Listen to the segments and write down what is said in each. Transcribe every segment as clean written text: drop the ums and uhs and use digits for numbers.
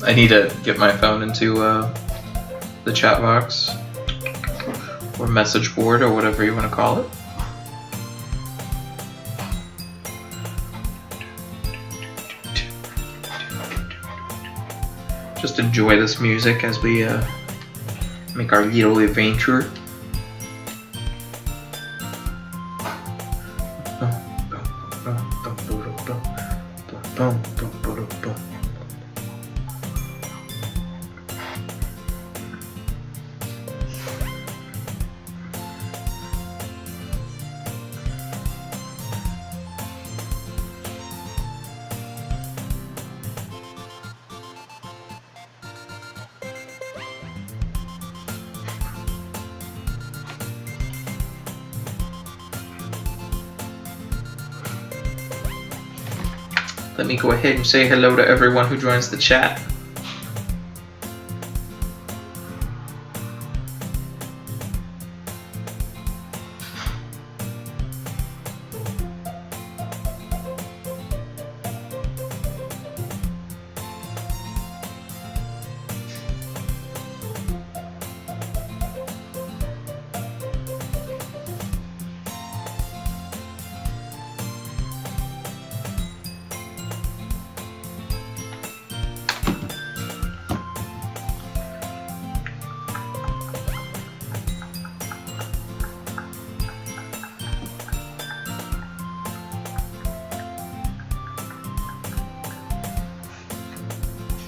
I need to get my phone into the chat box or message board or whatever you want to call it. Just enjoy this music as we make our little adventure. Let me go ahead and say hello to everyone who joins the chat.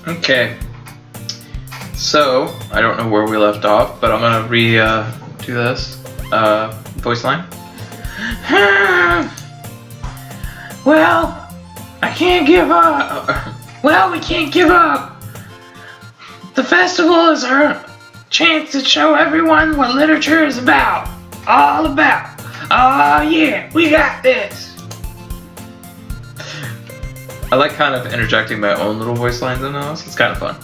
Okay, so I don't know where we left off, but I'm gonna do this voice line. Well, I can't give up. Well, we can't give up. The festival is our chance to show everyone what literature is about. All about. Oh yeah, we got this. I like kind of interjecting my own little voice lines in this. It's kind of fun.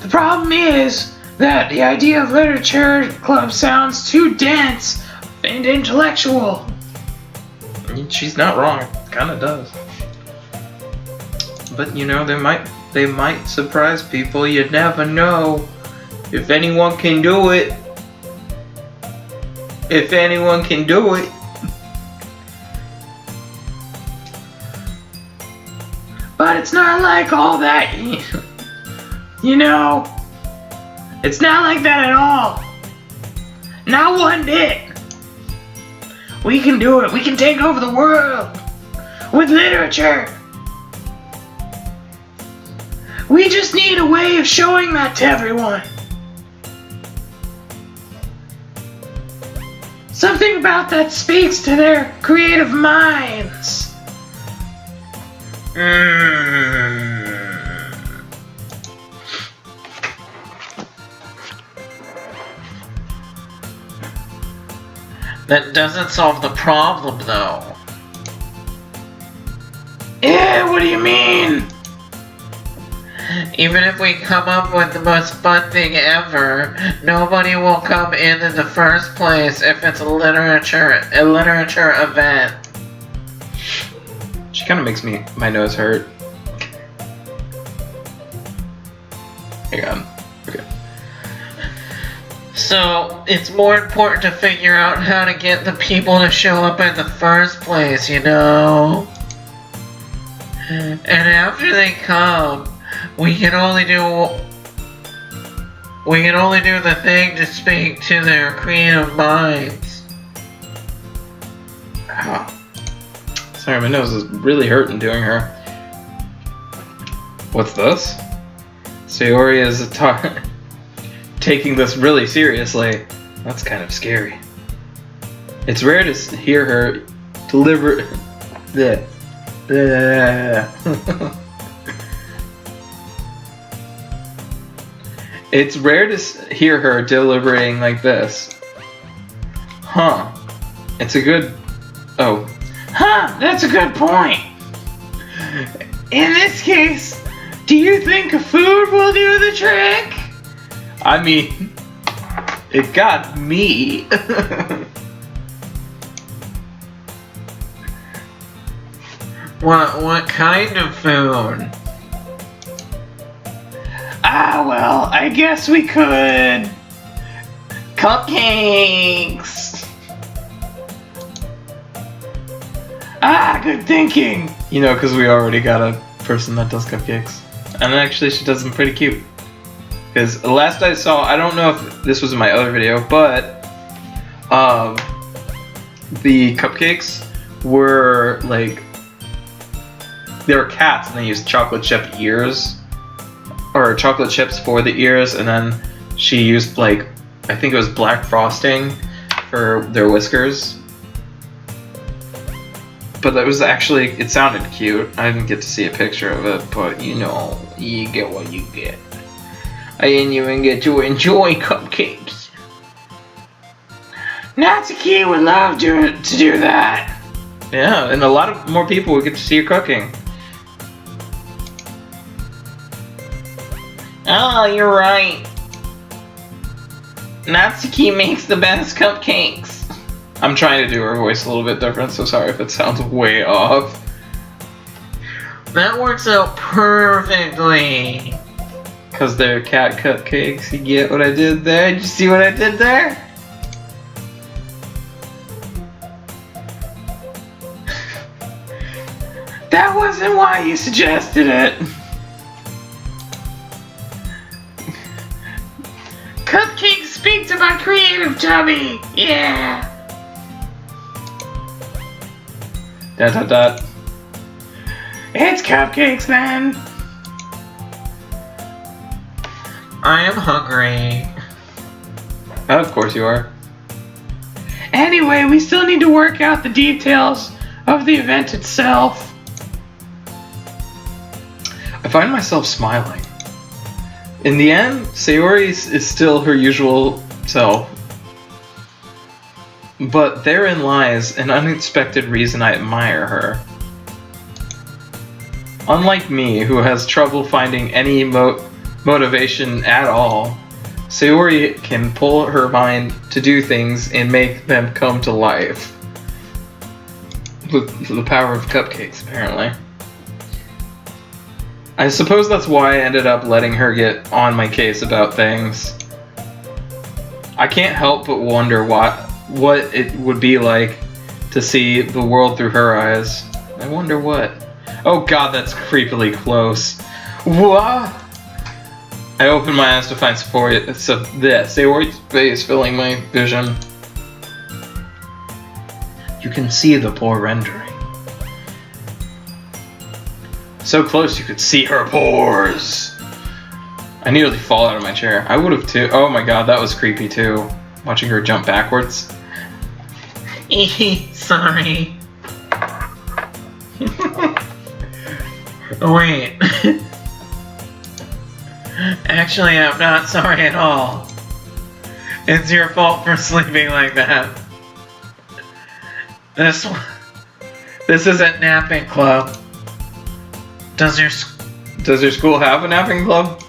The problem is that the idea of literature club sounds too dense and intellectual. She's not wrong. It kind of does. But you know, they might surprise people. You never know. If anyone can do it. If anyone can do it. But it's not like all that, you know, it's not like that at all. Not one bit. We can do it. We can take over the world with literature. We just need a way of showing that to everyone. Something about that speaks to their creative minds. That doesn't solve the problem, though. What do you mean? Even if we come up with the most fun thing ever, nobody will come in the first place if it's a literature event. She kind of makes my nose hurt. Hang on. Okay. So, it's more important to figure out how to get the people to show up in the first place, you know? And after they come, we can only do the thing to speak to their creative minds. Ow. Sorry, my nose is really hurting doing her. What's this? Sayori is taking this really seriously. That's kind of scary. It's rare to hear her deliver... It's rare to hear her deliberating like this. Huh. It's a good... Oh. Huh, that's a good point. In this case, do you think food will do the trick? I mean, it got me. What kind of food? Ah, well, I guess we could. Cupcakes! Ah, good thinking! You know, because we already got a person that does cupcakes. And actually, she does them pretty cute. Because the last I saw, I don't know if this was in my other video, but the cupcakes were like, they were cats and they used chocolate chip ears, or chocolate chips for the ears, and then she used like, I think it was black frosting for their whiskers. But that was actually, it sounded cute. I didn't get to see a picture of it, but you know, you get what you get. I didn't even get to enjoy cupcakes. Natsuki would love to do that. Yeah, and a lot of more people would get to see her cooking. Oh, you're right. Natsuki makes the best cupcakes. I'm trying to do her voice a little bit different, so sorry if it sounds way off. That works out perfectly. Because they're cat cupcakes. You get what I did there? Did you see what I did there? That wasn't why you suggested it. Cupcakes speak to my creative tummy. Yeah. Dot dot dot. It's cupcakes, man. I am hungry. Of course you are. Anyway, we still need to work out the details of the event itself. I find myself smiling. In the end, Sayori is still her usual self. But therein lies an unexpected reason I admire her. Unlike me, who has trouble finding any motivation at all, Sayori can pull her mind to do things and make them come to life. With the power of cupcakes, apparently. I suppose that's why I ended up letting her get on my case about things. I can't help but wonder what it would be like to see the world through her eyes. I wonder what. Oh god, that's creepily close. What? I opened my eyes to find Sayori's face filling my vision. You can see the poor rendering. So close you could see her pores. I nearly fall out of my chair. I would have too. Oh my god, that was creepy too. Watching her jump backwards. Sorry. Wait. Actually, I'm not sorry at all. It's your fault for sleeping like that. This isn't napping club. Does your school have a napping club?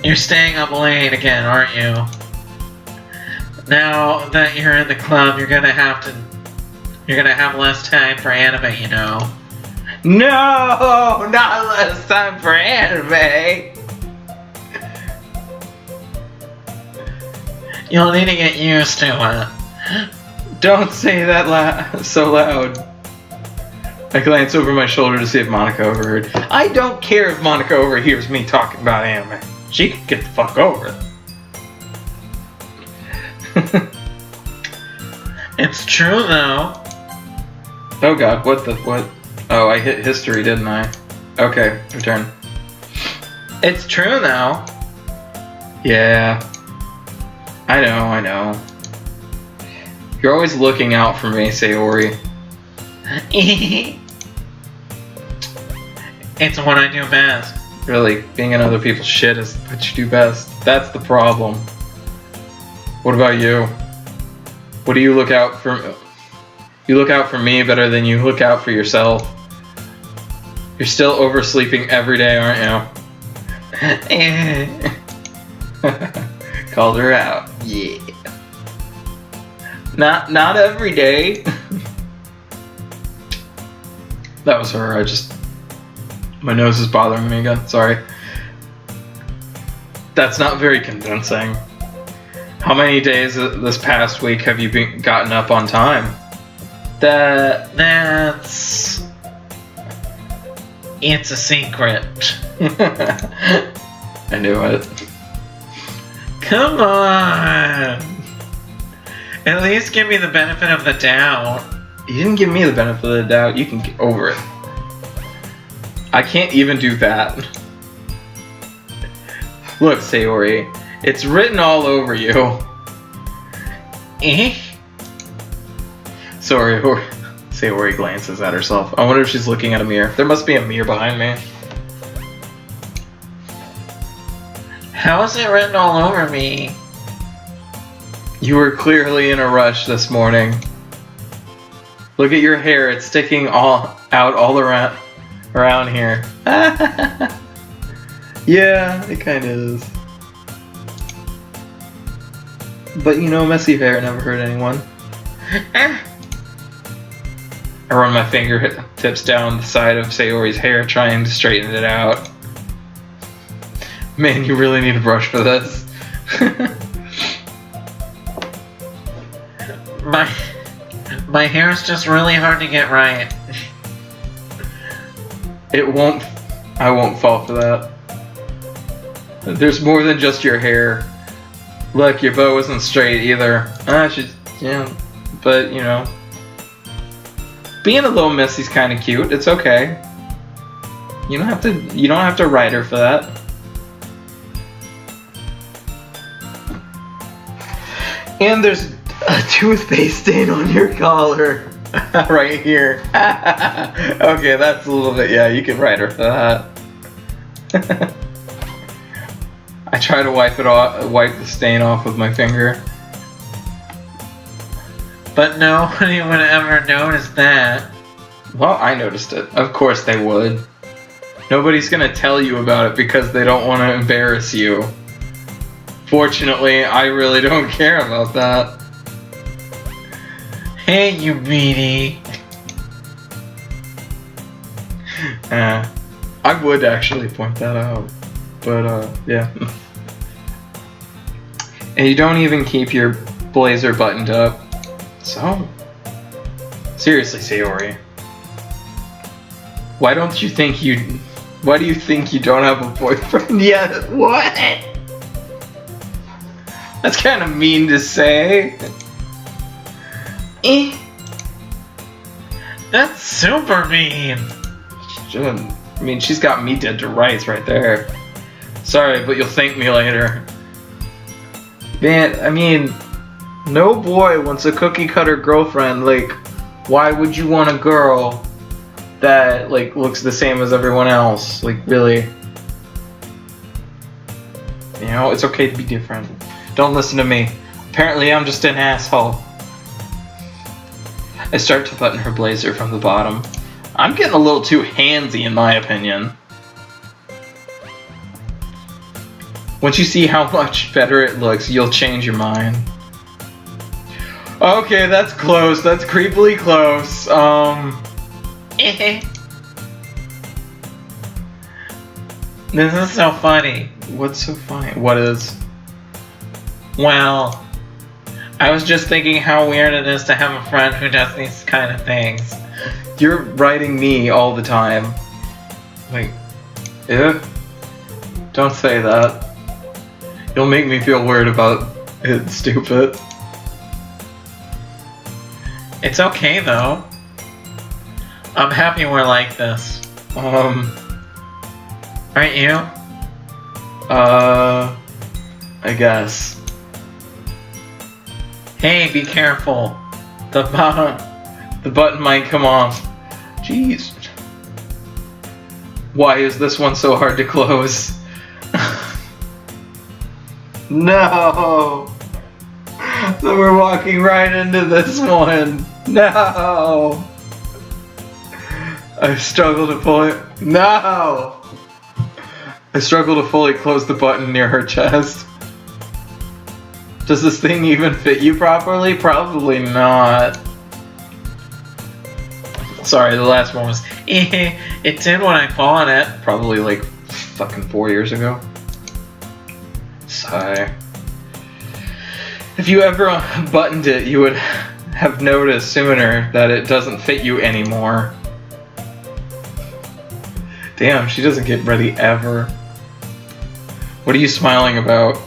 You're staying up late again, aren't you? Now that you're in the club, you're gonna have less time for anime, you know. No, not less time for anime. You'll need to get used to it. Don't say that so loud. I glance over my shoulder to see if Monica overheard. I don't care if Monica overhears me talking about anime. She can get the fuck over it. It's true though. Oh god, what? Oh, I hit history, didn't I? Okay, return. It's true now. Yeah. I know. You're always looking out for me, Sayori. It's what I do best. Really, being in other people's shit is what you do best. That's the problem. What about you? What do you look out for? You look out for me better than you look out for yourself. You're still oversleeping every day, aren't you? Called her out. Yeah. Not every day. That was her. I just My nose is bothering me again, sorry. That's not very convincing. How many days this past week have you gotten up on time? That's... It's a secret. I knew it. Come on! At least give me the benefit of the doubt. You didn't give me the benefit of the doubt. You can get over it. I can't even do that. Look, Sayori, it's written all over you. Eh? Sorry, Sayori glances at herself. I wonder if she's looking at a mirror. There must be a mirror behind me. How is it written all over me? You were clearly in a rush this morning. Look at your hair. It's sticking all around here. Yeah, it kind of is. But you know, messy hair never hurt anyone. I run my fingertips down the side of Sayori's hair, trying to straighten it out. Man, you really need a brush for this. My hair is just really hard to get right. I won't fall for that. There's more than just your hair. Look, your bow isn't straight either. Yeah, but you know, being a little messy's kind of cute. It's okay. You don't have to ride her for that. And there's a toothpaste stain on your collar. Right here. Okay, that's a little bit, yeah, you can ride her for that. I try to wipe the stain off with my finger. But nobody would ever notice that. Well, I noticed it. Of course they would. Nobody's gonna tell you about it because they don't want to embarrass you. Fortunately, I really don't care about that. Hey, you beanie. I would actually point that out. But, yeah. And you don't even keep your blazer buttoned up. So? Seriously, Sayori. Why do you think you don't have a boyfriend yet? What? That's kind of mean to say. Eh. That's super mean. I mean, she's got me dead to rights right there. Sorry, but you'll thank me later. Man, I mean, no boy wants a cookie cutter girlfriend. Like, why would you want a girl that, like, looks the same as everyone else? Like, really? You know, it's okay to be different. Don't listen to me. Apparently, I'm just an asshole. I start to button her blazer from the bottom. I'm getting a little too handsy in my opinion. Once you see how much better it looks, you'll change your mind. Okay, that's close. That's creepily close. This is so funny. What's so funny? What is? Well, I was just thinking how weird it is to have a friend who does these kind of things. You're writing me all the time. Like, ew. Don't say that. You'll make me feel weird about it, stupid. It's okay though. I'm happy we're like this. Aren't you? I guess. Hey, be careful. The button might come off. Jeez. Why is this one so hard to close? No! So we're walking right into this one. No! I struggle to pull it. No! I struggle to fully close the button near her chest. Does this thing even fit you properly? Probably not. Sorry, the last one was It did when I bought it. Probably like fucking 4 years ago. Sigh. If you ever buttoned it, you would have noticed sooner that it doesn't fit you anymore. Damn, she doesn't get ready ever. What are you smiling about?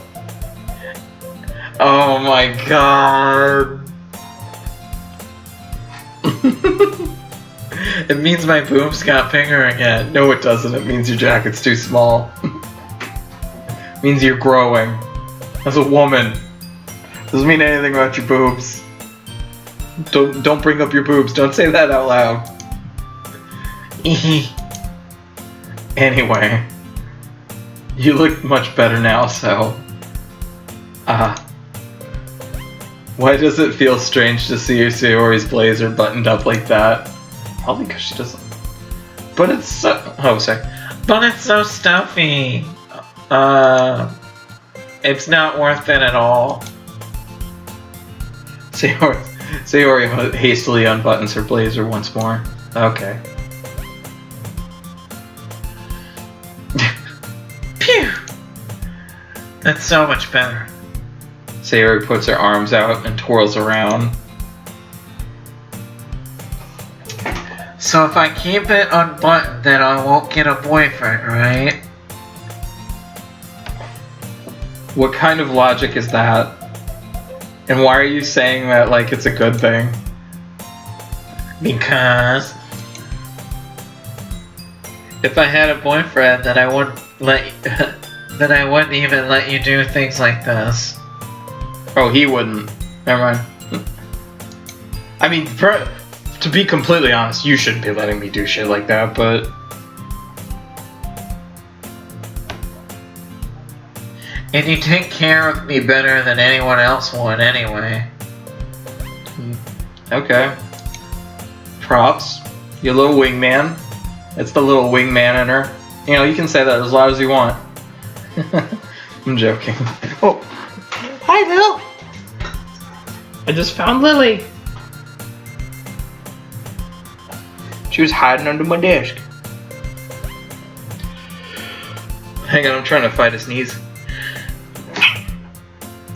Oh my god. It means my boobs got bigger again. No, it doesn't. It means your jacket's too small. It means you're growing. As a woman. Doesn't mean anything about your boobs. Don't bring up your boobs. Don't say that out loud. Anyway. You look much better now, so... Why does it feel strange to see Sayori's blazer buttoned up like that? Probably because she doesn't... But it's so... Oh, sorry. But it's so stuffy. It's not worth it at all. Sayori hastily unbuttons her blazer once more. Okay. Phew! That's so much better. Sayori puts her arms out and twirls around. So if I keep it unbuttoned, then I won't get a boyfriend, right? What kind of logic is that? And why are you saying that like it's a good thing? Because if I had a boyfriend, then I wouldn't then I wouldn't even let you do things like this. Oh, he wouldn't. Never mind. I mean, to be completely honest, you shouldn't be letting me do shit like that, but... And you take care of me better than anyone else would anyway. Okay. Props. You little wingman. It's the little wingman in her. You know, you can say that as loud as you want. I'm joking. Oh. Hi, Lil. I just found Lily. She was hiding under my desk. Hang on, I'm trying to fight a sneeze.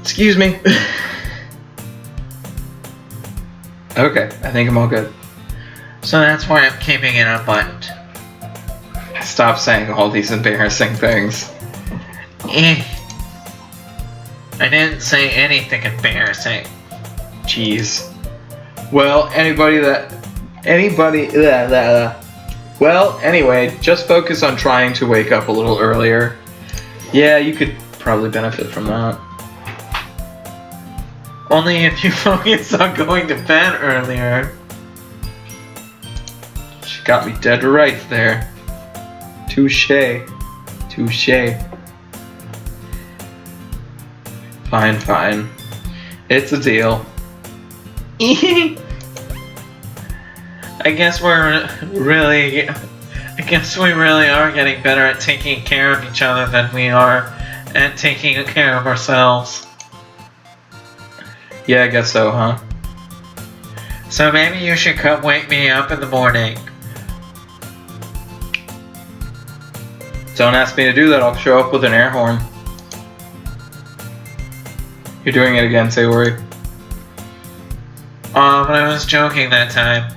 Excuse me. Okay, I think I'm all good. So that's why I'm keeping it unbuttoned. Stop saying all these embarrassing things. I didn't say anything embarrassing. Jeez. Well, well, anyway, just focus on trying to wake up a little earlier. Yeah, you could probably benefit from that. Only if you focus on going to bed earlier. She got me dead right there. Touche. Touche. Fine, fine. It's a deal. I guess we really are getting better at taking care of each other than we are at taking care of ourselves. Yeah, I guess so, huh? So maybe you should come wake me up in the morning. Don't ask me to do that, I'll show up with an air horn. You're doing it again, Sayori. But I was joking that time.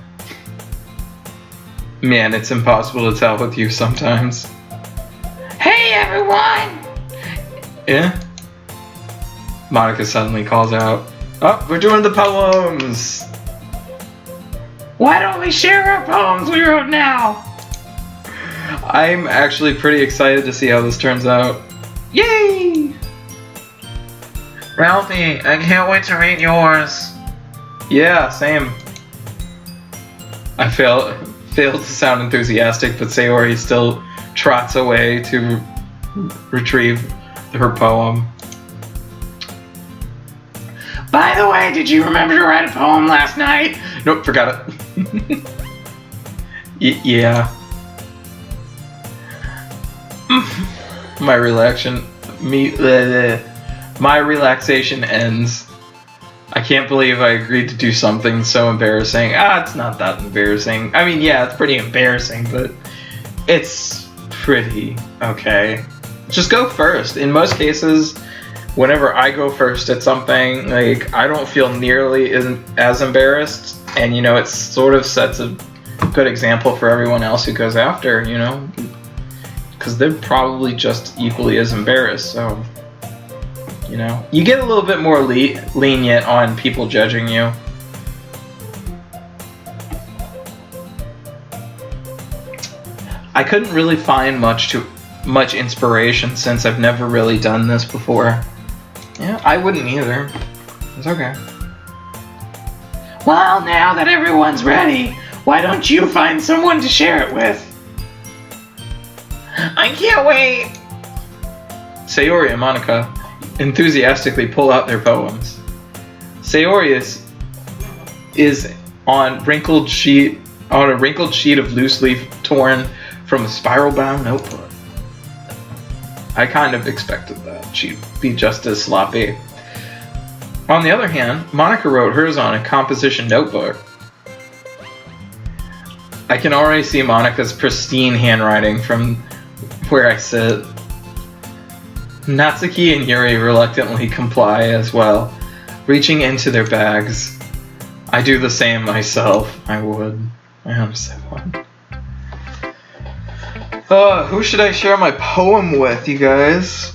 Man, it's impossible to tell with you sometimes. Hey everyone! Yeah? Monica suddenly calls out, "Oh, we're doing the poems!" Why don't we share our poems we wrote now? I'm actually pretty excited to see how this turns out. Yay! Ralphie, I can't wait to read yours. Yeah, same. I failed to sound enthusiastic, but Sayori still trots away to retrieve her poem. By the way, did you remember to write a poem last night? Nope, forgot it. Yeah. My relaxation ends. I can't believe I agreed to do something so embarrassing. It's not that embarrassing. I mean, yeah, it's pretty embarrassing, but it's pretty okay. Just go first. In most cases, whenever I go first at something, like, I don't feel nearly as embarrassed, and, you know, it sort of sets a good example for everyone else who goes after, you know, because they're probably just equally as embarrassed, so, you know, you get a little bit more lenient on people judging you. I couldn't really find much inspiration since I've never really done this before. Yeah, I wouldn't either. It's okay. Well, now that everyone's ready, why don't you find someone to share it with? I can't wait! Sayori and Monica enthusiastically pull out their poems. Sayori is on a wrinkled sheet of loose leaf torn from a spiral-bound notebook. I kind of expected that she'd be just as sloppy. On the other hand, Monica wrote hers on a composition notebook. I can already see Monica's pristine handwriting from where I sit. Natsuki and Yuri reluctantly comply as well, reaching into their bags. I do the same myself. I would. I honestly would. Who should I share my poem with, you guys?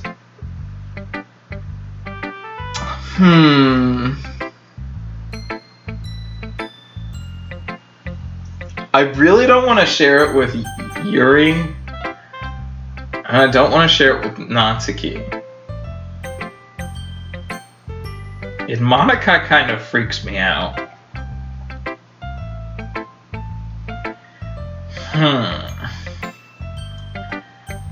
I really don't want to share it with Yuri. And I don't want to share it with Natsuki. And Monica kind of freaks me out.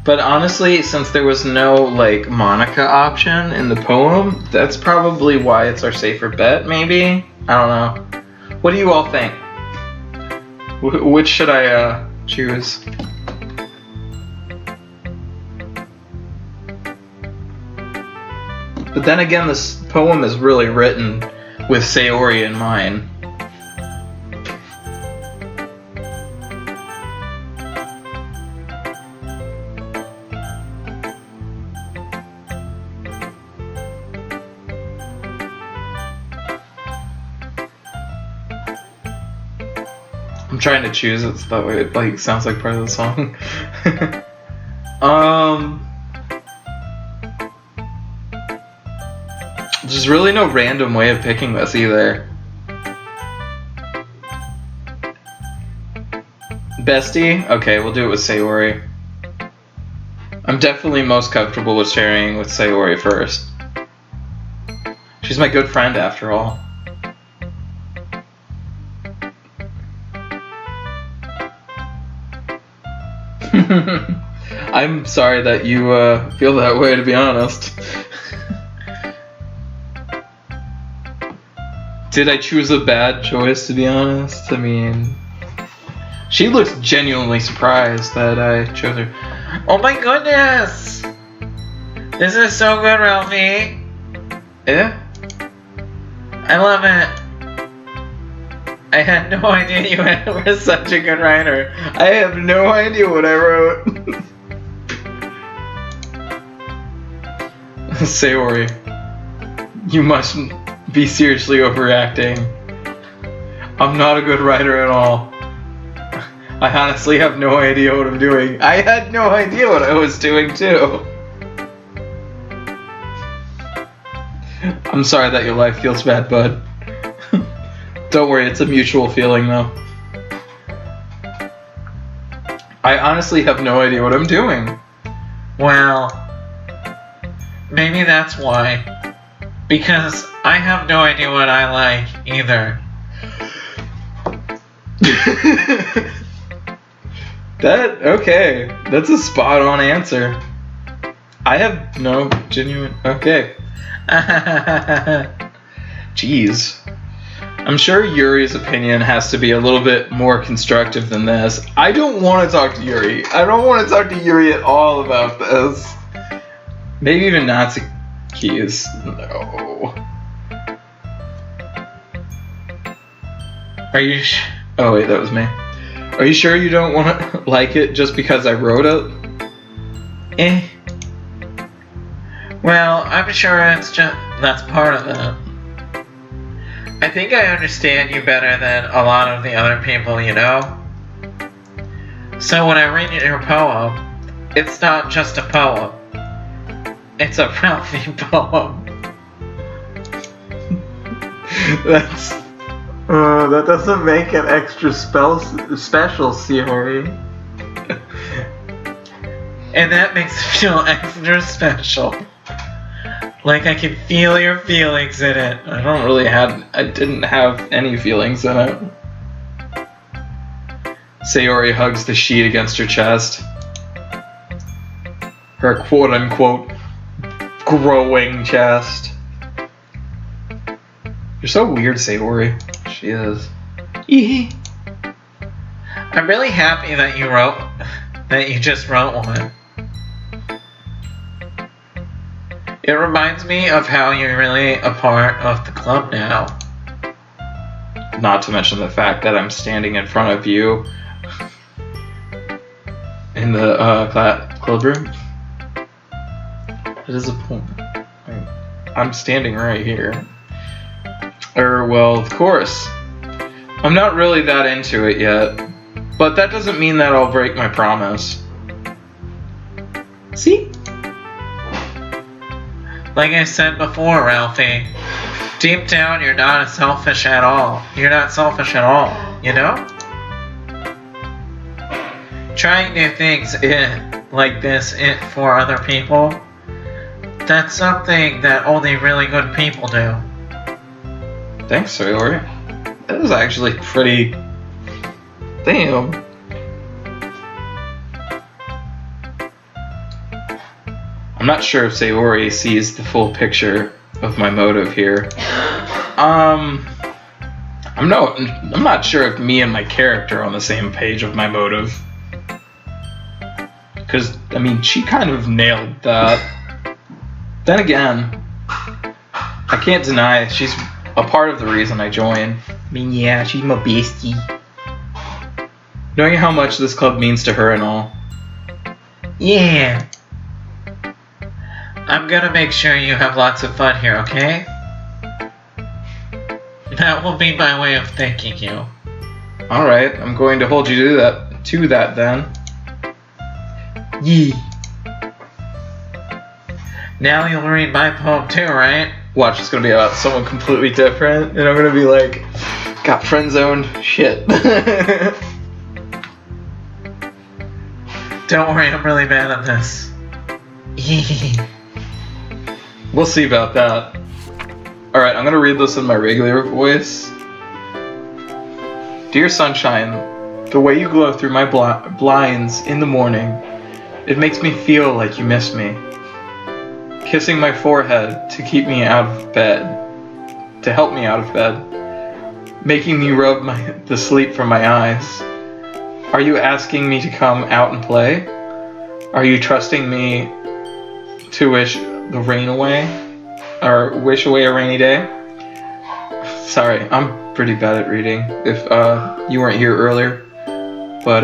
But honestly, since there was no, like, Monica option in the poem, that's probably why it's our safer bet, maybe? I don't know. What do you all think? Which should I, choose? But then again, this poem is really written with Sayori in mind. I'm trying to choose it so that way it like sounds like part of the song. There's really no random way of picking this either. Bestie? Okay, we'll do it with Sayori. I'm definitely most comfortable with sharing with Sayori first. She's my good friend after all. I'm sorry that you feel that way, to be honest. Did I choose a bad choice, to be honest? I mean, she looks genuinely surprised that I chose her. Oh my goodness! This is so good, Ralphie! Yeah? I love it! I had no idea you were such a good writer. I have no idea what I wrote. Sayori, you must be seriously overreacting. I'm not a good writer at all. I honestly have no idea what I'm doing. I had no idea what I was doing too. I'm sorry that your life feels bad, bud. Don't worry, it's a mutual feeling though. I honestly have no idea what I'm doing. Well, maybe that's why. Because I have no idea what I like either. Okay, that's a spot on answer. I have no genuine, okay. Jeez. I'm sure Yuri's opinion has to be a little bit more constructive than this. I don't want to talk to Yuri. I don't want to talk to Yuri at all about this. Maybe even Natsuki's. No. Are you Oh wait, that was me. Are you sure you don't want to like it just because I wrote it? Well, I'm sure that's part of it. I think I understand you better than a lot of the other people you know. So when I read your poem, it's not just a poem. It's a Ralphie poem. That doesn't make it extra special, Sayori. And that makes it feel extra special. Like I can feel your feelings in it. I didn't have any feelings in it. Sayori hugs the sheet against her chest. Her quote-unquote growing chest. You're so weird, Sayori. She is. I'm really happy that you just wrote one. It reminds me of how you're really a part of the club now. Not to mention the fact that I'm standing in front of you in the club room. It is a point. I'm standing right here. Well, of course. I'm not really that into it yet, but that doesn't mean that I'll break my promise. See? Like I said before, Ralphie, deep down you're not selfish at all. You're not selfish at all, you know? Trying new things like this for other people, that's something that only really good people do. Thanks, Sayori. That was actually pretty... Damn. I'm not sure if Sayori sees the full picture of my motive here. I'm not sure if me and my character are on the same page of my motive. Because, I mean, she kind of nailed that. Then again, I can't deny she's a part of the reason I joined. I mean, yeah, she's my bestie. Knowing how much this club means to her and all. Yeah. I'm gonna make sure you have lots of fun here, okay? That will be my way of thanking you. Alright, I'm going to hold you to that then. Yee. Now you'll read my poem too, right? Watch, it's gonna be about someone completely different, and I'm gonna be like, got friend zoned. Shit. Don't worry, I'm really bad at this. We'll see about that. Alright, I'm gonna read this in my regular voice. Dear Sunshine, the way you glow through my blinds in the morning, it makes me feel like you miss me. Kissing my forehead to keep me out of bed, to help me out of bed, making me rub the sleep from my eyes. Are you asking me to come out and play? Are you trusting me to wish the rain away? Or wish away a rainy day? Sorry, I'm pretty bad at reading if you weren't here earlier. But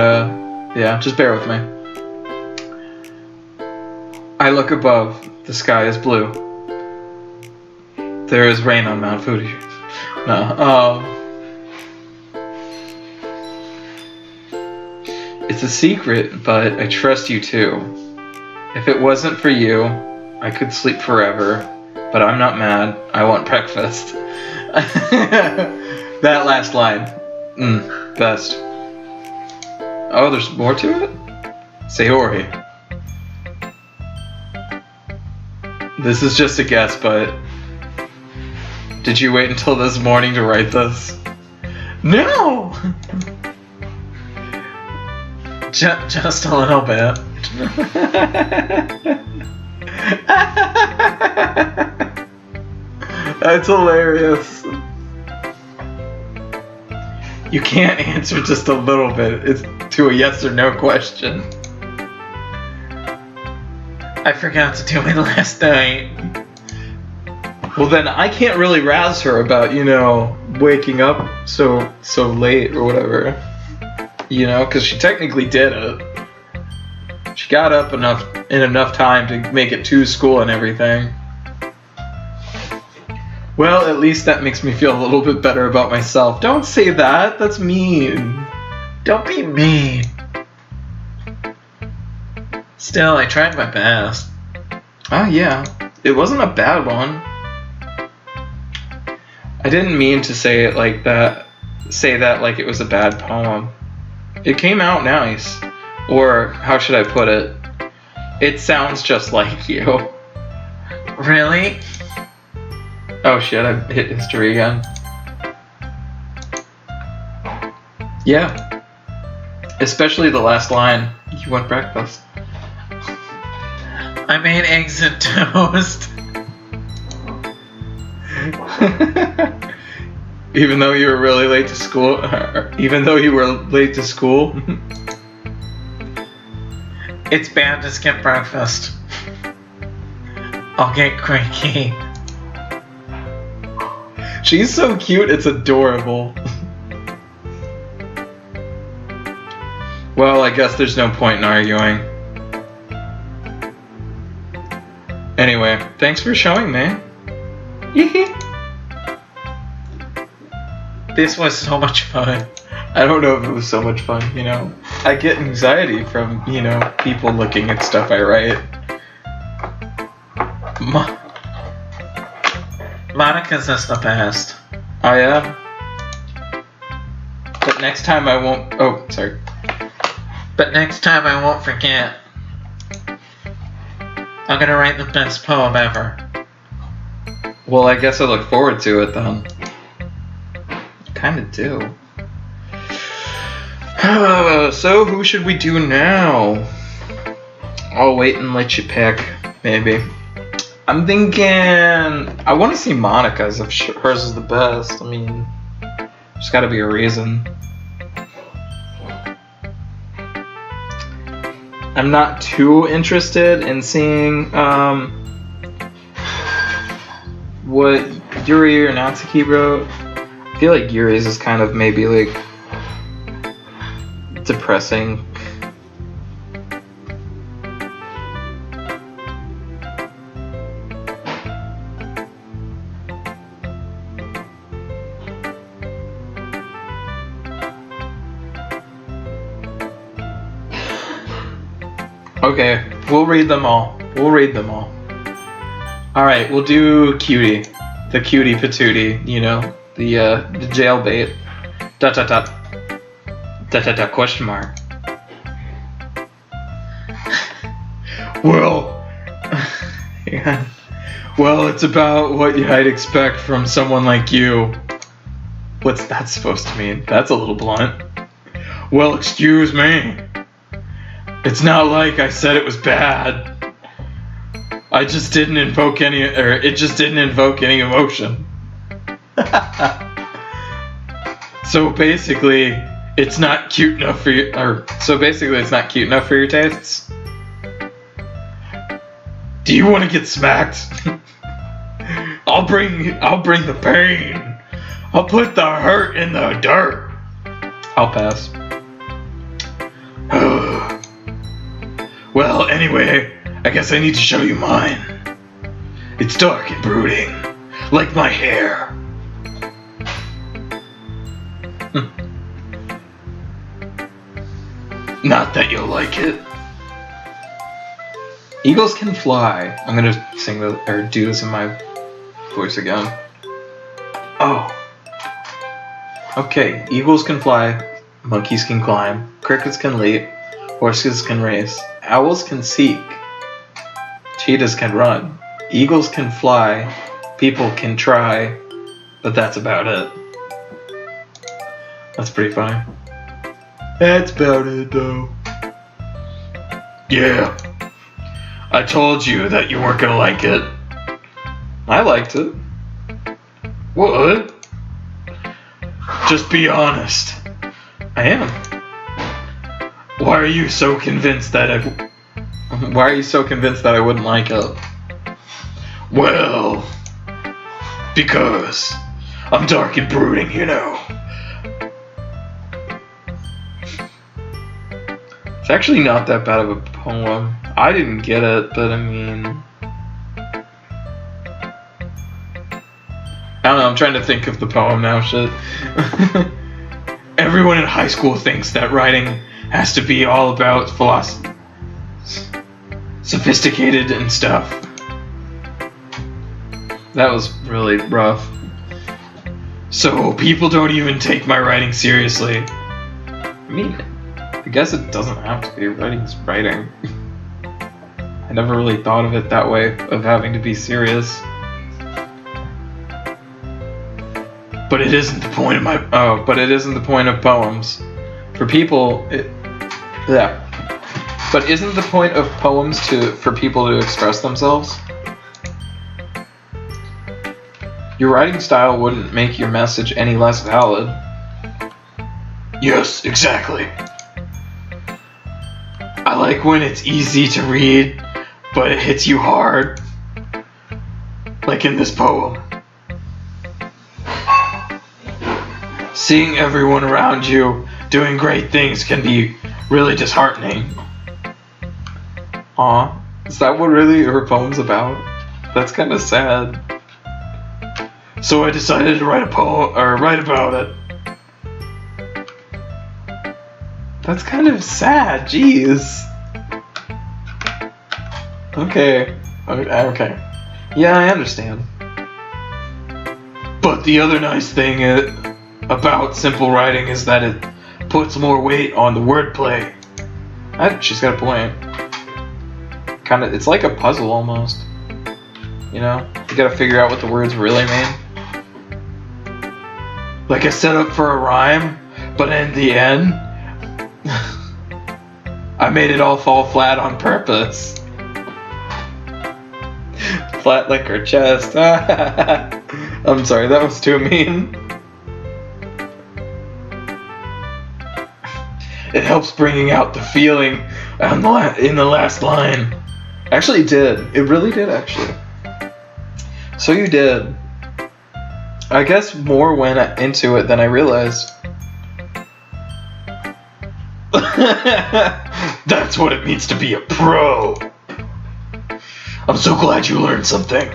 yeah, just bear with me. I look above. The sky is blue. There is rain on Mount Fuji. No, it's a secret, but I trust you too. If it wasn't for you, I could sleep forever, but I'm not mad. I want breakfast. That last line. Best. Oh, there's more to it? Sayori. This is just a guess, but did you wait until this morning to write this? No! Just a little bit. That's hilarious. You can't answer just a little bit. It's to a yes or no question. I forgot to do it last night. Well, then I can't really razz her about, waking up so late or whatever. You know, because she technically did it. She got up in enough time to make it to school and everything. Well, at least that makes me feel a little bit better about myself. Don't say that. That's mean. Don't be mean. Still, I tried my best. Oh yeah, it wasn't a bad one. I didn't mean to say it like that. Say that like it was a bad poem. It came out nice. Or, how should I put it? It sounds just like you. Really? Oh shit, I hit history again. Yeah. Especially the last line. You want breakfast? I made eggs and toast. Even though you were really late to school? Even though you were late to school? It's bad to skip breakfast. I'll get cranky. She's so cute, it's adorable. Well, I guess there's no point in arguing. Anyway, thanks for showing me. This was so much fun. I don't know if it was so much fun, you know. I get anxiety from, you know, people looking at stuff I write. Monica's just the best. Oh yeah? But next time I won't... Oh, sorry. But next time I won't forget. I'm gonna write the best poem ever. Well, I guess I look forward to it then. Kinda do. So, who should we do now? I'll wait and let you pick, maybe. I'm thinking... I want to see Monica's if hers is the best. I mean, there's gotta be a reason. I'm not too interested in seeing what Yuri or Natsuki wrote. I feel like Yuri's is kind of maybe like depressing. Okay, we'll read them all. Alright, we'll do Cutie. The cutie patootie, you know, the jailbait. ... question mark. Well, yeah. Well, it's about what I'd expect from someone like you. What's that supposed to mean? That's a little blunt. Well, excuse me. It's not like I said it was bad. It just didn't invoke any emotion. So basically, it's not cute enough for you, it's not cute enough for your tastes. Do you want to get smacked? I'll bring the pain. I'll put the hurt in the dirt. I'll pass. Well, anyway, I guess I need to show you mine. It's dark and brooding, like my hair. Not that you'll like it. Eagles can fly. I'm gonna sing or do this in my voice again. Oh. Okay, eagles can fly, monkeys can climb, crickets can leap, horses can race, owls can seek, cheetahs can run, eagles can fly, people can try, but that's about it. That's pretty funny. That's about it, though. Yeah. I told you that you weren't gonna like it. I liked it. What? Just be honest. I am. Why are you so convinced that I wouldn't like it? Well, because I'm dark and brooding, you know. It's actually not that bad of a poem. I didn't get it, but I mean... I don't know, I'm trying to think of the poem now, shit. Everyone in high school thinks that writing has to be all about philosophy. Sophisticated and stuff. That was really rough. So people don't even take my writing seriously. I mean, I guess it doesn't have to be. Writing's writing. I never really thought of it that way, of having to be serious. But it isn't the point of but it isn't the point of poems. For people, yeah. But isn't the point of poems for people to express themselves? Your writing style wouldn't make your message any less valid. Yes, exactly. I like when it's easy to read, but it hits you hard. Like in this poem. Seeing everyone around you doing great things can be really disheartening. Aw, is that what really her poem's about? That's kind of sad. So I decided to write a poem, or write about it. That's kind of sad, jeez. Okay. Yeah, I understand. But the other nice thing about simple writing is that it puts more weight on the wordplay. She's got a point. Kinda, it's like a puzzle almost. You know? You gotta figure out what the words really mean. Like a setup for a rhyme, but in the end, I made it all fall flat on purpose. Flat like her chest. I'm sorry, that was too mean. It helps bringing out the feeling in the last line. Actually, it did. It really did, actually. So you did. I guess more went into it than I realized. That's what it means to be a pro. I'm so glad you learned something.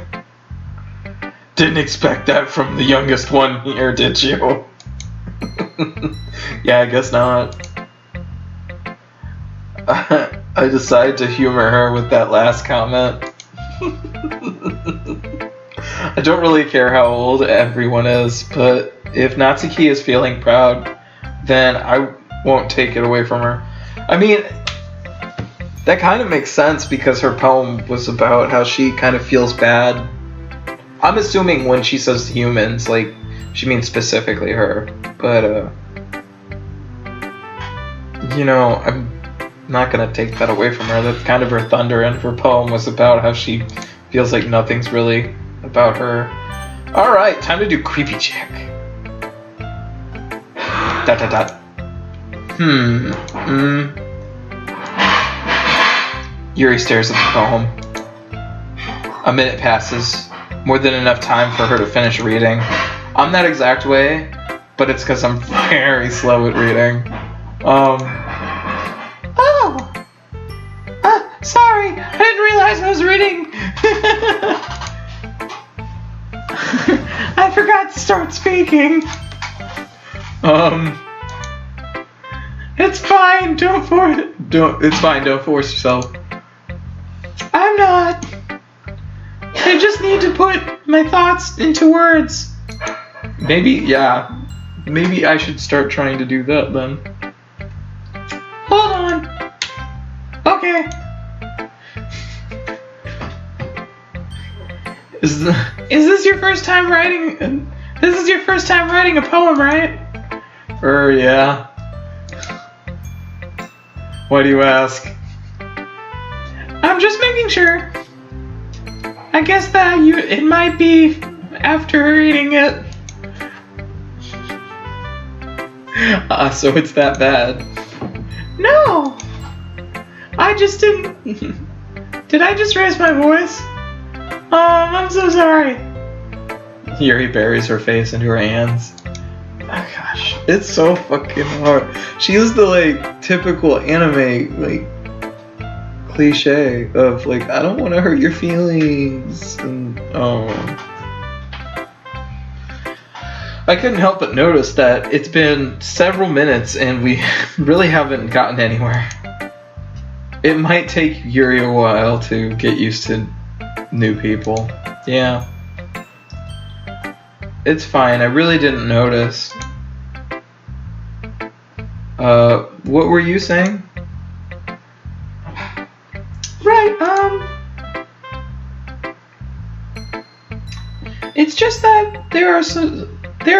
Didn't expect that from the youngest one here, did you? Yeah, I guess not. I decided to humor her with that last comment. I don't really care how old everyone is, but if Natsuki is feeling proud, then I won't take it away from her. I mean, that kind of makes sense because her poem was about how she kind of feels bad. I'm assuming when she says humans, like, she means specifically her. But, you know, I'm not gonna take that away from her. That's kind of her thunder, and her poem was about how she feels like nothing's really about her. Alright, time to do creepy check. Dot dot dot. Yuri stares at the poem. A minute passes. More than enough time for her to finish reading. I'm that exact way, but it's because I'm very slow at reading. Sorry, I didn't realize I was reading. I forgot to start speaking. It's fine. Don't force yourself. I'm not. I just need to put my thoughts into words. Maybe I should start trying to do that then. Hold on. Okay. Is this your first time writing? This is your first time writing a poem, right? Yeah. Why do you ask? I'm just making sure. I guess that it might be after reading it. So it's that bad. No! I just didn't... Did I just raise my voice? I'm so sorry. Yuri buries her face into her hands. Oh gosh, it's so fucking hard. She is the like typical anime like cliche of like I don't want to hurt your feelings and I couldn't help but notice that it's been several minutes and we really haven't gotten anywhere. It might take Yuri a while to get used to new people. Yeah. It's fine, I really didn't notice. What were you saying? Right, it's just that there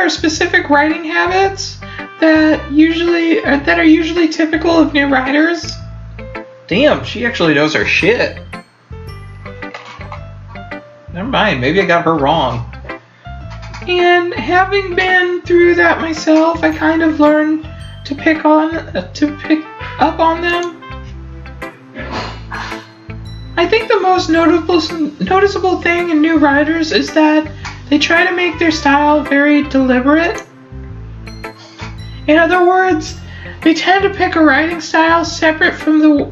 are specific writing habits that are usually typical of new writers. Damn, she actually knows her shit. Never mind, maybe I got her wrong. And having been through that myself, I kind of learned to pick up on them. I think the most noticeable thing in new writers is that they try to make their style very deliberate. In other words, they tend to pick a writing style separate from the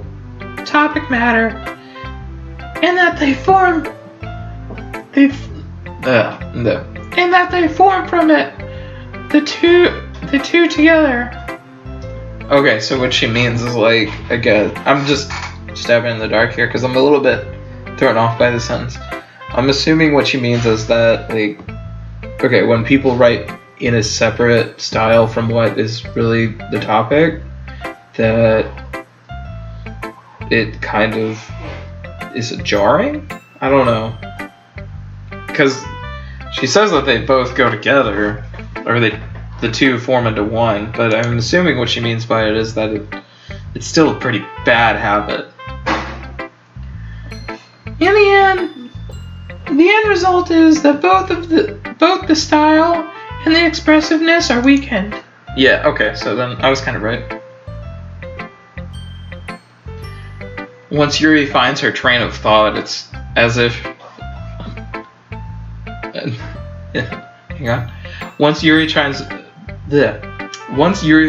topic matter, and that they form from it the two together. Okay, so what she means is like, again, I'm just stabbing in the dark here because I'm a little bit thrown off by the sentence. I'm assuming what she means is that, like, okay, when people write in a separate style from what is really the topic, that it kind of is jarring? I don't know. Because she says that they both go together, or the two form into one, but I'm assuming what she means by it is that it's still a pretty bad habit. In the end result is that both the style and the expressiveness are weakened. Yeah, okay, so then I was kind of right. Once Yuri finds her train of thought, it's as if... hang on. Once Yuri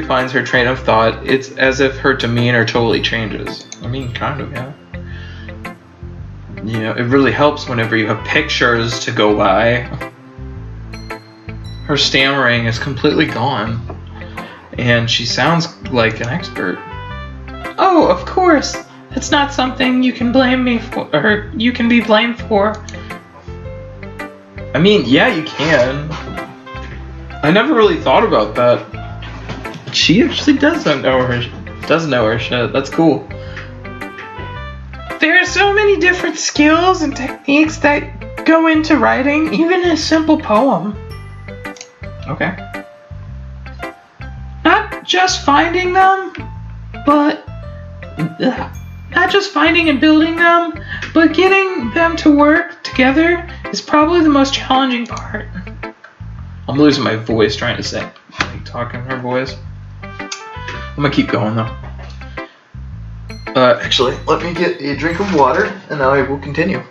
finds her train of thought, it's as if her demeanor totally changes. I mean, kind of, yeah. You know, it really helps whenever you have pictures to go by. Her stammering is completely gone, and she sounds like an expert. Oh, of course. It's not something you can blame me for, or you can be blamed for. I mean, yeah, you can. I never really thought about that. She actually does know her shit. That's cool. There are so many different skills and techniques that go into writing, even a simple poem. Okay. Not just finding and building them, but getting them to work together is probably the most challenging part. I'm losing my voice trying to say, like, talking her voice. I'm gonna keep going though. Actually, let me get a drink of water, and I will continue.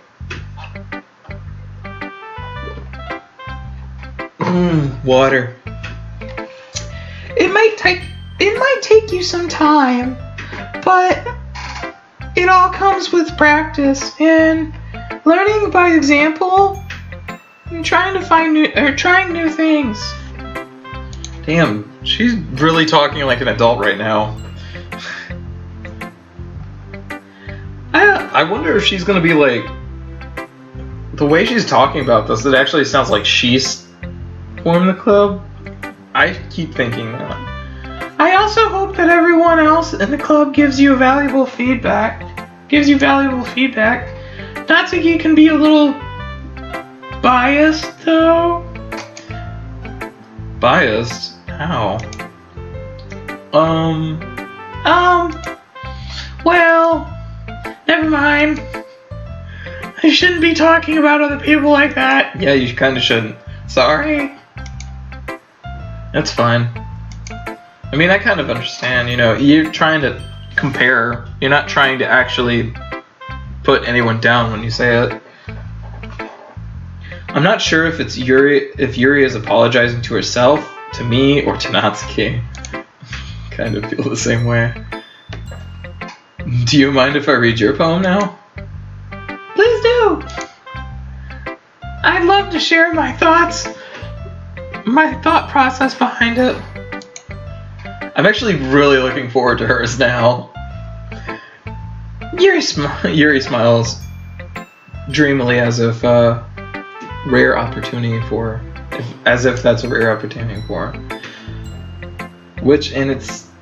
Water. It might take you some time, but it all comes with practice and learning by example and trying new things. Damn, she's really talking like an adult right now. I wonder if she's gonna be like, the way she's talking about this, it actually sounds like she's formed the club. I keep thinking that. I also hope that everyone else in the club gives you valuable feedback. Natsuki can be a little biased though. Biased? How? Well, never mind. I shouldn't be talking about other people like that. Yeah, you kinda shouldn't. Sorry. That's fine. I mean, I kind of understand, you know, you're trying to compare. You're not trying to actually put anyone down when you say it. I'm not sure if it's Yuri is apologizing to herself, to me, or to Natsuki. Kind of feel the same way. Do you mind if I read your poem now? Please do! I'd love to share my thoughts, my thought process behind it. I'm actually really looking forward to hers now. Yuri smiles dreamily as if rare opportunity for, as if that's a rare opportunity for, which itself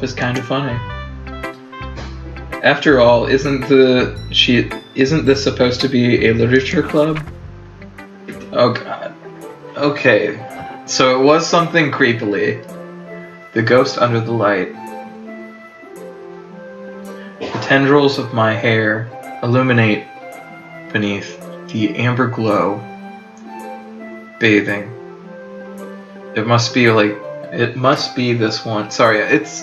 is kind of funny. After all, isn't this supposed to be a literature club? Oh god. Okay, so it was something creepily. The ghost under the light. The tendrils of my hair illuminate beneath the amber glow, bathing. It must be this one. Sorry, it's...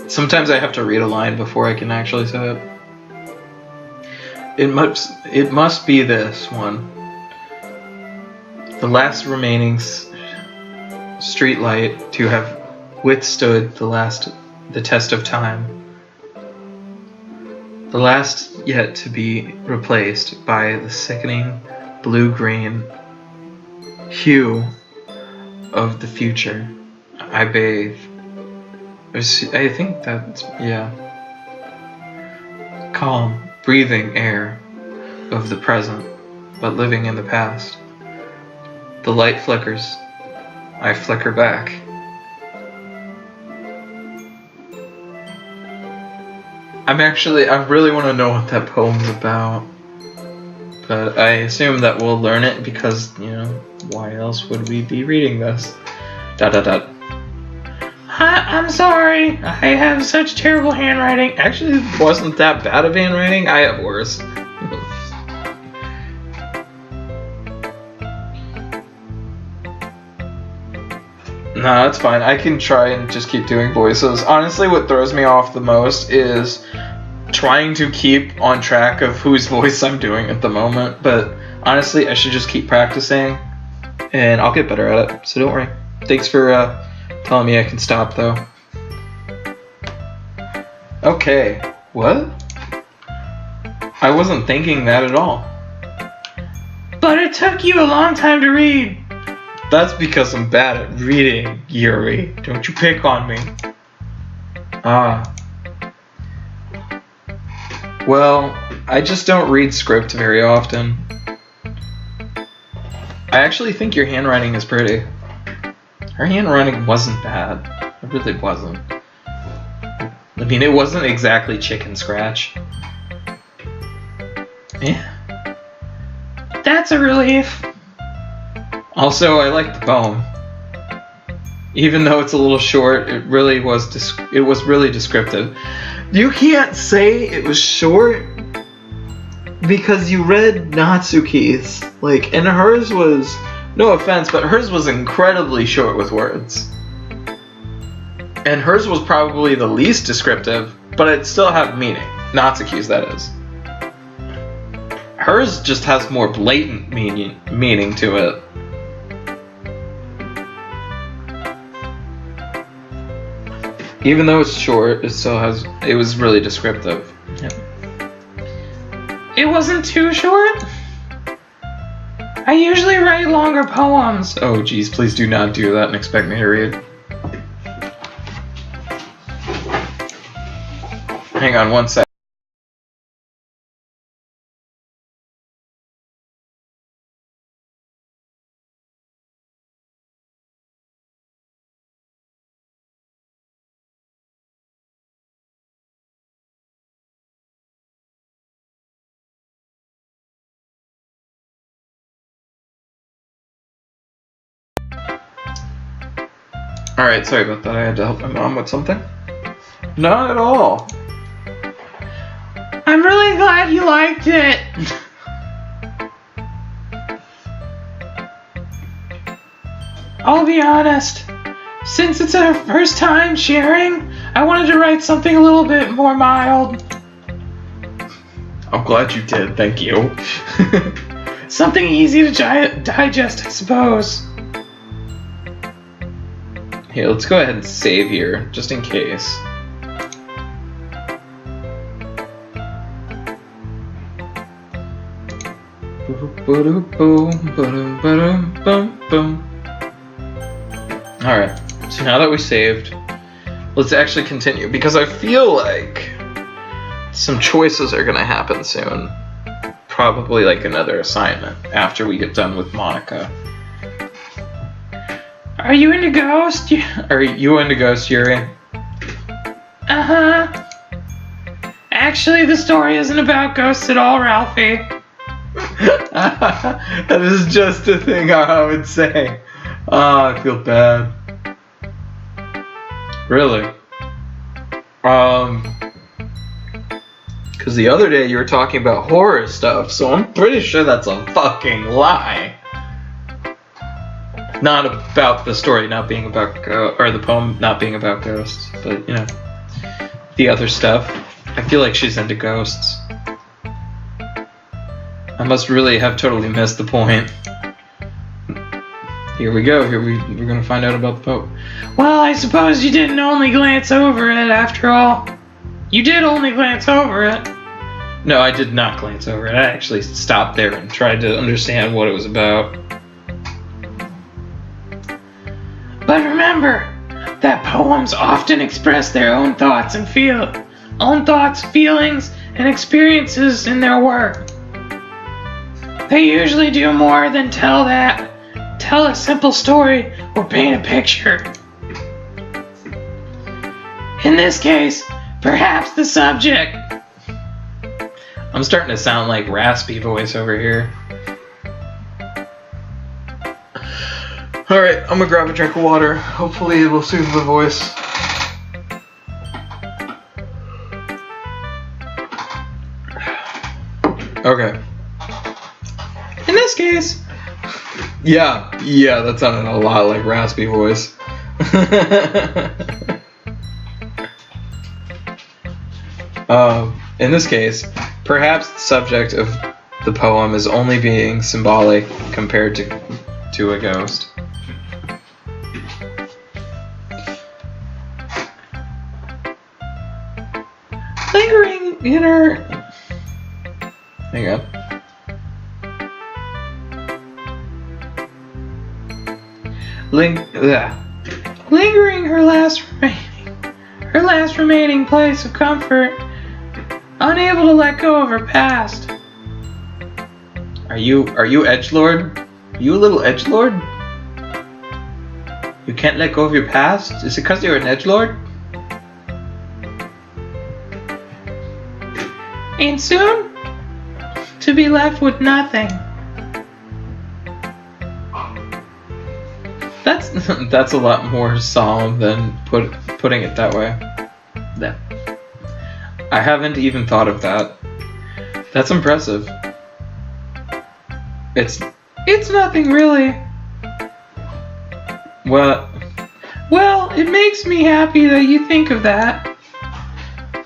Sometimes I have to read a line before I can actually say it. It must be this one. The last remaining street light to have withstood the test of time. The last yet to be replaced by the sickening blue-green hue of the future. I bathe. I think that's, yeah. Calm, breathing air of the present, but living in the past. The light flickers. I flicker back. I really want to know what that poem's about. But I assume that we'll learn it because, why else would we be reading this? ... I'm sorry. I have such terrible handwriting. Actually, it wasn't that bad of handwriting. I have worse. No, that's fine. I can try and just keep doing voices. Honestly, what throws me off the most is trying to keep on track of whose voice I'm doing at the moment. But honestly, I should just keep practicing, and I'll get better at it. So don't worry. Thanks for telling me I can stop, though. Okay. What? I wasn't thinking that at all. But it took you a long time to read. That's because I'm bad at reading, Yuri. Don't you pick on me. Well, I just don't read script very often. I actually think your handwriting is pretty. Her handwriting wasn't bad. It really wasn't. I mean, it wasn't exactly chicken scratch. Yeah. That's a relief. Also, I like the poem. Even though it's a little short, it was really descriptive. You can't say it was short because you read Natsuki's. And hers was, no offense, but hers was incredibly short with words. And hers was probably the least descriptive, but it still had meaning. Natsuki's, that is. Hers just has more blatant meaning to it. Even though it's short, it was really descriptive. Yeah. It wasn't too short? I usually write longer poems. Oh geez, please do not do that and expect me to read. Hang on one sec. Alright, sorry about that. I had to help my mom with something. Not at all. I'm really glad you liked it. I'll be honest. Since it's our first time sharing, I wanted to write something a little bit more mild. I'm glad you did, thank you. Something easy to digest, I suppose. Here, let's go ahead and save here, just in case. Alright, so now that we saved, let's actually continue, because I feel like some choices are gonna happen soon. Probably like another assignment after we get done with Monica. Are you into Ghost? Are you into Ghost, Yuri? Uh-huh. Actually, the story isn't about ghosts at all, Ralphie. That is just a thing I would say. Oh, I feel bad. Really? Because the other day you were talking about horror stuff, so I'm pretty sure that's a fucking lie. Not about the story not being about or the poem not being about ghosts, but you know, the other stuff. I feel like she's into ghosts. I must really have totally missed the point. Here we go. We're gonna find out about the Pope. Well, I suppose you didn't only glance over it after all. You did only glance over it. No, I did not glance over it. I actually stopped there and tried to understand what it was about. But remember that poems often express their own thoughts, feelings, and experiences in their work. They usually do more than tell a simple story or paint a picture. In this case, perhaps the subject. I'm starting to sound like raspy voice over here. Alright, I'm gonna grab a drink of water. Hopefully it will soothe the voice. Okay. In this case... Yeah, that sounded a lot like raspy voice. In this case, perhaps the subject of the poem is only being symbolic compared to a ghost. Lingering in her... Hang on. Lingering her last remaining place of comfort, unable to let go of her past. Are you edgelord? Are you a little edgelord? You can't let go of your past? Is it because you're an edgelord? And soon to be left with nothing. That's a lot more solemn than putting it that way. Yeah. I haven't even thought of that. That's impressive. It's nothing really. What? Well, it makes me happy that you think of that.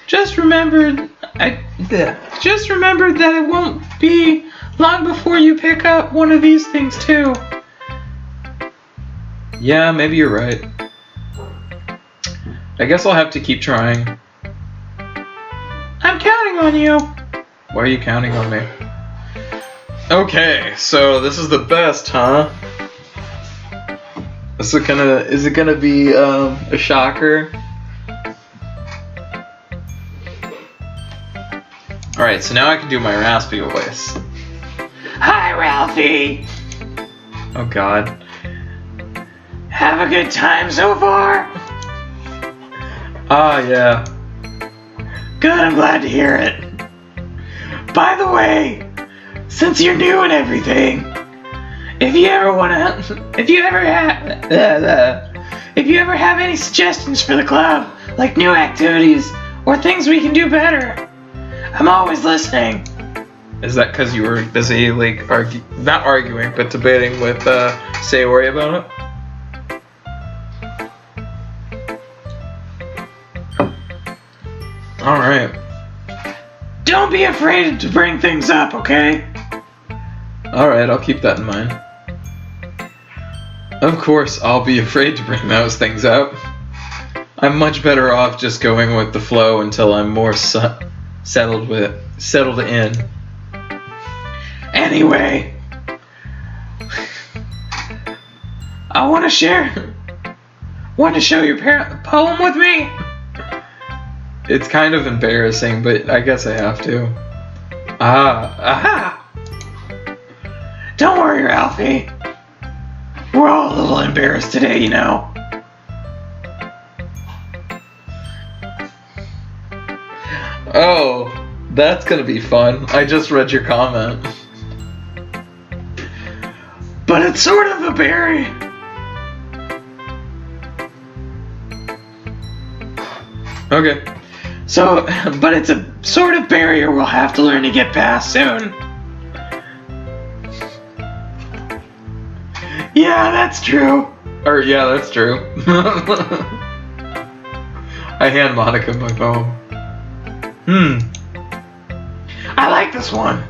Just remember that it won't be long before you pick up one of these things too. Yeah, maybe you're right. I guess I'll have to keep trying. I'm counting on you. Why are you counting on me? Okay, so this is the best, huh? Is it gonna be a shocker? Alright, so now I can do my raspy voice. Hi, Ralphie. Oh god. Have a good time so far? Ah, yeah. Good, I'm glad to hear it. By the way, since you're new and everything, if you ever have any suggestions for the club, like new activities or things we can do better, I'm always listening. Is that because you were busy, like, not arguing, but debating with Sayori about it? Alright. don't be afraid to bring things up, okay? Alright, I'll keep that in mind. Of course, I'll be afraid to bring those things up. I'm much better off just going with the flow until I'm more settled in. Anyway, I want to share. Want to show your poem with me? It's kind of embarrassing, but I guess I have to. Aha! Don't worry, Ralphie. We're all a little embarrassed today, you know. Oh, that's gonna be fun. I just read your comment. But it's sort of a berry. Okay. So, but it's a sort of barrier we'll have to learn to get past soon. Yeah, that's true. Yeah, that's true. I hand Monica my poem. I like this one.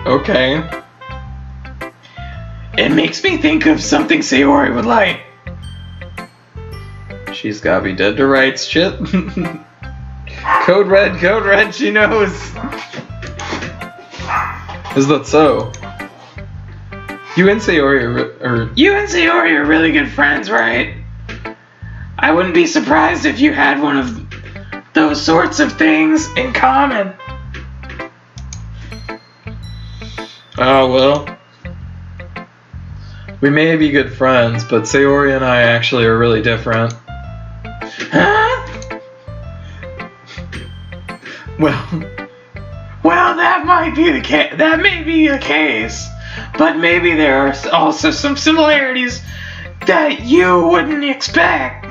Okay. It makes me think of something Sayori would like. She's gotta be dead to rights, shit. Code red, she knows. Is that so? You and Sayori You and Sayori are really good friends, right? I wouldn't be surprised if you had one of those sorts of things in common. Oh, well. We may be good friends, but Sayori and I actually are really different. Huh? Well, that might be the case. That may be the case, but maybe there are also some similarities that you wouldn't expect.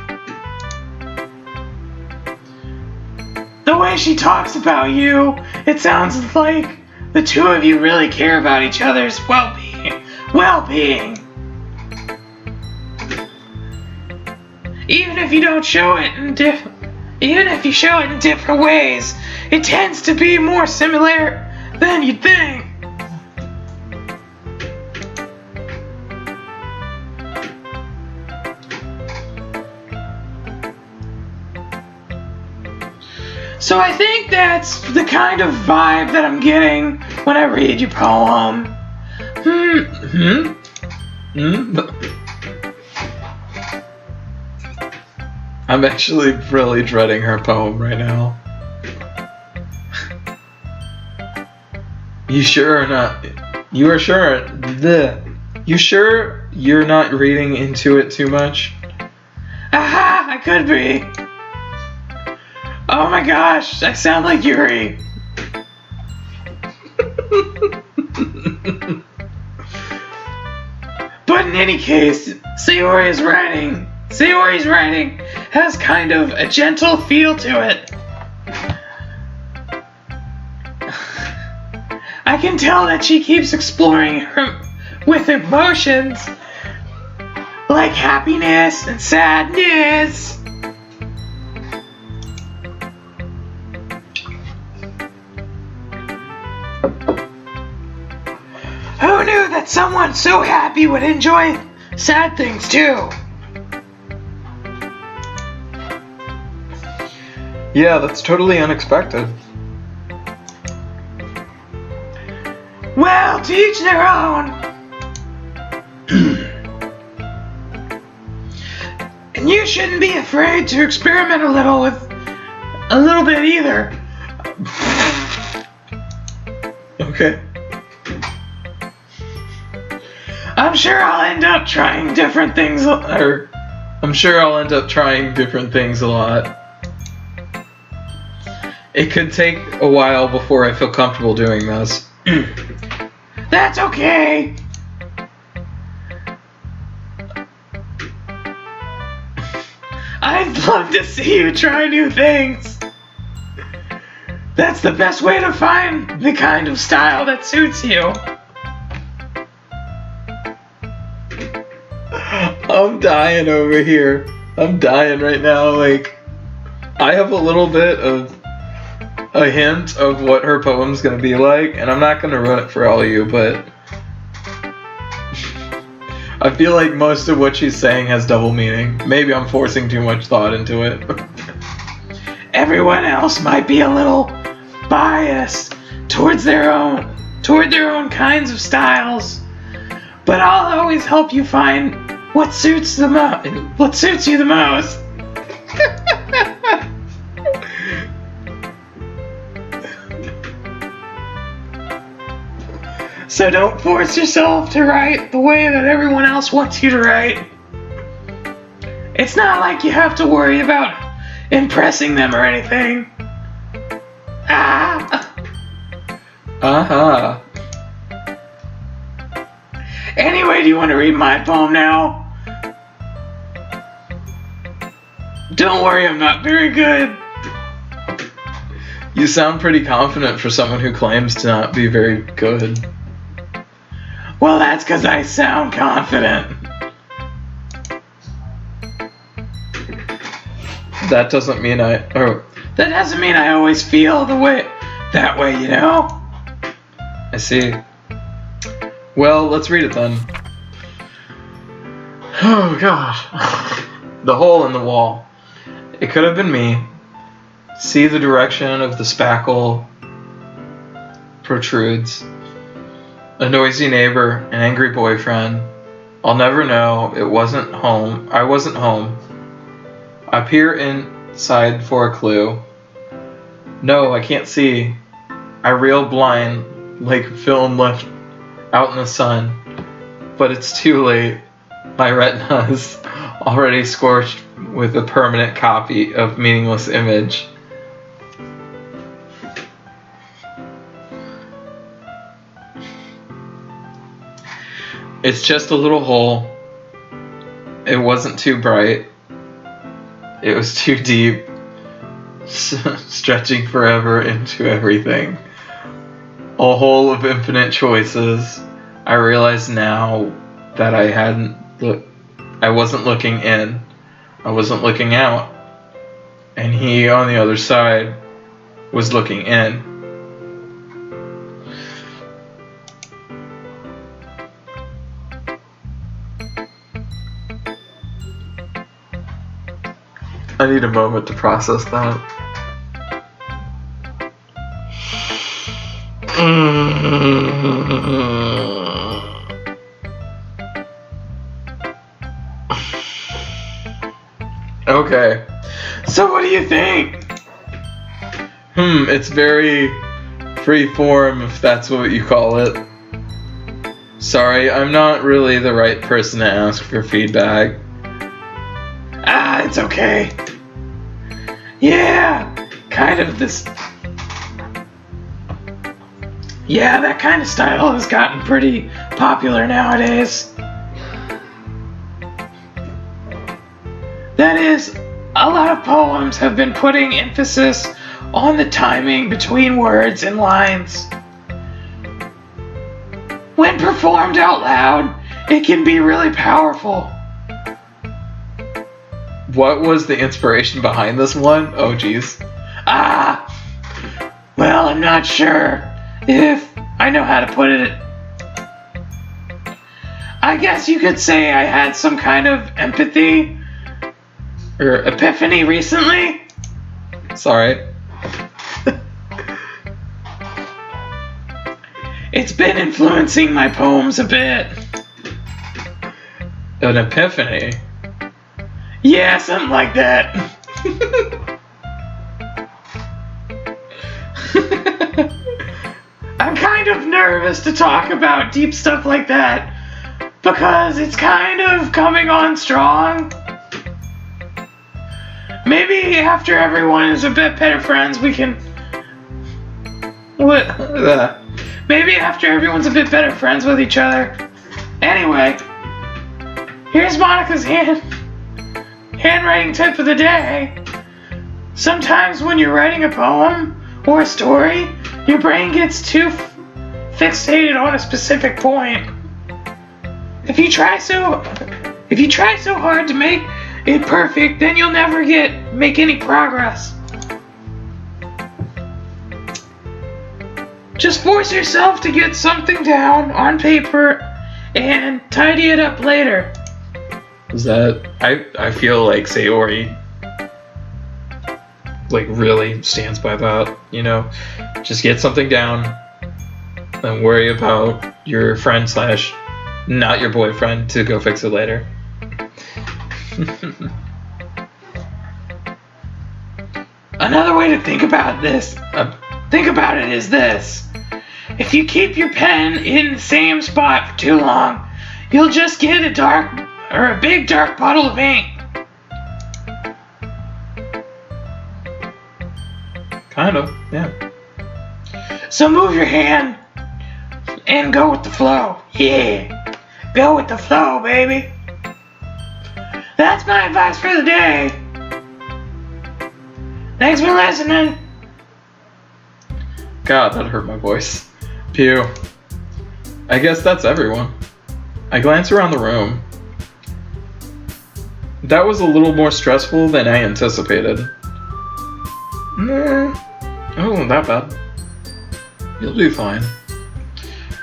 The way she talks about you, it sounds like the two of you really care about each other's well-being. Even if you don't show it even if you show it in different ways, it tends to be more similar than you'd think. So I think that's the kind of vibe that I'm getting when I read your poem. I'm actually really dreading her poem right now. You sure or not? You are sure? You sure you're not reading into it too much? Aha! I could be. Oh my gosh! I sound like Yuri. But in any case, Sayori's writing has kind of a gentle feel to it. I can tell that she keeps exploring with emotions like happiness and sadness. Who knew that someone so happy would enjoy sad things too? Yeah, that's totally unexpected. Well, to each their own. And you shouldn't be afraid to experiment a little bit either. Okay. I'm sure I'll end up trying different things a lot. It could take a while before I feel comfortable doing this. That's okay. I'd love to see you try new things. That's the best way to find the kind of style that suits you. I'm dying over here. I'm dying right now. Like, I have a little bit of a hint of what her poem's gonna be like, and I'm not gonna ruin it for all of you, but I feel like most of what she's saying has double meaning. Maybe I'm forcing too much thought into it. Everyone else might be a little biased toward their own kinds of styles, but I'll always help you find what suits you the most. So don't force yourself to write the way that everyone else wants you to write. It's not like you have to worry about impressing them or anything. Anyway, do you want to read my poem now? Don't worry, I'm not very good. You sound pretty confident for someone who claims to not be very good. Well, that's because I sound confident. That doesn't mean I always feel that way, you know? I see. Well, let's read it then. Oh gosh. The hole in the wall. It could have been me. See the direction of the spackle protrudes. A noisy neighbor, an angry boyfriend. I'll never know. I wasn't home. I peer inside for a clue. No, I can't see. I reel blind like film left out in the sun. But it's too late. My retina's already scorched with a permanent copy of meaningless image. It's just a little hole. It wasn't too bright. It was too deep, stretching forever into everything. A hole of infinite choices. I realize now that I wasn't looking in. I wasn't looking out. And he on the other side was looking in. I need a moment to process that. Okay. So what do you think? It's very free form, if that's what you call it. Sorry, I'm not really the right person to ask for feedback. It's okay. Yeah, that kind of style has gotten pretty popular nowadays. That is, a lot of poems have been putting emphasis on the timing between words and lines. When performed out loud, it can be really powerful. What was the inspiration behind this one? Oh, geez. Well, I'm not sure if I know how to put it. I guess you could say I had some kind of empathy or epiphany recently. Sorry. It's been influencing my poems a bit. An epiphany? Yeah, something like that. I'm kind of nervous to talk about deep stuff like that because it's kind of coming on strong. Maybe after everyone is a bit better friends, we can... Maybe after everyone's a bit better friends with each other. Anyway, here's Monica's handwriting tip of the day. Sometimes when you're writing a poem or a story, your brain gets too fixated on a specific point. If you try so hard to make it perfect, then you'll never make any progress. Just force yourself to get something down on paper and tidy it up later. Is that... I feel like Sayori like really stands by that, you know? Just get something down and worry about your friend slash not your boyfriend to go fix it later. Another way to think about this, is this. If you keep your pen in the same spot for too long, you'll just get a big dark puddle of ink. Kind of, yeah. So move your hand and go with the flow. Yeah, go with the flow, baby. That's my advice for the day. Thanks for listening. God, that hurt my voice. Pew. I guess that's everyone. I glance around the room. That was a little more stressful than I anticipated. It wasn't that bad. You'll do fine.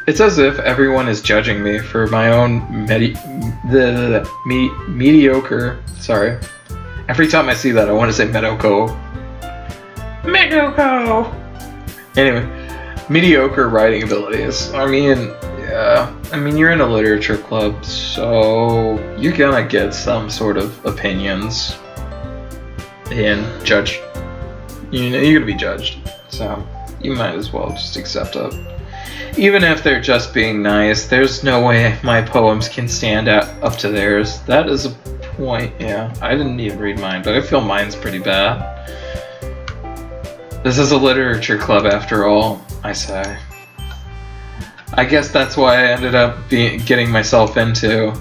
It's as if everyone is judging me for my own mediocre. Sorry. Every time I see that, I want to say Medoko. Anyway, mediocre writing abilities. I mean, yeah. I mean, you're in a literature club, so you're gonna get some sort of opinions and judge. You know, you're gonna be judged, so you might as well just accept it. Even if they're just being nice, there's no way my poems can stand up to theirs. That is a point, yeah. I didn't even read mine, but I feel mine's pretty bad. This is a literature club after all, I say. I guess that's why I ended up getting myself into.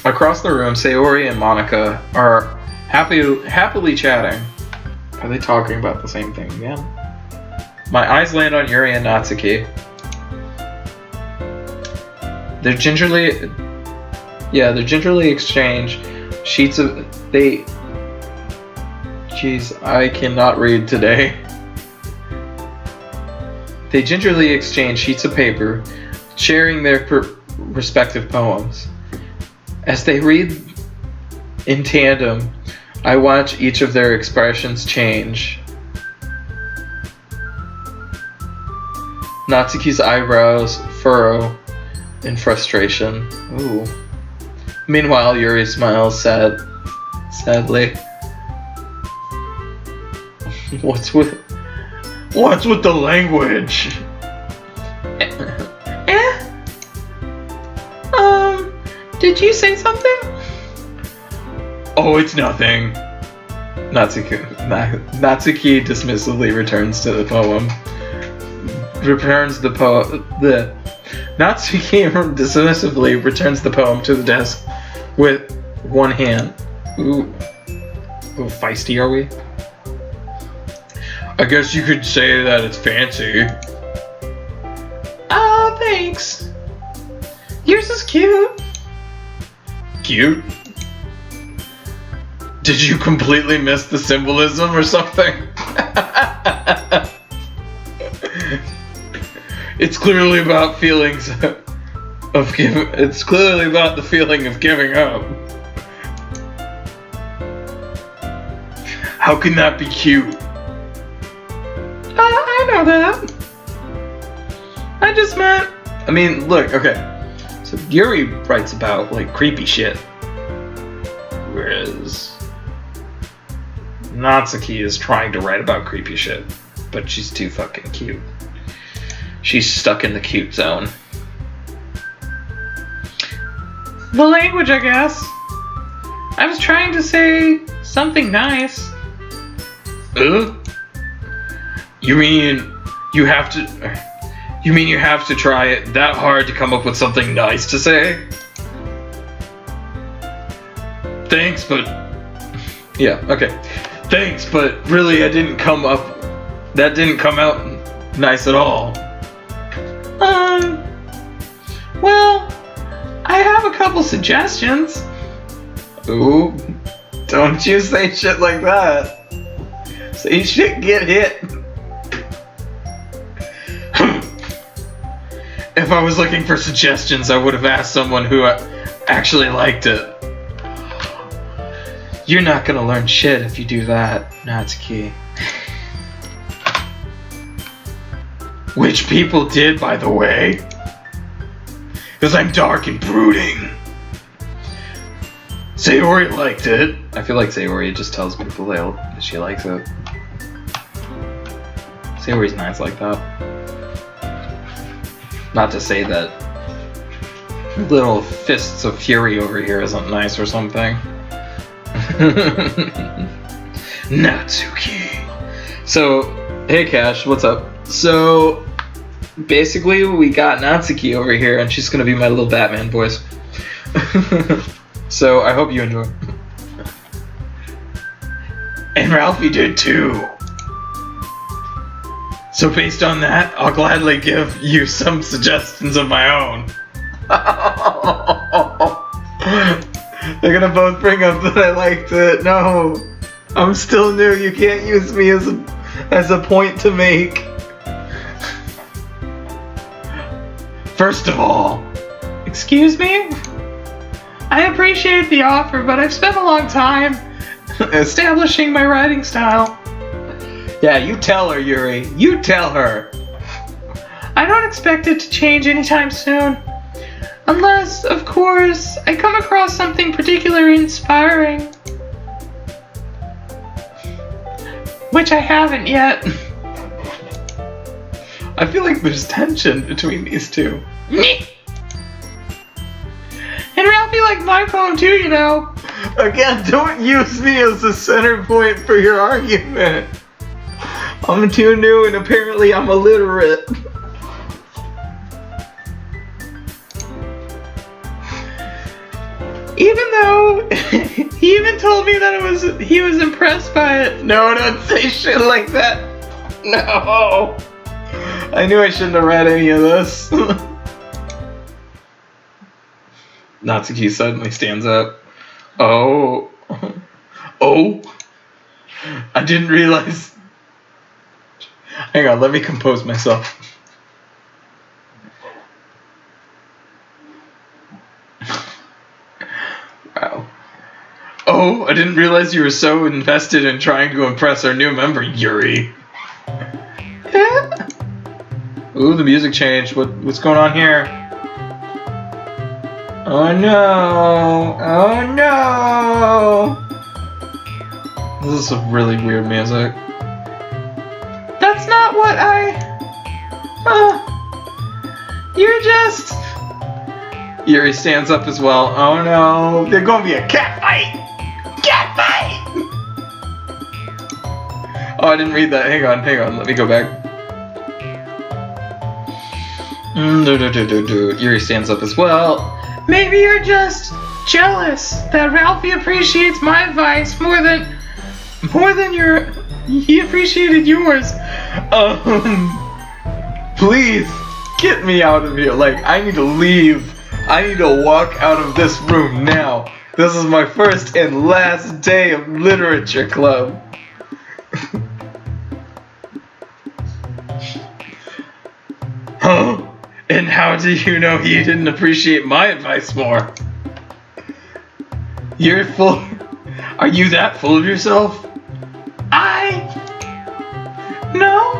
Across the room, Sayori and Monica are happily chatting. Are they talking about the same thing again? My eyes land on Yuri and Natsuki. They're gingerly exchange sheets of... Jeez, I cannot read today. They gingerly exchange sheets of paper, sharing their respective poems. As they read in tandem, I watch each of their expressions change. Natsuki's eyebrows furrow in frustration. Ooh. Meanwhile, Yuri smiles sadly. What's with the language? Did you say something? Oh, it's nothing. Natsuki dismissively returns to the poem. Natsuki dismissively returns the poem to the desk with one hand. Ooh, feisty are we? I guess you could say that it's fancy. Ah, thanks. Yours is cute. Cute? Did you completely miss the symbolism or something? It's clearly about feelings of giving. It's clearly about the feeling of giving up. How can that be cute? I know that. I just meant... I mean, look, okay. So Yuri writes about, like, creepy shit. Whereas Natsuki is trying to write about creepy shit. But she's too fucking cute. She's stuck in the cute zone. The language, I guess. I was trying to say something nice. You mean you have to try it that hard to come up with something nice to say? Thanks, but... Yeah, okay. Thanks, but really that didn't come out nice at all. Well, I have a couple suggestions. Ooh, don't you say shit like that. Say shit, get hit. If I was looking for suggestions, I would have asked someone who actually liked it. You're not gonna learn shit if you do that, Natsuki. Which people did, by the way. Because I'm dark and brooding. Sayori liked it. I feel like Sayori just tells people that she likes it. Sayori's nice like that. Not to say that little fists of fury over here isn't nice or something. Natsuki. So, hey Cash, what's up? So, basically we got Natsuki over here and she's gonna be my little Batman voice. So, I hope you enjoy. And Ralphie did too. So based on that, I'll gladly give you some suggestions of my own. They're gonna both bring up that I liked it. No, I'm still new. You can't use me as a point to make. First of all, excuse me? I appreciate the offer, but I've spent a long time establishing my writing style. Yeah, you tell her, Yuri. You tell her. I don't expect it to change anytime soon. Unless, of course, I come across something particularly inspiring. Which I haven't yet. I feel like there's tension between these two. And Ralphie liked my poem too, you know. Again, don't use me as the center point for your argument. I'm too new and apparently I'm illiterate. Even though he even told me that he was impressed by it. No, don't say shit like that. No. I knew I shouldn't have read any of this. Natsuki suddenly stands up. Oh. Oh. I didn't realize. Hang on, let me compose myself. Wow. Oh, I didn't realize you were so invested in trying to impress our new member, Yuri. Ooh, the music changed. What's going on here? Oh no! Oh no! This is some really weird music. That's not what you're just... Yuri stands up as well. Oh no, there's gonna be a cat fight! Cat fight! Oh, I didn't read that. Hang on, let me go back. Yuri stands up as well. Maybe you're just jealous that Ralphie appreciates my advice more than he appreciated yours. Please get me out of here. Like, I need to leave. I need to walk out of this room now. This is my first and last day of literature club. Huh? And how do you know he didn't appreciate my advice more? You're full. Are you that full of yourself? No.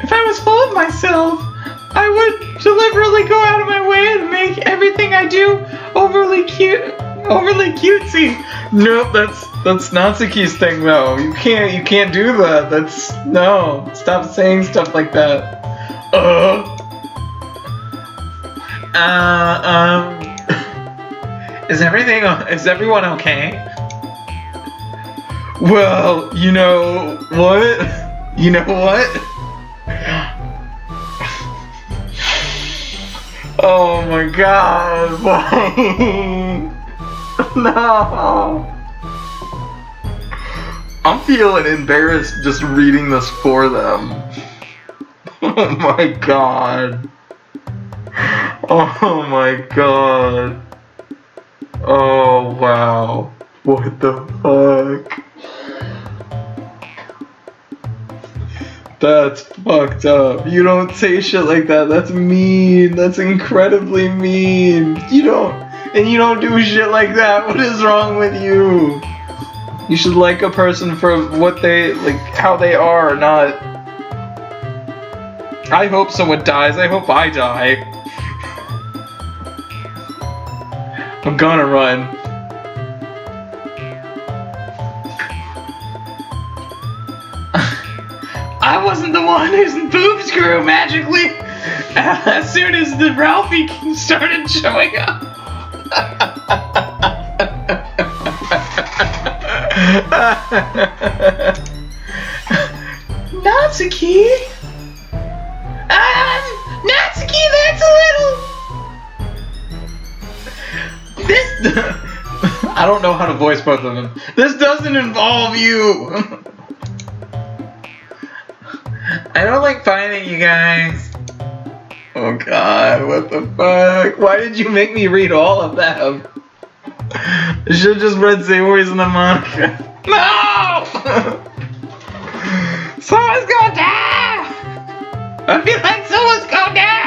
If I was full of myself, I would deliberately go out of my way to make everything I do overly cutesy. Nope, that's Natsuki's thing though. You can't do that. No. Stop saying stuff like that. Is everyone okay? Well, you know what? Oh my god, why? No. I'm feeling embarrassed just reading this for them. Oh my god. Oh my god. Oh wow. What the fuck? That's fucked up. You don't say shit like that. That's mean. That's incredibly mean. You don't do shit like that. What is wrong with you? You should like a person for what they, like, how they are, not... I hope someone dies. I hope I die. I'm gonna run. I wasn't the one whose boobs grew magically as soon as the Ralphie started showing up. Natsuki? Natsuki, that's a little... This... I don't know how to voice both of them. This doesn't involve you! I don't like fighting you guys. Oh god, what the fuck? Why did you make me read all of them? I should've just read Sayori's and the Monica. No! Someone's gonna die! I feel like someone's gonna die!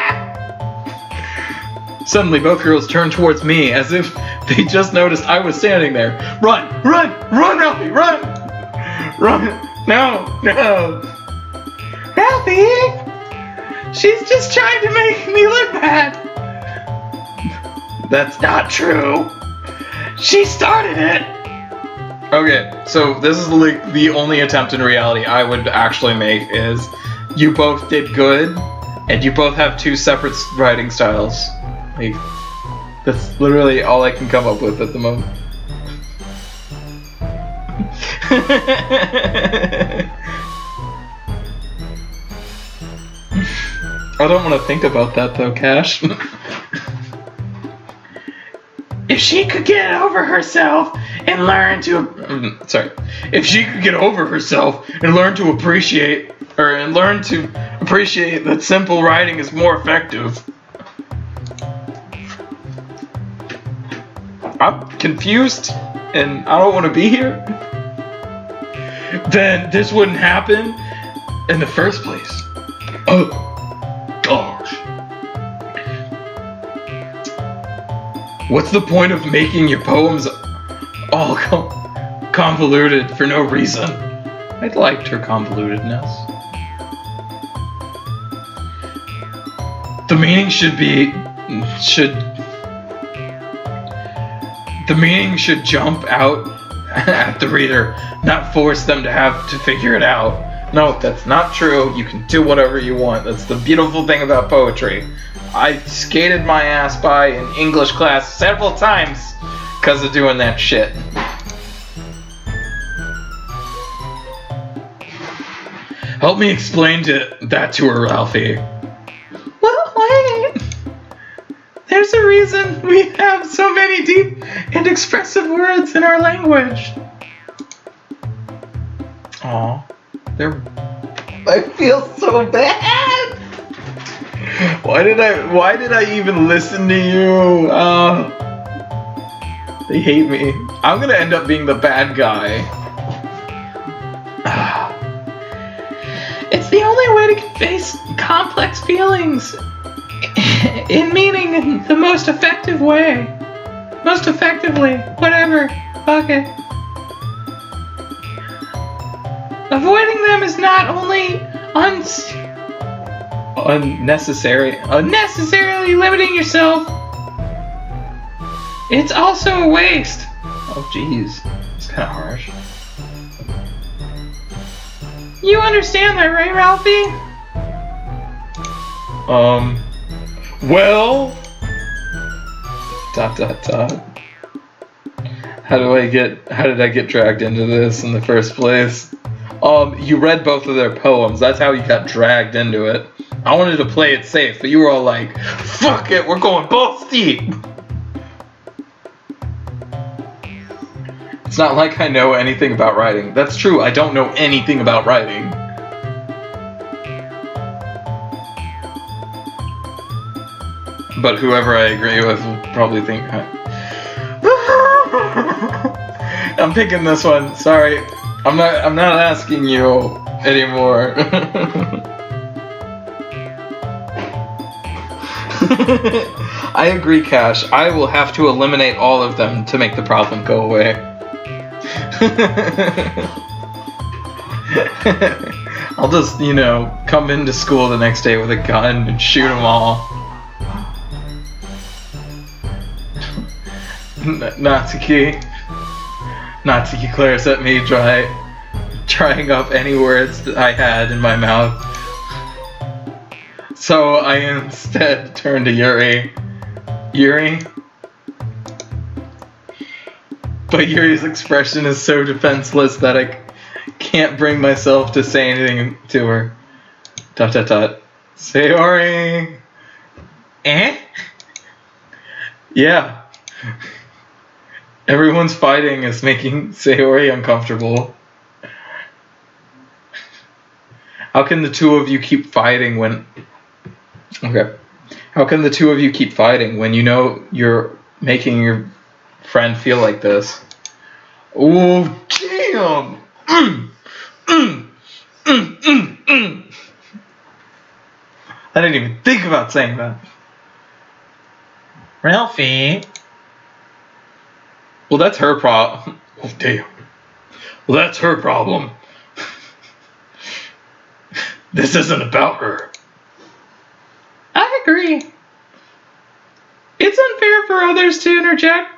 Suddenly, both girls turned towards me as if they just noticed I was standing there. Run! Run! Run, Ralphie! Run! Run! No! No! Ralphie! She's just trying to make me look bad! That's not true! She started it! Okay, so this is like the only attempt in reality I would actually make is you both did good, and you both have two separate writing styles. Like, that's literally all I can come up with at the moment. I don't want to think about that though, Cash. If she could get over herself and learn to... If she could get over herself and learn to appreciate... and learn to appreciate that simple writing is more effective. I'm confused and I don't want to be here. Then this wouldn't happen in the first place. Oh, gosh. What's the point of making your poems all convoluted for no reason? I liked her convolutedness. The meaning should jump out at the reader, not force them to have to figure it out. No, that's not true. You can do whatever you want. That's the beautiful thing about poetry. I skated my ass by in English class several times because of doing that shit. Help me explain that to her, Ralphie. Well, wait. There's a reason we have so many deep and expressive words in our language. Aw, I feel so bad. Why did I even listen to you? They hate me. I'm gonna end up being the bad guy. It's the only way to convey complex feelings in meaning in the most effective way. Most effectively. Whatever. Fuck it. Avoiding them is not only unnecessarily limiting yourself, it's also a waste. Oh jeez, it's kind of harsh. You understand that, right, Ralphie? Well... ... How did I get dragged into this in the first place? You read both of their poems. That's how you got dragged into it. I wanted to play it safe, but you were all like, fuck it, we're going balls deep! It's not like I know anything about writing. That's true, I don't know anything about writing. But whoever I agree with will probably think... I'm picking this one, sorry. I'm not asking you anymore. I agree, Cash. I will have to eliminate all of them to make the problem go away. I'll just, come into school the next day with a gun and shoot them all. Natsuki glares at me, trying up any words that I had in my mouth. So I instead turn to Yuri. Yuri? But Yuri's expression is so defenseless that I can't bring myself to say anything to her. ... Sayori! Eh? Yeah. Everyone's fighting is making Sayori uncomfortable. How can the two of you keep fighting when... Okay. How can the two of you keep fighting when you know you're making your friend feel like this? Oh, damn! I didn't even think about saying that. Ralphie? Well, that's her problem. Oh, damn. Well, that's her problem. This isn't about her. I agree. It's unfair for others to interject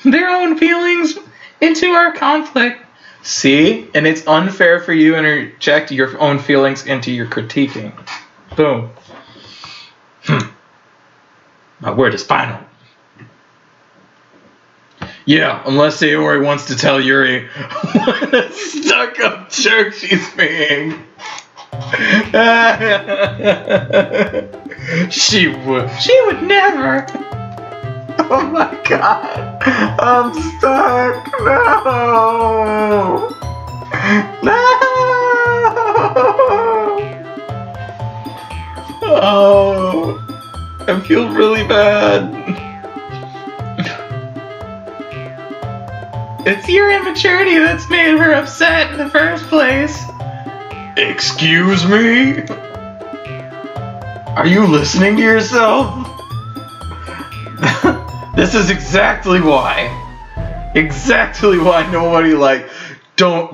their own feelings into our conflict. See? And it's unfair for you to interject your own feelings into your critiquing. Boom. My word is final. Yeah, unless Sayori wants to tell Yuri what a stuck-up jerk she's being. She would never. Oh my god. I'm stuck. No. No. Oh. I feel really bad. It's your immaturity that's made her upset in the first place. Excuse me? Are you listening to yourself? This is exactly why. Exactly why nobody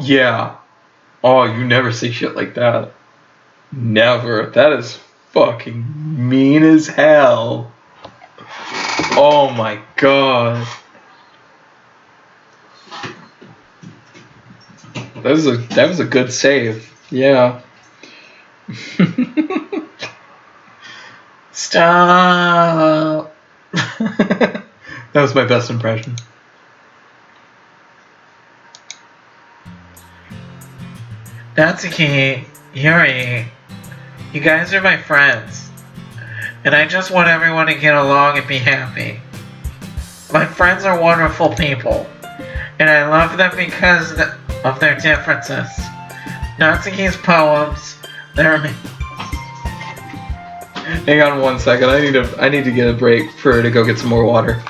yeah. Oh, you never say shit like that. Never. That is fucking mean as hell. Oh my god. That was a good save. Yeah. Stop. That was my best impression. Natsuki, Yuri, you guys are my friends. And I just want everyone to get along and be happy. My friends are wonderful people. And I love them because of their differences. Natsuki's poems, they're... Hang on 1 second. I need to get a break for her to go get some more water.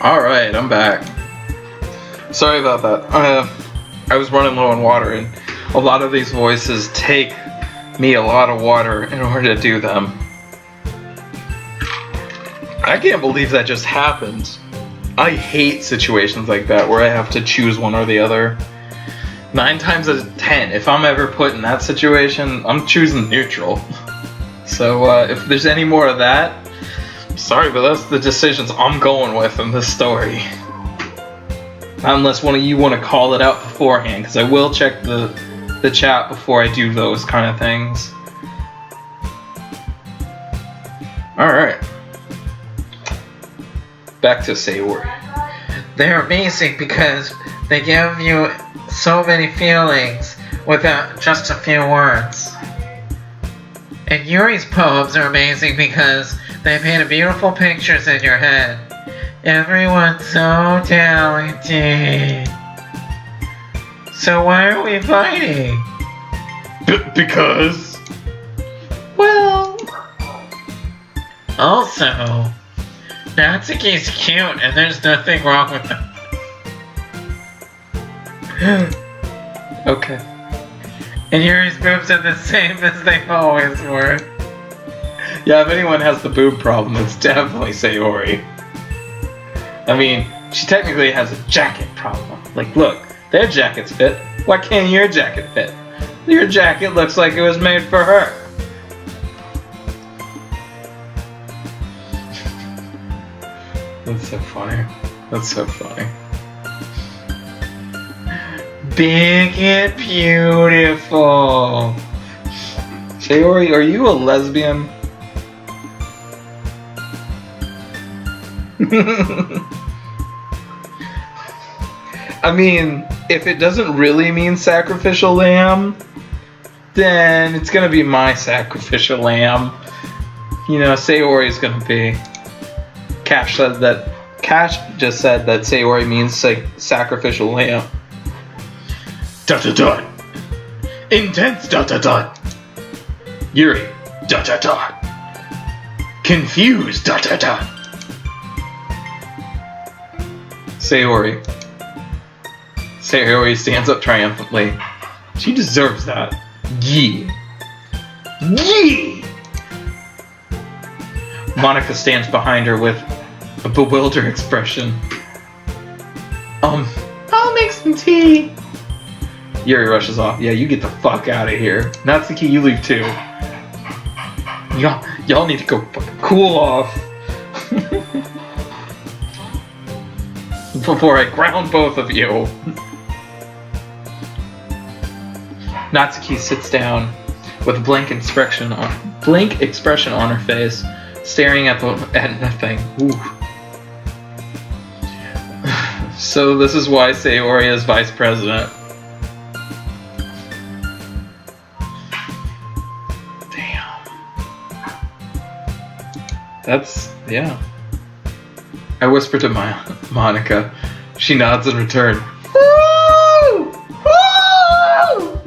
Alright, I'm back. Sorry about that. I was running low on water, and a lot of these voices take me a lot of water in order to do them. I can't believe that just happened. I hate situations like that where I have to choose one or the other. 9 times out of 10, if I'm ever put in that situation, I'm choosing neutral. So if there's any more of that, sorry, but that's the decisions I'm going with in this story. Unless one of you want to call it out beforehand, because I will check the chat before I do those kind of things. Alright. Back to Sayori. They're amazing because they give you so many feelings without just a few words. And Yuri's poems are amazing because they paint beautiful pictures in your head. Everyone's so talented. So why are we fighting? Because... Well... Also, Natsuki's cute and there's nothing wrong with him. Okay. And Yuri's boobs are the same as they always were. Yeah, if anyone has the boob problem, it's definitely Sayori. I mean, she technically has a jacket problem. Like, look, their jackets fit. Why can't your jacket fit? Your jacket looks like it was made for her. That's so funny. That's so funny. Big and beautiful. Sayori, are you a lesbian? I mean, if it doesn't really mean sacrificial lamb, then it's gonna be my sacrificial lamb. You know, Sayori is gonna be. Cash just said that Sayori means like sacrificial lamb. Dot dot dot. Intense dot dot dot. Yuri dot dot dot. Confused dot dot dot. Sayori. Sayori stands up triumphantly. She deserves that. Yee. Yee! Monica stands behind her with a bewildered expression. I'll make some tea. Yuri rushes off. Yeah, you get the fuck out of here. Natsuki, you leave too. Y'all need to go cool off. Before I ground both of you. Natsuki sits down with a blank expression on her face, staring at nothing. Ooh. So this is why Sayori is vice president. Damn. That's, yeah. I whisper to Monica. She nods in return. Woo! Woo!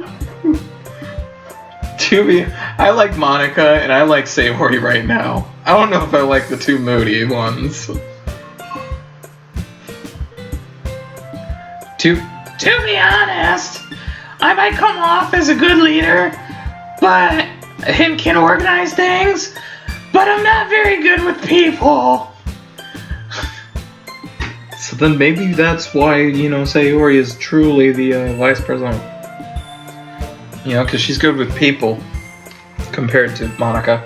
I like Monica and I like Sayori right now. I don't know if I like the two moody ones. To be honest, I might come off as a good leader, but and can organize things, but I'm not very good with people. So then maybe that's why, you know, Sayori is truly the vice president. You know, because she's good with people compared to Monica.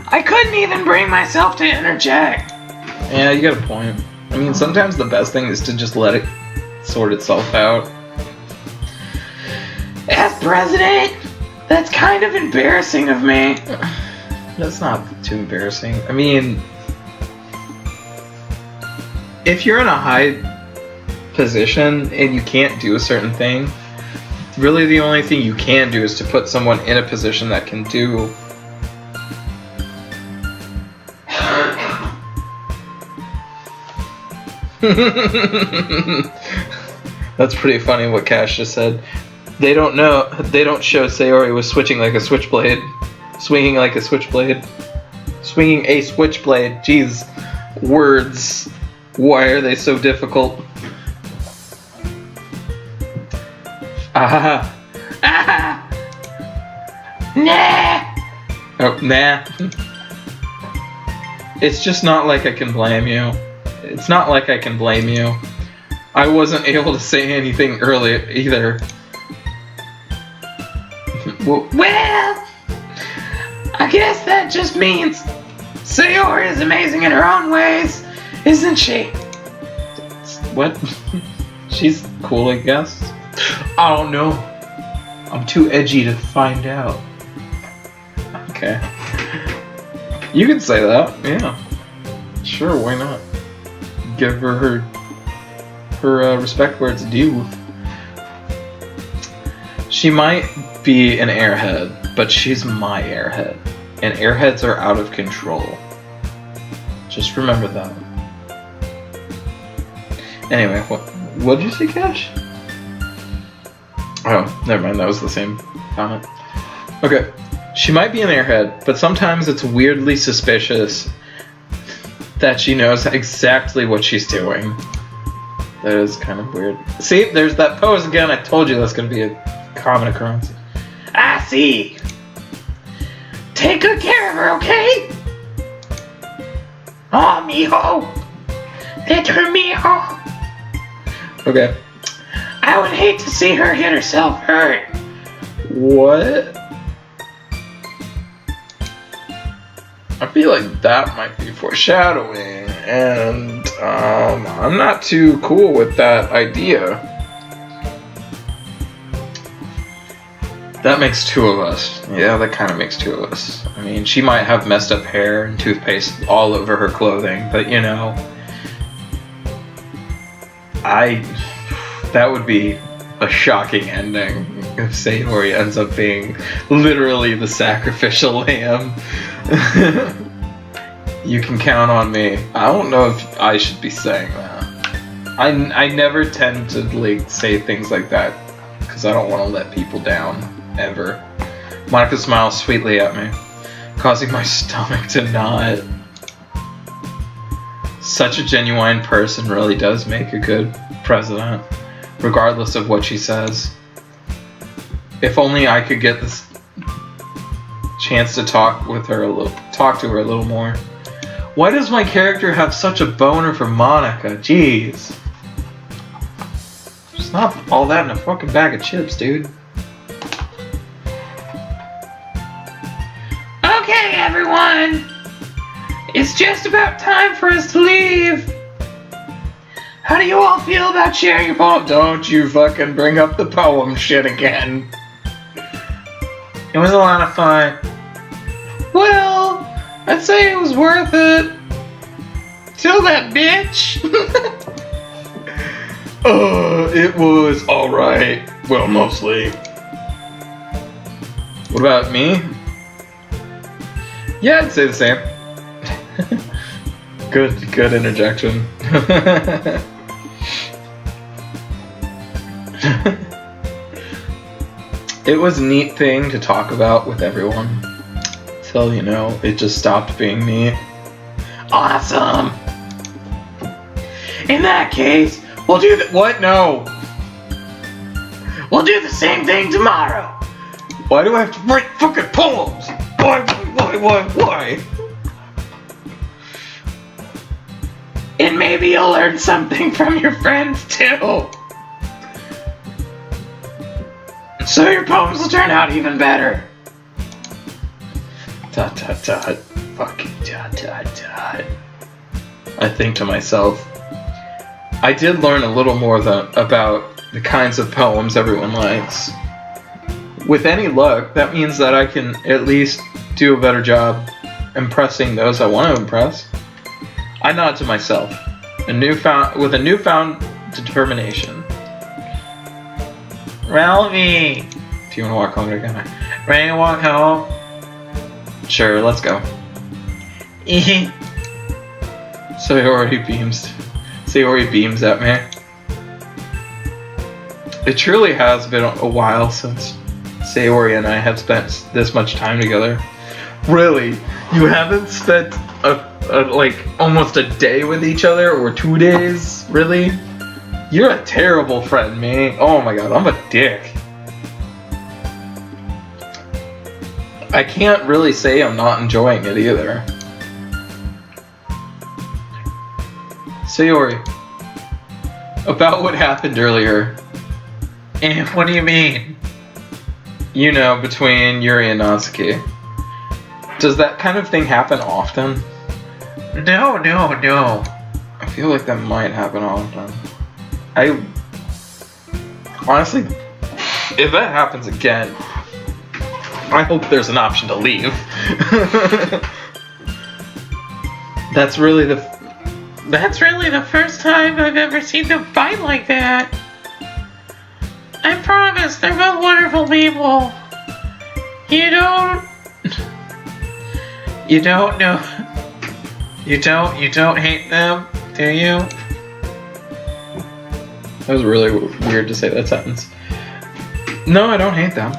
I couldn't even bring myself to interject. Yeah, you got a point. I mean, sometimes the best thing is to just let it sort itself out. As president, that's kind of embarrassing of me. That's not too embarrassing. I mean, if you're in a high position and you can't do a certain thing, really the only thing you can do is to put someone in a position that can do. That's pretty funny what Cash just said. They don't show Sayori was swinging like a switchblade. Swinging a switchblade. Jeez. Words. Why are they so difficult? Ah. Ah. Nah. Oh, nah. It's just not like I can blame you. It's not like I can blame you. I wasn't able to say anything earlier either. Well, I guess that just means Sayori is amazing in her own ways, isn't she? What? She's cool, I guess. I don't know. I'm too edgy to find out. Okay. You can say that, yeah. Sure, why not? Give her respect where it's due. She might be an airhead, but she's my airhead. And airheads are out of control. Just remember that. Anyway, what did you say, Cash? Oh, never mind, that was the same comment. Okay. She might be an airhead, but sometimes it's weirdly suspicious that she knows exactly what she's doing. That is kind of weird. See, there's that pose again. I told you that's going to be a common occurrence. I see. Take good care of her, okay? Oh, mijo. Little mijo. Okay. I would hate to see her get herself hurt. What? I feel like that might be foreshadowing, and I'm not too cool with that idea. That makes two of us. Yeah, that kind of makes two of us. I mean, she might have messed up hair and toothpaste all over her clothing, but you know, that would be a shocking ending if Sayori ends up being literally the sacrificial lamb. You can count on me. I don't know if I should be saying that. I never tend to like say things like that because I don't want to let people down ever. Monica smiles sweetly at me, causing my stomach to knot. Such a genuine person really does make a good president, regardless of what she says. If only I could get this chance to talk to her a little more. Why does my character have such a boner for Monica? Jeez. It's not all that in a fucking bag of chips, dude. Okay, everyone. It's just about time for us to leave. How do you all feel about sharing your poem? Don't you fucking bring up the poem shit again. It was a lot of fun. Well, I'd say it was worth it. Till that bitch. It was alright. Well, mostly. What about me? Yeah, I'd say the same. Good interjection. It was a neat thing to talk about with everyone. Till, you know, it just stopped being neat. Awesome! In that case, we'll do the— what? No! We'll do the same thing tomorrow! Why do I have to write fucking poems? Why? And maybe you'll learn something from your friends too! So your poems will turn out even better. ... Fucking ... I think to myself, I did learn a little more about the kinds of poems everyone likes. With any luck, that means that I can at least do a better job impressing those I want to impress. I nod to myself, with a newfound determination. Ralphie! Do you want to walk home together? Ready to walk home? Sure, let's go. Sayori beams at me. It truly has been a while since Sayori and I have spent this much time together. Really? You haven't spent like almost a day with each other or 2 days? Really? You're a terrible friend, man. Oh my god, I'm a dick. I can't really say I'm not enjoying it either. Sayori, about what happened earlier. What do you mean? You know, between Yuri and Natsuki. Does that kind of thing happen often? No. I feel like that might happen often. Honestly, if that happens again, I hope there's an option to leave. That's really the first time I've ever seen them fight like that. I promise they're both wonderful people. You don't hate them, do you? That was really weird to say that sentence. No, I don't hate them.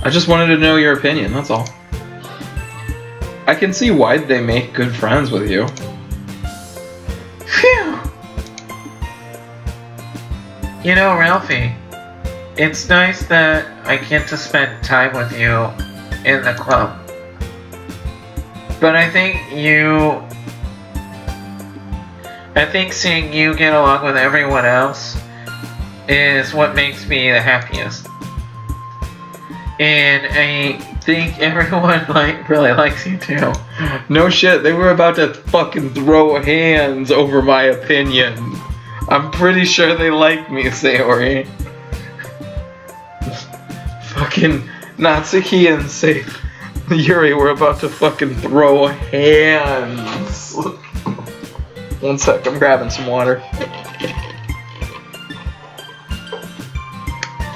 I just wanted to know your opinion, that's all. I can see why they make good friends with you. Phew! You know, Ralphie, it's nice that I get to spend time with you in the club. But I think seeing you get along with everyone else is what makes me the happiest. And I think everyone really likes you too. No shit, they were about to fucking throw hands over my opinion. I'm pretty sure they like me, Sayori. Fucking Natsuki and Yuri were about to fucking throw hands. One sec, I'm grabbing some water.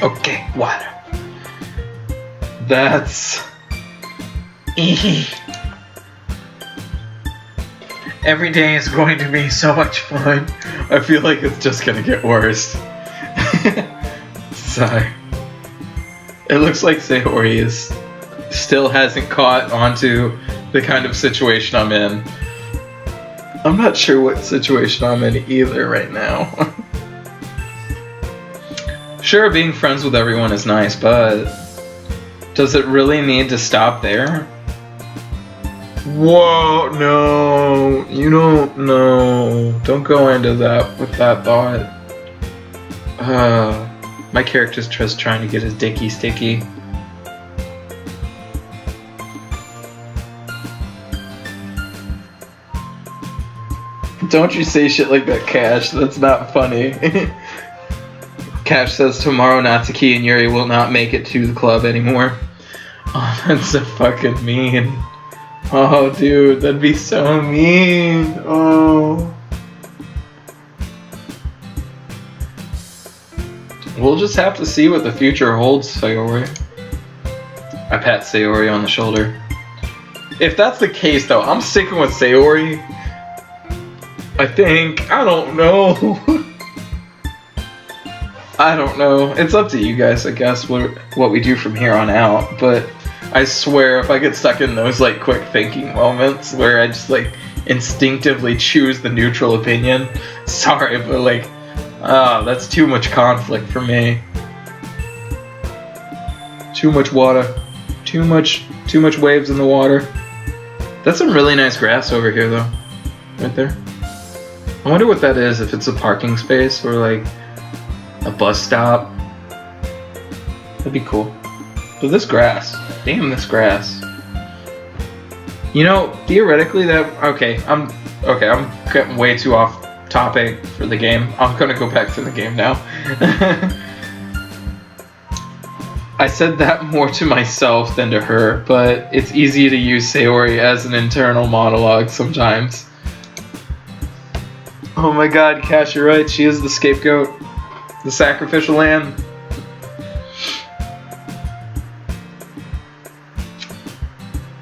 Okay, water. That's... Every day is going to be so much fun. I feel like it's just gonna get worse. Sigh. It looks like Sayori still hasn't caught onto the kind of situation I'm in. I'm not sure what situation I'm in either right now. Sure, being friends with everyone is nice, but does it really need to stop there? Whoa, no, you don't know. Don't go into that with that thought. My character's just trying to get his dicky sticky. Don't you say shit like that, Cash. That's not funny. Cash says tomorrow Natsuki and Yuri will not make it to the club anymore. Oh, that's so fucking mean. Oh, dude, that'd be so mean. Oh. We'll just have to see what the future holds, Sayori. I pat Sayori on the shoulder. If that's the case, though, I'm sticking with Sayori. I think. I don't know. I don't know. It's up to you guys, I guess, what we do from here on out. But I swear, if I get stuck in those like quick thinking moments where I just like instinctively choose the neutral opinion, sorry, but like, that's too much conflict for me. Too much water. Too much waves in the water. That's some really nice grass over here, though. Right there. I wonder what that is, if it's a parking space or like a bus stop. That'd be cool. But this grass. Damn, this grass. You know, theoretically I'm getting way too off topic for the game. I'm gonna go back to the game now. I said that more to myself than to her, but it's easy to use Sayori as an internal monologue sometimes. Oh my god, Cash, you're right. She is the scapegoat. The sacrificial lamb.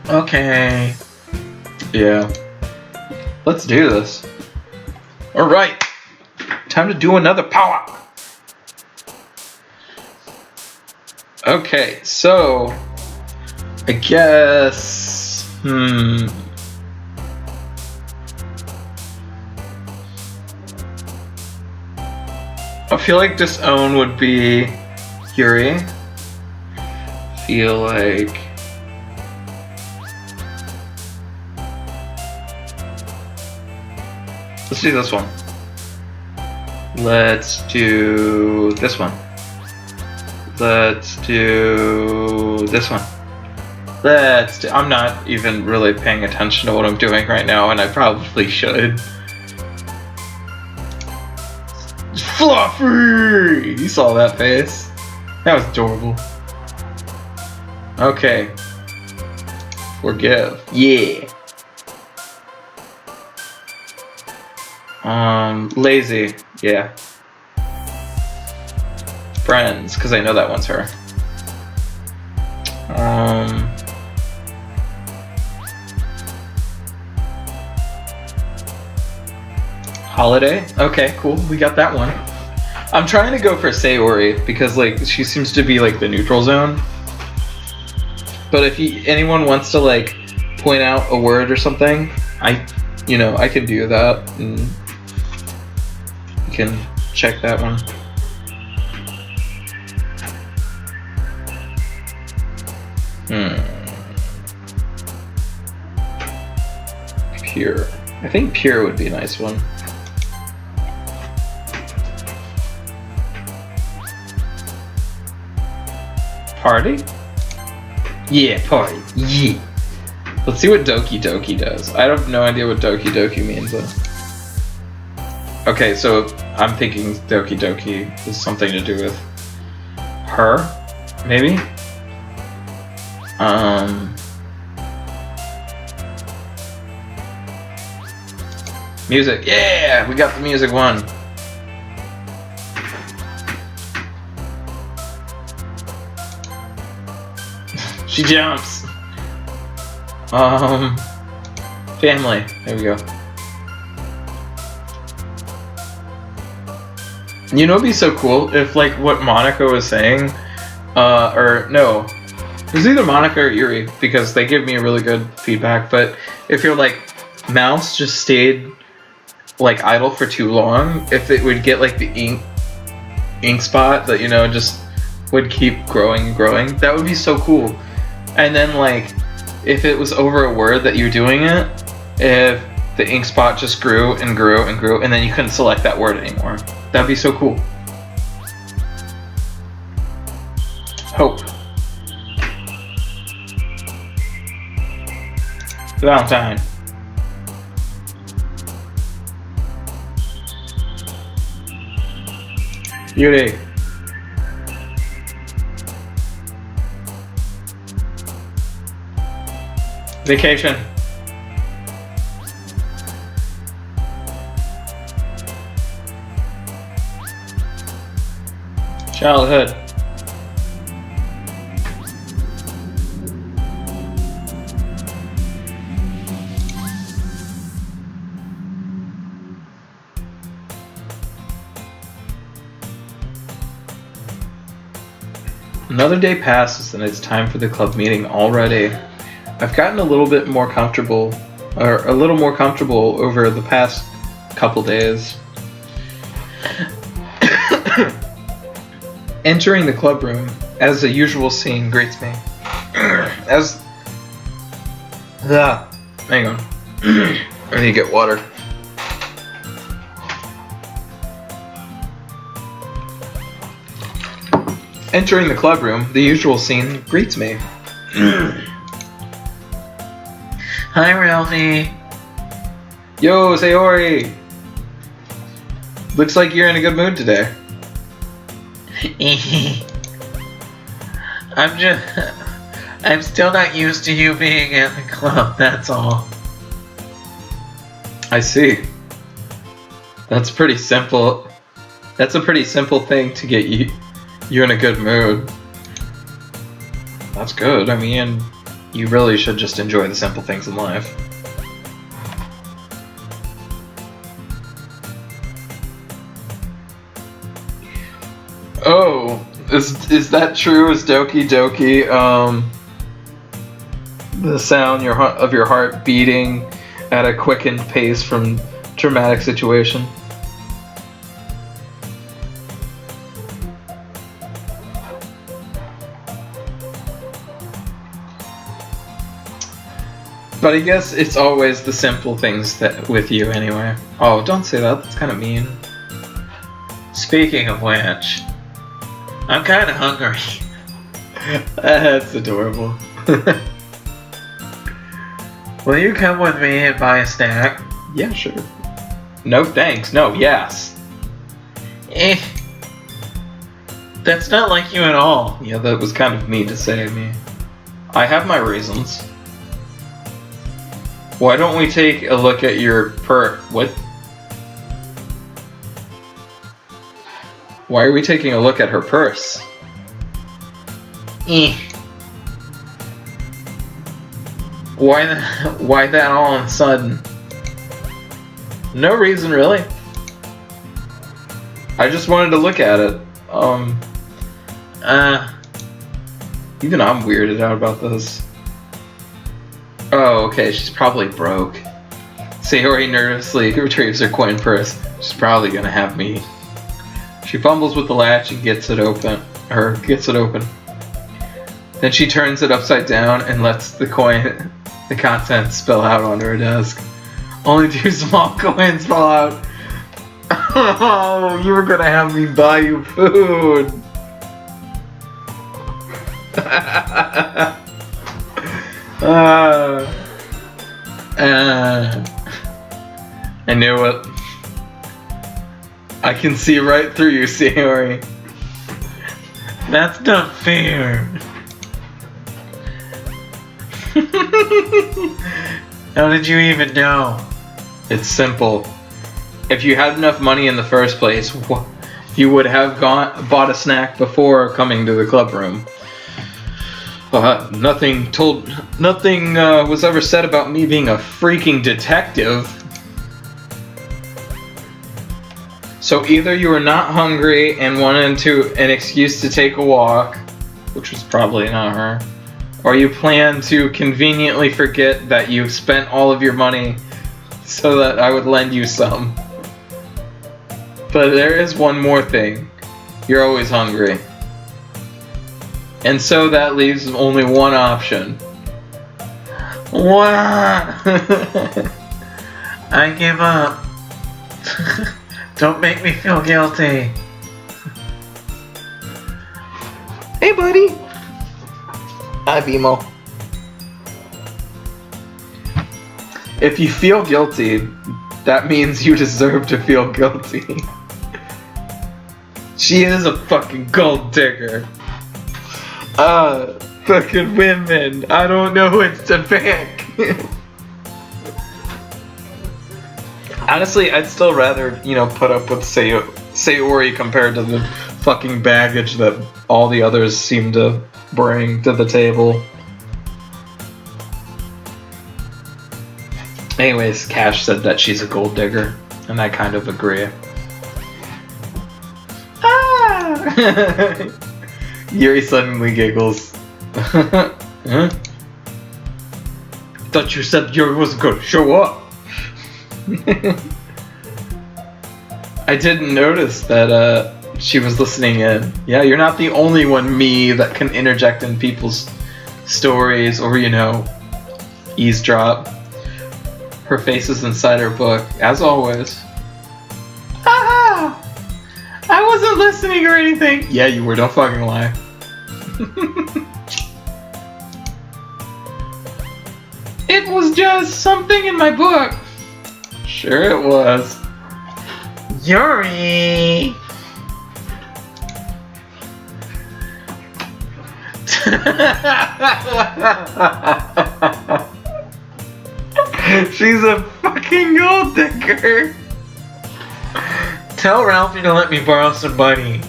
Okay. Yeah. Let's do this. Alright. Time to do another power. Okay, so I guess. I feel like Disown would be Yuri. Feel like. Let's do this one. Let's do this one. Let's do this one. I'm not even really paying attention to what I'm doing right now, and I probably should. Fluffy! You saw that face. That was adorable. Okay. Forgive. Yeah. Lazy. Yeah. Friends, because I know that one's her. Holiday? Okay, cool. We got that one. I'm trying to go for Sayori because like she seems to be like the neutral zone. But if anyone wants to like point out a word or something, I can do that and you can check that one. Pure. I think pure would be a nice one. Party? Yeah, party. Yeah. Let's see what Doki Doki does. I have no idea what Doki Doki means though. Okay, so I'm thinking Doki Doki is something to do with her, maybe? Music. Yeah, we got the music one. She jumps. Family. There we go. You know, it'd be so cool if, like, what Monica was saying, or no, it was either Monica or Yuri, because they give me really good feedback, but if your, like, mouse just stayed, like, idle for too long, if it would get, like, the ink spot that, just would keep growing and growing, that would be so cool. And then, like, if it was over a word that you're doing it, if the ink spot just grew and grew and grew, and then you couldn't select that word anymore. That'd be so cool. Hope. Valentine. Beauty. Vacation. Childhood. Another day passes and it's time for the club meeting already. I've gotten a little bit more comfortable, or a little more comfortable over the past couple days. Entering the club room, as the usual scene greets me. Hang on. I need to get water. Entering the club room, the usual scene greets me. Hi, Ralphie. Yo, Sayori. Looks like you're in a good mood today. I'm still not used to you being at the club, that's all. I see. That's pretty simple. That's a pretty simple thing to get you in a good mood. That's good. I mean, you really should just enjoy the simple things in life. Oh, is that true? Is Doki Doki The sound of your heart beating at a quickened pace from traumatic situation. But I guess it's always the simple things that with you anyway. Oh, don't say that. That's kind of mean. Speaking of which, I'm kind of hungry. That's adorable. Will you come with me and buy a snack? Yeah, sure. No thanks. No, yes. That's not like you at all. Yeah, that was kind of mean to say to me. I have my reasons. Why don't we take a look at your what? Why are we taking a look at her purse? Why that all of a sudden? No reason, really. I just wanted to look at it. Even I'm weirded out about this. Oh, okay, she's probably broke. Sayori nervously retrieves her coin purse. She's probably gonna have me. She fumbles with the latch and gets it open. Then she turns it upside down and lets the contents spill out onto her desk. Only 2 small coins fall out. Oh, you were gonna have me buy you food. I knew it. I can see right through you, Sayori. That's not fair. How did you even know? It's simple. If you had enough money in the first place, you would have bought a snack before coming to the club room. Nothing was ever said about me being a freaking detective. So either you were not hungry and wanted an excuse to take a walk, which was probably not her, or you plan to conveniently forget that you've spent all of your money so that I would lend you some. But there is one more thing. You're always hungry. And so that leaves only one option. What? I give up. Don't make me feel guilty. Hey, buddy. Hi, Bimo. If you feel guilty, that means you deserve to feel guilty. She is a fucking gold digger. Fucking women. I don't know what to pick. Honestly, I'd still rather, put up with Sayori compared to the fucking baggage that all the others seem to bring to the table. Anyways, Cash said that she's a gold digger, and I kind of agree. Yuri suddenly giggles. Huh? Thought you said Yuri wasn't going to show up. I didn't notice that she was listening in. Yeah, you're not the only one, me, that can interject in people's stories or, eavesdrop. Her face is inside her book, as always. Haha! I wasn't listening or anything. Yeah, you were. Don't fucking lie. It was just something in my book. Sure it was. Yuri! She's a fucking gold digger. Tell Ralphie to let me borrow some money.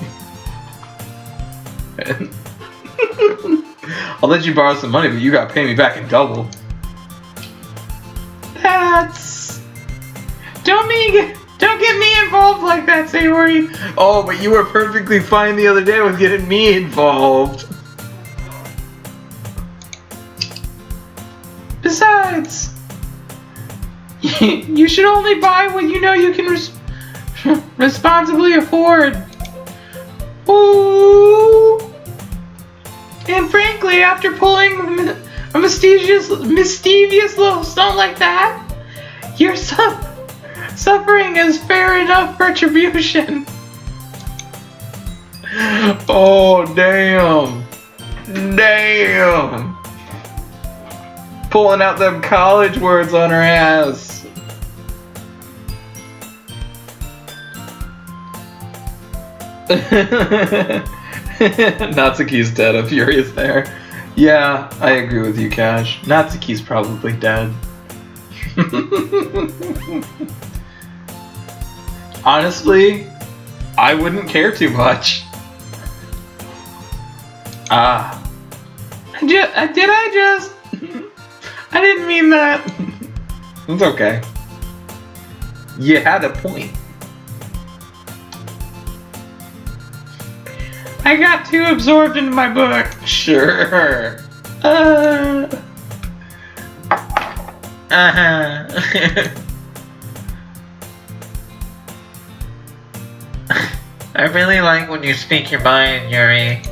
I'll let you borrow some money, but you gotta pay me back in double. Don't get me involved like that, Sayori. Oh, but you were perfectly fine the other day with getting me involved. Besides, you should only buy what you know you can responsibly afford. Ooh. And frankly, after pulling a mischievous little stunt like that, your suffering is fair enough retribution. Oh, damn. Damn. Pulling out them college words on her ass. Natsuki's dead. I'm furious there. Yeah, I agree with you, Cash. Natsuki's probably dead. Honestly, I wouldn't care too much. Did I just? I didn't mean that. It's okay. You had a point. I got too absorbed into my book. Sure. I really like when you speak your mind, Yuri.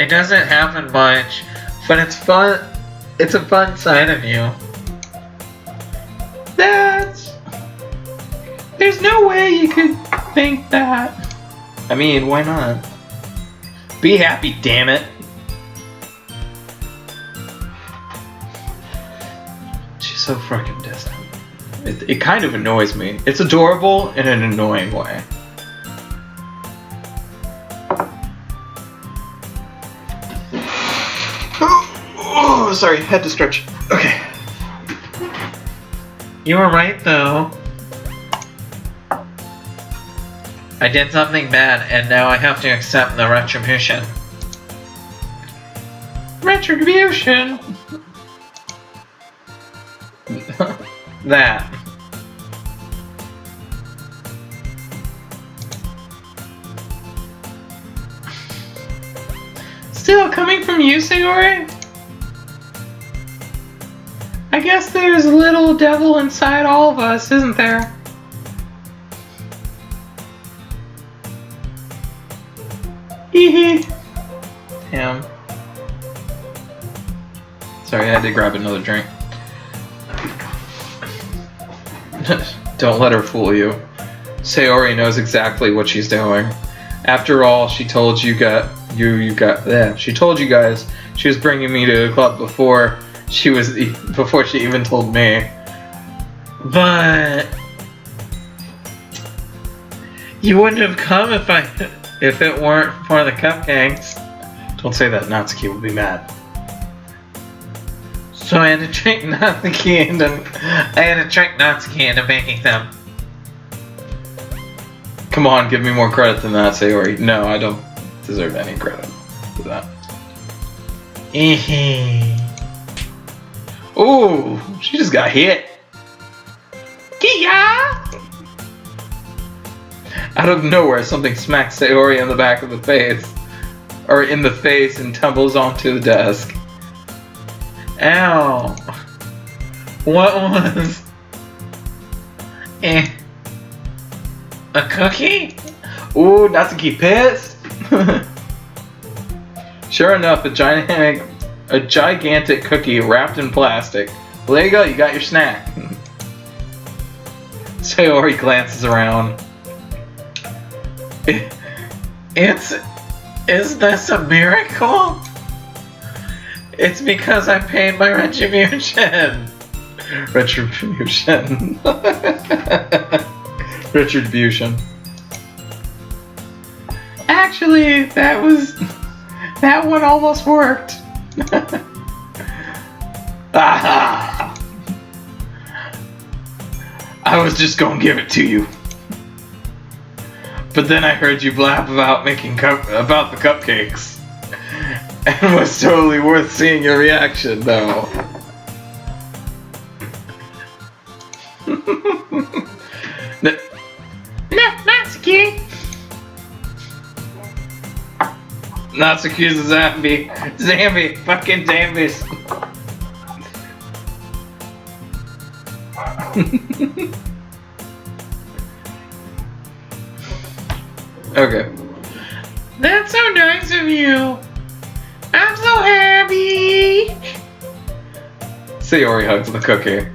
It doesn't happen much, but it's fun. It's a fun side of you. There's no way you could think that. I mean, why not? Be happy, damn it. She's so fucking distant. It kind of annoys me. It's adorable in an annoying way. Oh, sorry, had to stretch. Okay. You were right, though. I did something bad, and now I have to accept the retribution. Retribution? That. Still coming from you, Sayori? I guess there's a little devil inside all of us, isn't there? Hehe. Damn. Sorry, I had to grab another drink. Don't let her fool you. Sayori knows exactly what she's doing. After all, she told she told you guys she was bringing me to the club before she even told me. But you wouldn't have come if it weren't for the cupcakes. Don't say that, Natsuki will be mad. So I had to trick Natsuki into making them. Come on, give me more credit than that, Sayori. No, I don't deserve any credit for that. Ooh, she just got hit. Kia! Out of nowhere, something smacks Sayori in the back of the face. Or in the face and tumbles onto the desk. Ow. What was... a cookie? Ooh, Natsuki pissed. Sure enough, a gigantic cookie wrapped in plastic. Well, there you go, you got your snack. Sayori glances around. Is this a miracle? It's because I paid my retribution. Retribution. Retribution. Actually, that one almost worked. Aha! I was just gonna give it to you. But then I heard you blab about about the cupcakes. And it was totally worth seeing your reaction, though. Natsuki! Natsuki's a zombie. Fucking zombies. Okay. That's so nice of you. I'm so happy. Sayori hugs the cookie.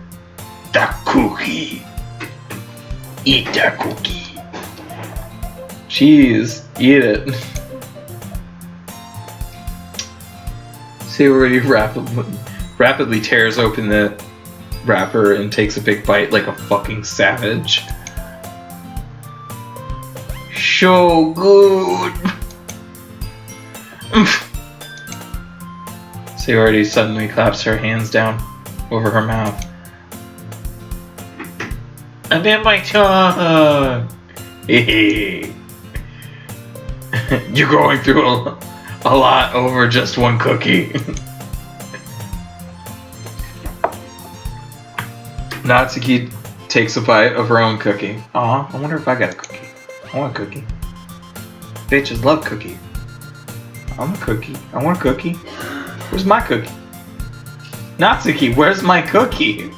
The cookie. Eat the cookie. Jeez, eat it. Sayori rapidly tears open the wrapper and takes a big bite like a fucking savage. So good. Sayori suddenly claps her hands down over her mouth. I'm in my tongue. Hey. You're going through a lot over just one cookie. Natsuki takes a bite of her own cookie. Aw, I wonder if I got a cookie. I want a cookie. Bitches love cookie. I want a cookie. I want a cookie. Where's my cookie? Natsuki, where's my cookie?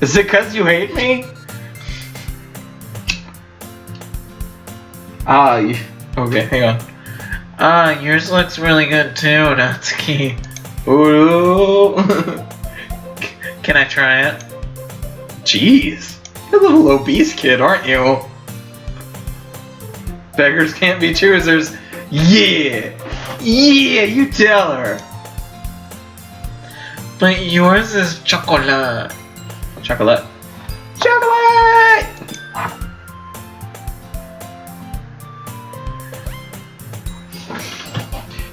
Is it 'cause you hate me? Okay, hang on. Yours looks really good too, Natsuki. Ooh. Can I try it? Jeez. You're a little obese kid, aren't you? Beggars can't be choosers. Yeah! Yeah, you tell her! But yours is chocolate. Chocolate. Chocolate!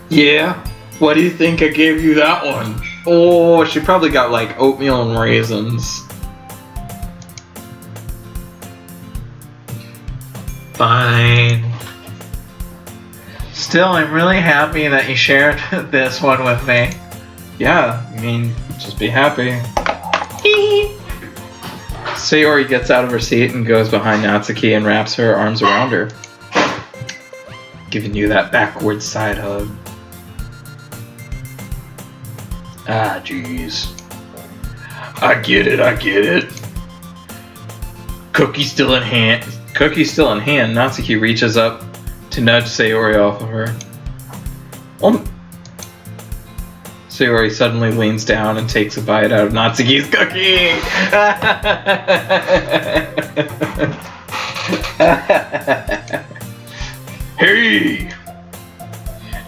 Yeah? What do you think I gave you that one? Oh, she probably got like oatmeal and raisins. Fine. Still, I'm really happy that you shared this one with me. Yeah, I mean, just be happy. Sayori gets out of her seat and goes behind Natsuki and wraps her arms around her. Giving you that backward side hug. Ah, jeez. I get it. Cookie's still in hand. Natsuki reaches up to nudge Sayori off of her. Sayori suddenly leans down and takes a bite out of Natsuki's cookie. Hey!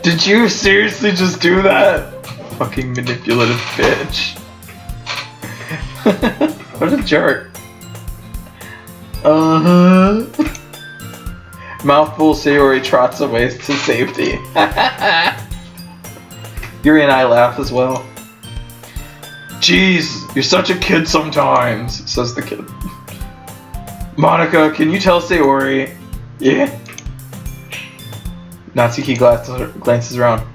Did you seriously just do that? Fucking manipulative bitch. What a jerk. Mouthful Sayori trots away to safety. Yuri and I laugh as well. Jeez, you're such a kid sometimes, says the kid. Monica, can you tell Sayori? Yeah. Natsuki glances around.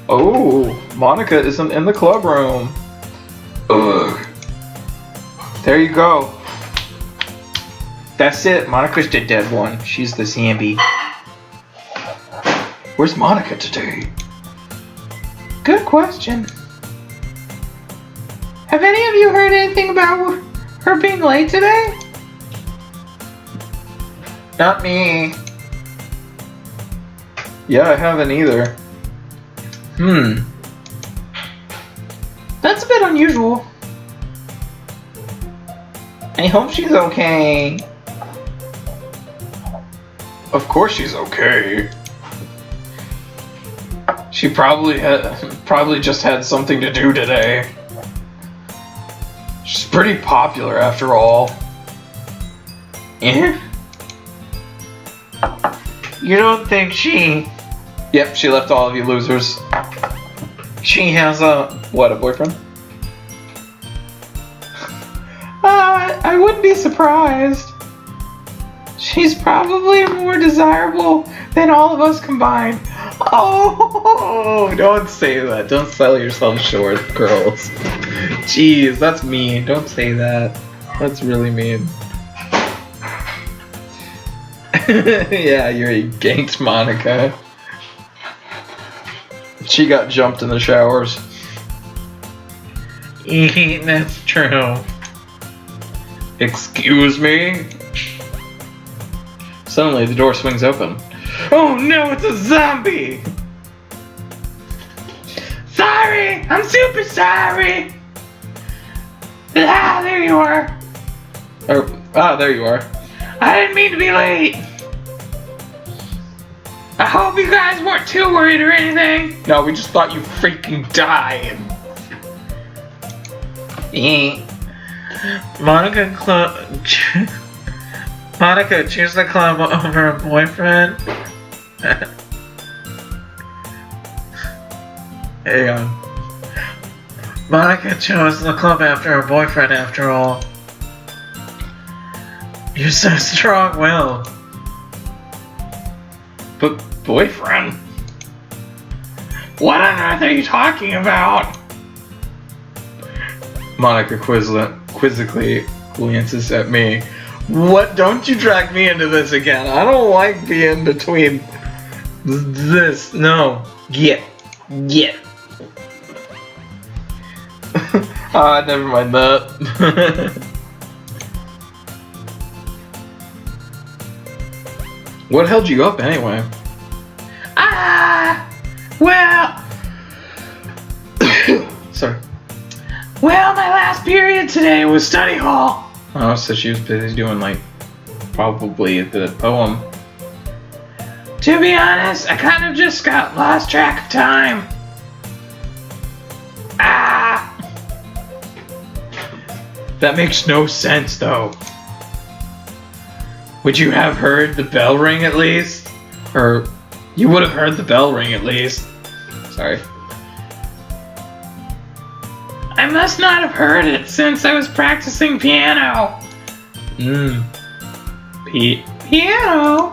Oh, Monica isn't in the club room. Ugh. There you go. That's it. Monica's the dead one. She's the zombie. Where's Monica today? Good question. Have any of you heard anything about her being late today? Not me. Yeah, I haven't either. That's a bit unusual. I hope she's okay. Of course she's okay. She probably just had something to do today. She's pretty popular after all. Eh? You don't think she... Yep, she left all of you losers. She has a... What, a boyfriend? I wouldn't be surprised. She's probably more desirable than all of us combined. Oh, don't say that. Don't sell yourself short, girls. Jeez, that's mean. Don't say that. That's really mean. Yeah, Yuri ganked Monica. She got jumped in the showers. That's true. Excuse me? Suddenly, the door swings open. Oh no, it's a zombie! Sorry! I'm super sorry! Ah, there you are. There you are. I didn't mean to be late. I hope you guys weren't too worried or anything. No, we just thought you freaking died. Monica, choose the club over a boyfriend. Hang on. Monica chose the club after her boyfriend, after all. You're so strong-willed. But boyfriend? What on earth are you talking about? Monica quizzically glances at me. What? Don't you drag me into this again. I don't like being between this. No. Get. Never mind that. What held you up anyway? Well. Sorry. Well, my last period today was study hall. Oh, so she was busy doing, like, probably the poem. To be honest, I kind of just got lost track of time. That makes no sense, though. Would you have heard the bell ring at least? Or, you would have heard the bell ring at least. Sorry. I must not have heard it since I was practicing piano. Piano?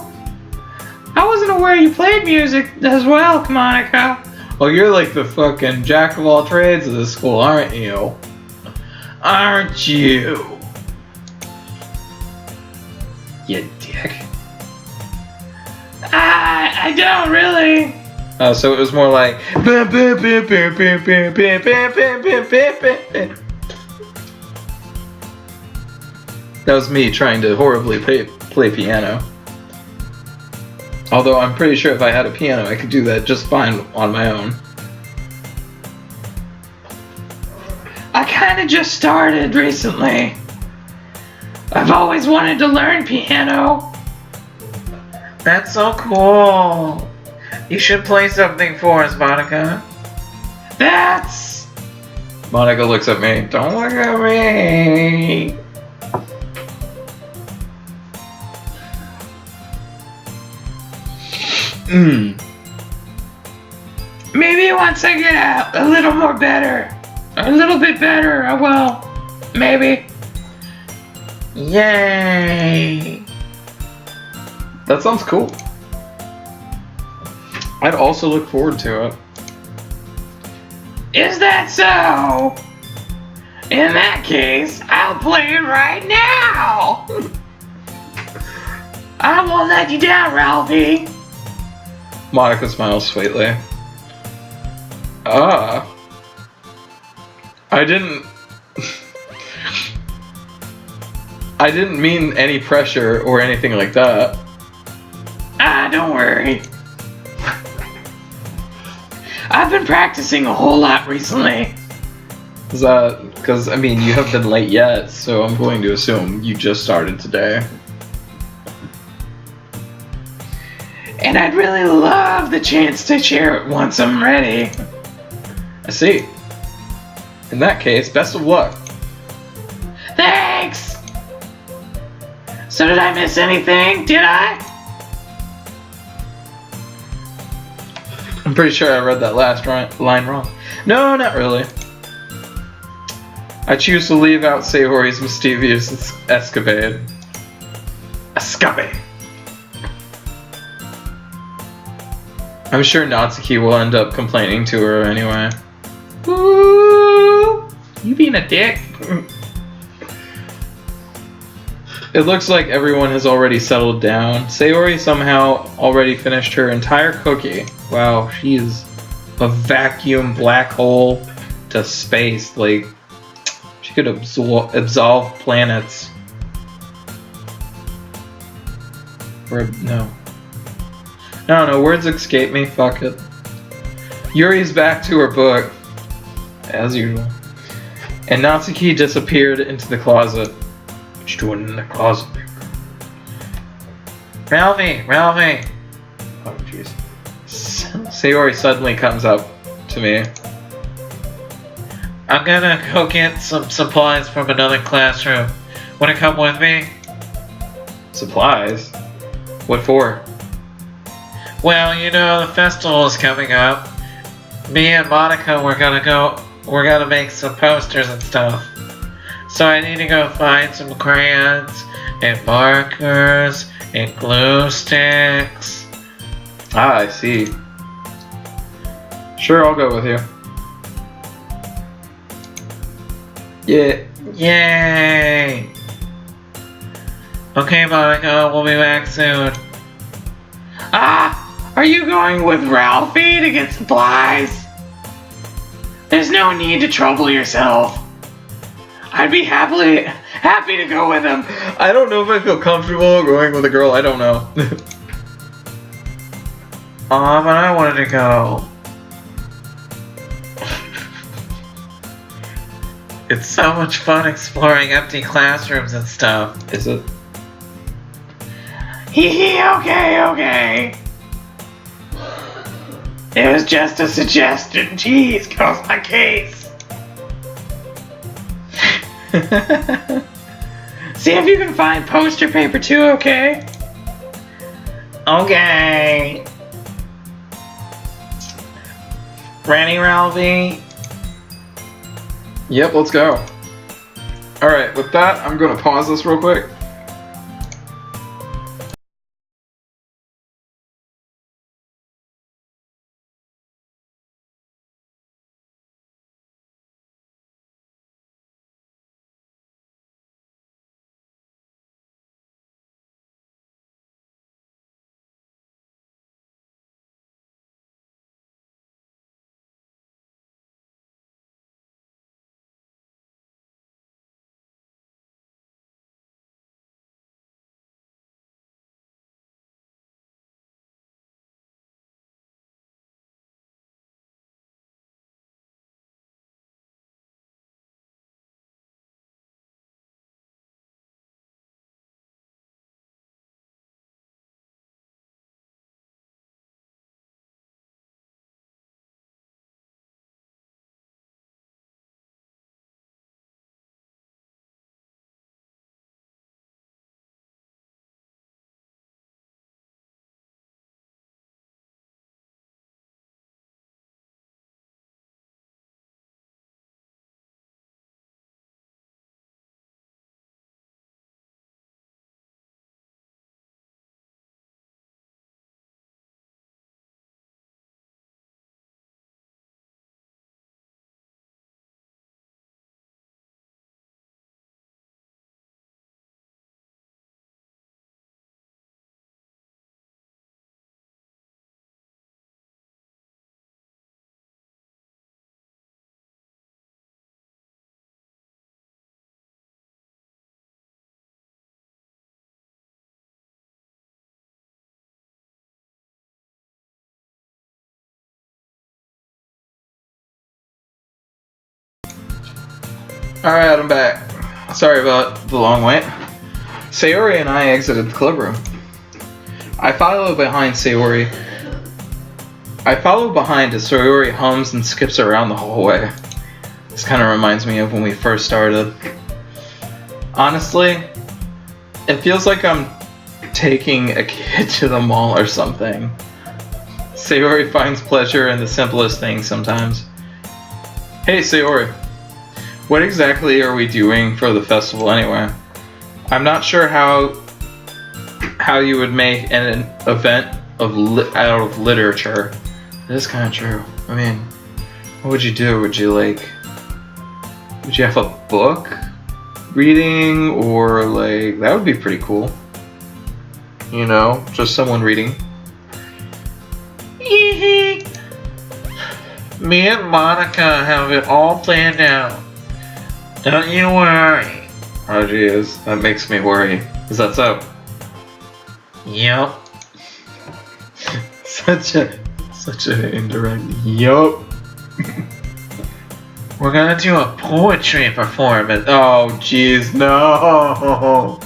I wasn't aware you played music as well, Monica. Well, you're like the fucking jack of all trades of this school, aren't you? Aren't you? You dick. I don't really. So it was more like. That was me trying to horribly play piano. Although I'm pretty sure if I had a piano, I could do that just fine on my own. I kinda just started recently. I've always wanted to learn piano. That's so cool. You should play something for us, Monica. That's... Monica looks at me. Don't look at me. Maybe once I get a little more better. A little bit better, I will. Maybe. Yay! That sounds cool. I'd also look forward to it. Is that so? In that case, I'll play it right now! I won't let you down, Ralphie! Monica smiles sweetly. I didn't mean any pressure or anything like that. Don't worry. I've been practicing a whole lot recently. Is that because, I mean, you haven't been late yet, so I'm going to assume you just started today. And I'd really love the chance to share it once I'm ready. I see. In that case, best of luck. Thanks! So did I miss anything? Did I? I'm pretty sure I read that last line wrong. No, not really. I choose to leave out Sayori's mischievous escapade. Escape. I'm sure Natsuki will end up complaining to her anyway. Ooh, you being a dick. It looks like everyone has already settled down. Sayori somehow already finished her entire cookie. Wow, she is a vacuum black hole to space. Like, she could absolve planets. Or, no. I don't know, words escape me, fuck it. Yuri's back to her book, as usual. And Natsuki disappeared into the closet. What you doing in the closet? Ralphie! Ralphie! Oh, jeez. Sayori suddenly comes up to me. I'm gonna go get some supplies from another classroom. Wanna come with me? Supplies? What for? Well, you know, the festival is coming up. Me and Monica, we're gonna make some posters and stuff. So I need to go find some crayons and markers and glue sticks. Ah, I see. Sure, I'll go with you. Yeah. Yay! Okay, Monica, we'll be back soon. Ah, are you going with Ralphie to get supplies? There's no need to trouble yourself. I'd be happy to go with him. I don't know if I feel comfortable going with a girl, I don't know. Aw, but I wanted to go. It's so much fun exploring empty classrooms and stuff. Is it? Hee okay. It was just a suggestion. Jeez, get off my case. See if you can find poster paper too, okay? Okay. Ready, Ralphie? Yep, let's go. Alright, with that, I'm gonna pause this real quick. Alright, I'm back. Sorry about the long wait. Sayori and I exited the club room. I follow behind Sayori. I follow behind as Sayori hums and skips around the hallway. This kind of reminds me of when we first started. Honestly, it feels like I'm taking a kid to the mall or something. Sayori finds pleasure in the simplest things sometimes. Hey Sayori, what exactly are we doing for the festival anyway? I'm not sure how you would make an event out of literature. It is kind of true. I mean, what would you do? Would you have a book reading, or that would be pretty cool. You know, just someone reading. Me and Monica have it all planned out. Don't you worry. Oh geez, that makes me worry. Is that so? Yep. Such an indirect. Yup. We're gonna do a poetry performance. Oh, jeez, no.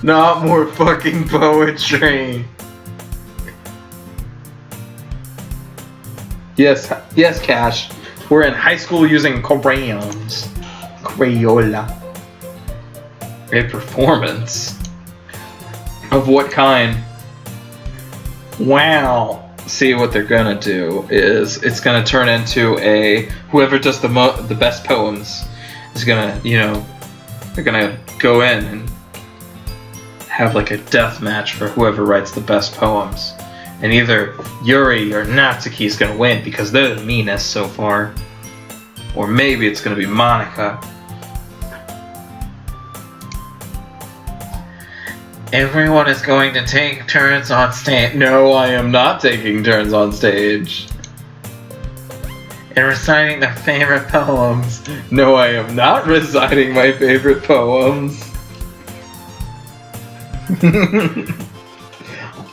Not more fucking poetry. Yes, Cash. We're in high school using crayons. Crayola. A performance? Of what kind? Wow. See, what they're gonna do is it's gonna turn into a whoever does the best poems is gonna, you know, they're gonna go in and have like a death match for whoever writes the best poems, and either Yuri or Natsuki is gonna win because they're the meanest so far, or maybe it's gonna be Monica. Everyone is going to take turns on stage. No, I am not taking turns on stage. And reciting their favorite poems. No, I am not reciting my favorite poems.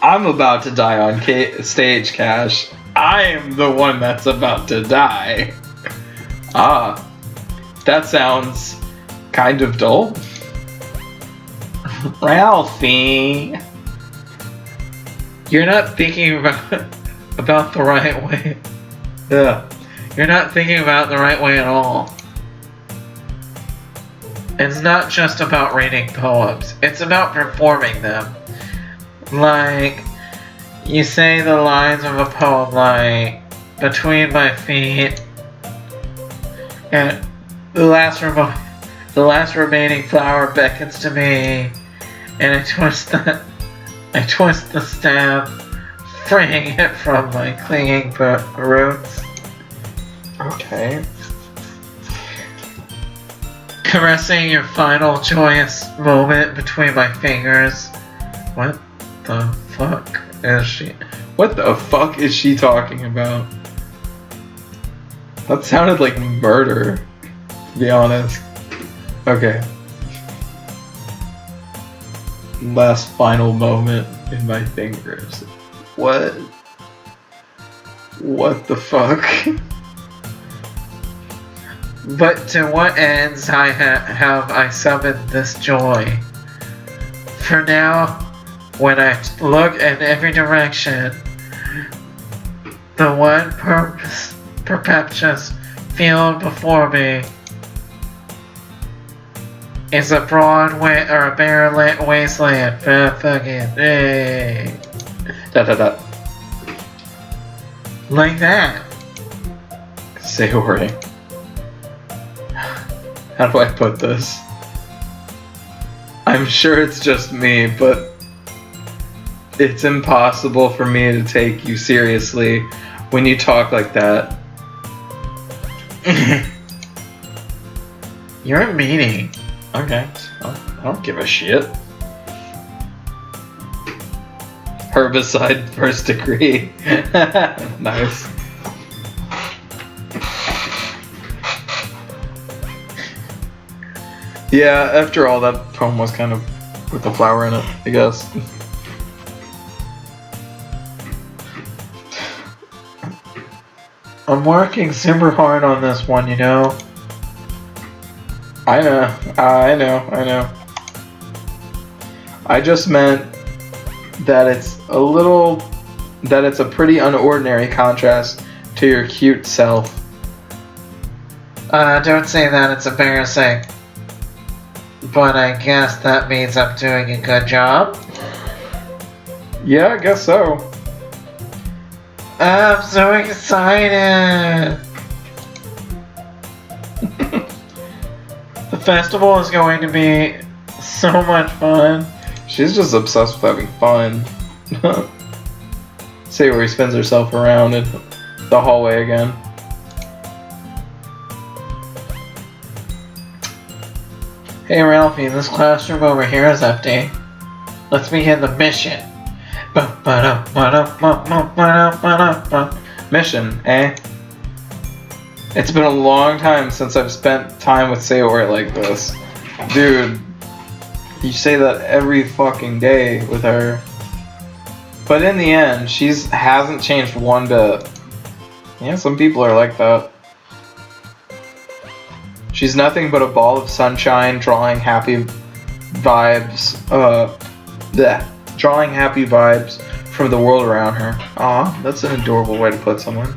I'm about to die on stage, Cash. I am the one that's about to die. Ah, that sounds kind of dull. Ralphie, you're not thinking about the right way. Yeah. You're not thinking about the right way at all. It's not just about reading poems. It's about performing them. Like, you say the lines of a poem like, between my feet, and the last remaining flower beckons to me, and I twist the stem, freeing it from my clinging roots. Okay. Caressing your final joyous moment between my fingers. What the fuck is she? What the fuck is she talking about? That sounded like murder, to be honest. Okay. Last final moment in my fingers. What? What the fuck? But to what ends have I summoned this joy? For now, when I look in every direction, the one perpetuous field before me is a broad or a bare wasteland. Fucking hey. Like that. Say a word. How do I put this? I'm sure it's just me, but it's impossible for me to take you seriously when you talk like that. You're a meanie. Okay, I don't give a shit. Herbicide first degree. Nice. Yeah, after all, that poem was kind of with the flower in it, I guess. I'm working super hard on this one, you know? I know. I just meant that it's a pretty unordinary contrast to your cute self. Don't say that, it's embarrassing. But I guess that means I'm doing a good job. Yeah, I guess so. I'm so excited! The festival is going to be so much fun. She's just obsessed with having fun. See where he spins herself around in the hallway again. Hey Ralphie, this classroom over here is empty. Let's begin the mission. Mission, eh? It's been a long time since I've spent time with Sayori like this. Dude, you say that every fucking day with her. But in the end, hasn't changed one bit. Yeah, some people are like that. She's nothing but a ball of sunshine, drawing happy vibes. Drawing happy vibes from the world around her. Aw, that's an adorable way to put someone.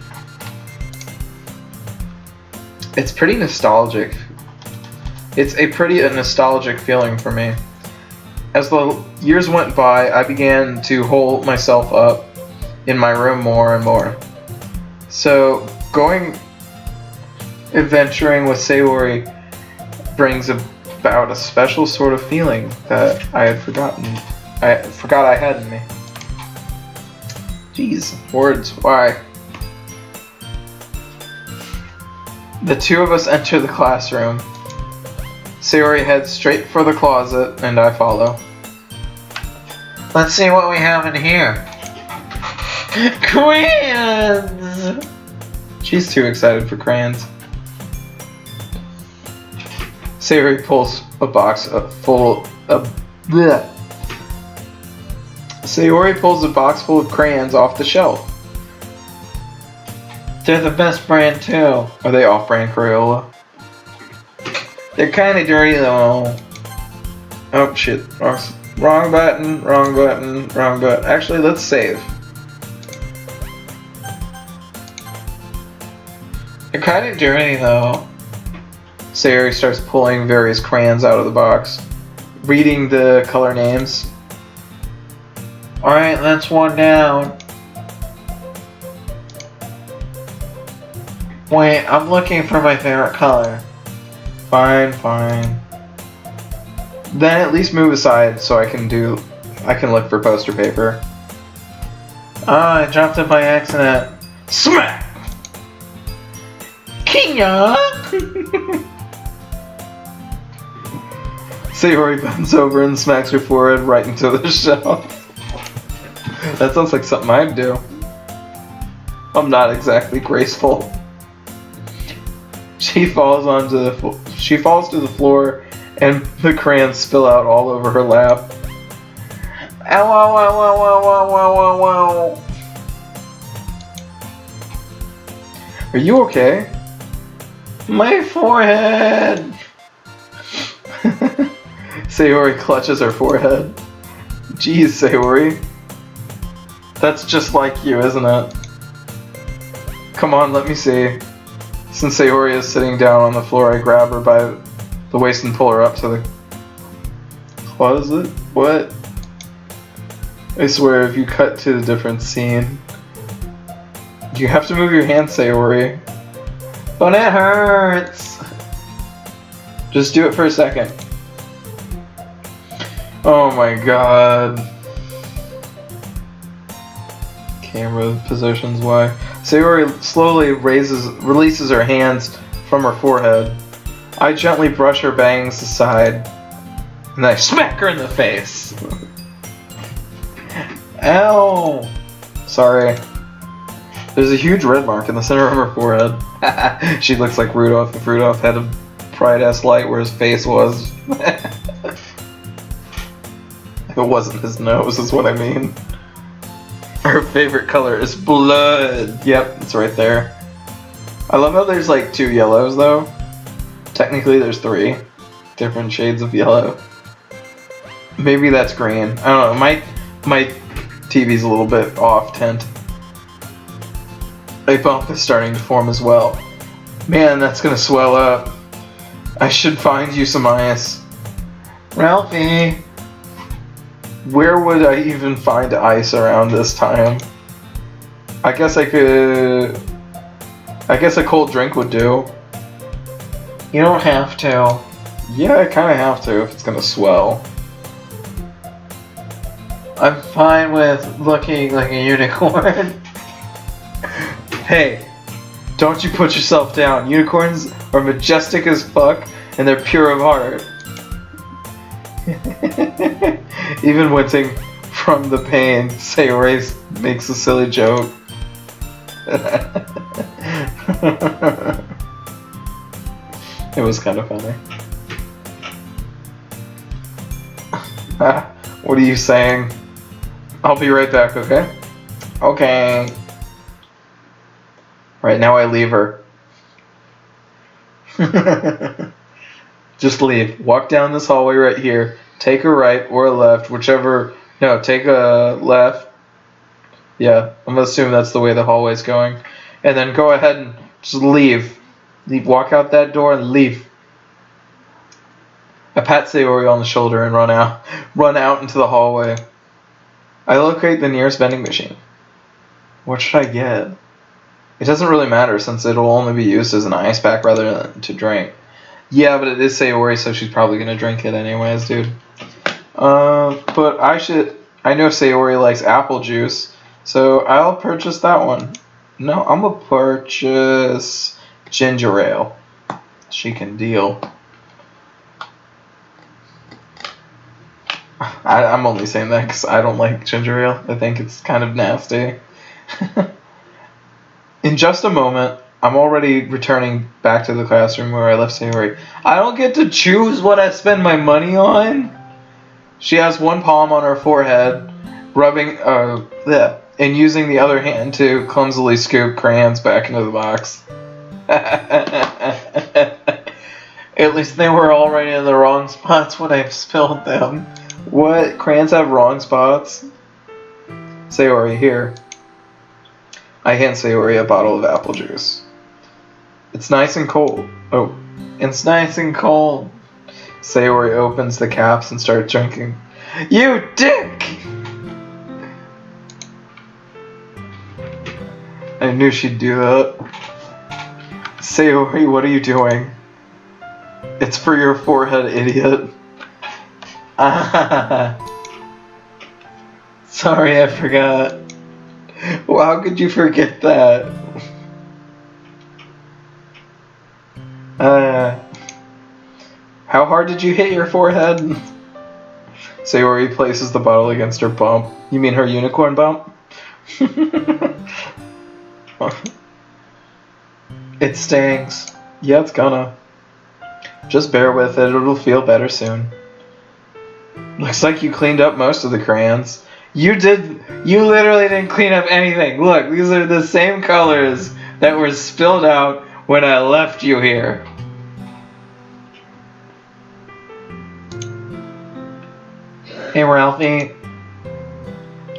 It's pretty nostalgic. It's a pretty nostalgic feeling for me. As the years went by, I began to hole myself up in my room more and more. So, going adventuring with Sayori brings about a special sort of feeling that I had forgotten. I forgot I had in me. Jeez, words, why? The two of us enter the classroom. Sayori heads straight for the closet, and I follow. Let's see what we have in here. Crayons! She's too excited for crayons. Sayori pulls a box full of... Bleh. Sayori pulls a box full of crayons off the shelf. They're the best brand too. Are they off-brand Crayola? They're kinda dirty though. Oh shit, wrong button, wrong button, wrong button. Actually, let's save. They're kinda dirty though. Sayori starts pulling various crayons out of the box, reading the color names. Alright, that's one down. Wait, I'm looking for my favorite color. Fine, fine. Then at least move aside so I can look for poster paper. Ah, I dropped it by accident. Smack! Kinya! Sayori bends over and smacks her forehead right into the shelf. That sounds like something I'd do. I'm not exactly graceful. She falls to the floor, and the crayons spill out all over her lap. Ow, ow, ow, ow, ow, ow, ow, ow, ow. Are you okay? My forehead! Sayori clutches her forehead. Jeez, Sayori. That's just like you, isn't it? Come on, let me see. Since Sayori is sitting down on the floor, I grab her by the waist and pull her up to the closet. What? I swear, if you cut to a different scene, you have to move your hand, Sayori. But it hurts! Just do it for a second. Oh my god. Camera positions, why? Sayori slowly releases her hands from her forehead. I gently brush her bangs aside, and I smack her in the face. Ow! Sorry. There's a huge red mark in the center of her forehead. She looks like Rudolph if Rudolph had a bright-ass light where his face was. It wasn't his nose, is what I mean. Her favorite color is blood. Yep, it's right there. I love how there's like 2 yellows though. Technically there's 3 different shades of yellow. Maybe that's green. I don't know. My TV's a little bit off tint. A bump is starting to form as well. Man, that's gonna swell up. I should find you some ice. Ralphie! Where would I even find ice around this time? I guess a cold drink would do. You don't have to. Yeah, I kinda have to if it's gonna swell. I'm fine with looking like a unicorn. Hey, don't you put yourself down. Unicorns are majestic as fuck, and they're pure of heart. Even wincing from the pain, Sayori makes a silly joke. It was kind of funny. What are you saying? I'll be right back, okay? Okay. Right, now I leave her. Just leave. Walk down this hallway right here. Take a right or a left, whichever. No, take a left. Yeah, I'm gonna assume that's the way the hallway's going. And then go ahead and just leave. Walk out that door and leave. I pat Sayori on the shoulder and run out. Run out into the hallway. I locate the nearest vending machine. What should I get? It doesn't really matter since it'll only be used as an ice pack rather than to drink. Yeah, but it is Sayori, so she's probably gonna drink it anyways, dude. But I know Sayori likes apple juice, so I'll purchase that one. No, I'm gonna purchase ginger ale. She can deal. I'm only saying that because I don't like ginger ale. I think it's kind of nasty. In just a moment, I'm already returning back to the classroom where I left Sayori. I don't get to choose what I spend my money on. She has one palm on her forehead, rubbing, and using the other hand to clumsily scoop crayons back into the box. At least they were already in the wrong spots when I spilled them. What? Crayons have wrong spots? Sayori, here. I hand Sayori a bottle of apple juice. It's nice and cold. Oh, it's nice and cold. Sayori opens the caps and starts drinking. You dick! I knew she'd do that. Sayori, what are you doing? It's for your forehead, idiot. Sorry, I forgot. Well, how could you forget that? How hard did you hit your forehead? Sayori places the bottle against her bump. You mean her unicorn bump? It stings. Yeah, it's gonna. Just bear with it, it'll feel better soon. Looks like you cleaned up most of the crayons. You literally didn't clean up anything. Look, these are the same colors that were spilled out when I left you here. Hey Ralphie,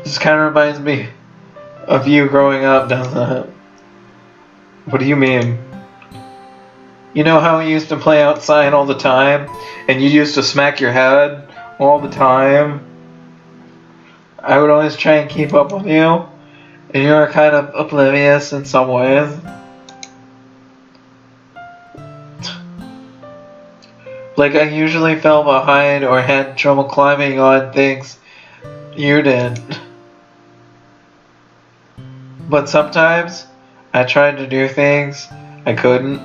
this kind of reminds me of you growing up, doesn't it? What do you mean? You know how we used to play outside all the time, and you used to smack your head all the time? I would always try and keep up with you, and you were kind of oblivious in some ways. Like I usually fell behind or had trouble climbing on things you did. But sometimes I tried to do things I couldn't,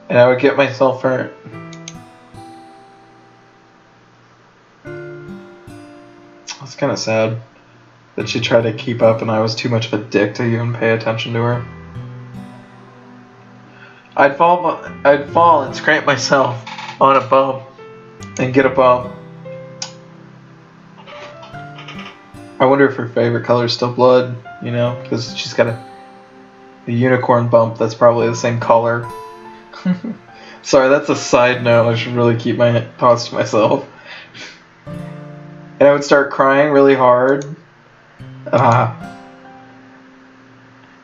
and I would get myself hurt. It's kind of sad that she tried to keep up and I was too much of a dick to even pay attention to her. I'd fall and scrape myself on a bump and get a bump. I wonder if her favorite color is still blood, you know, because she's got a unicorn bump that's probably the same color. Sorry, that's a side note. I should really keep my thoughts to myself. And I would start crying really hard.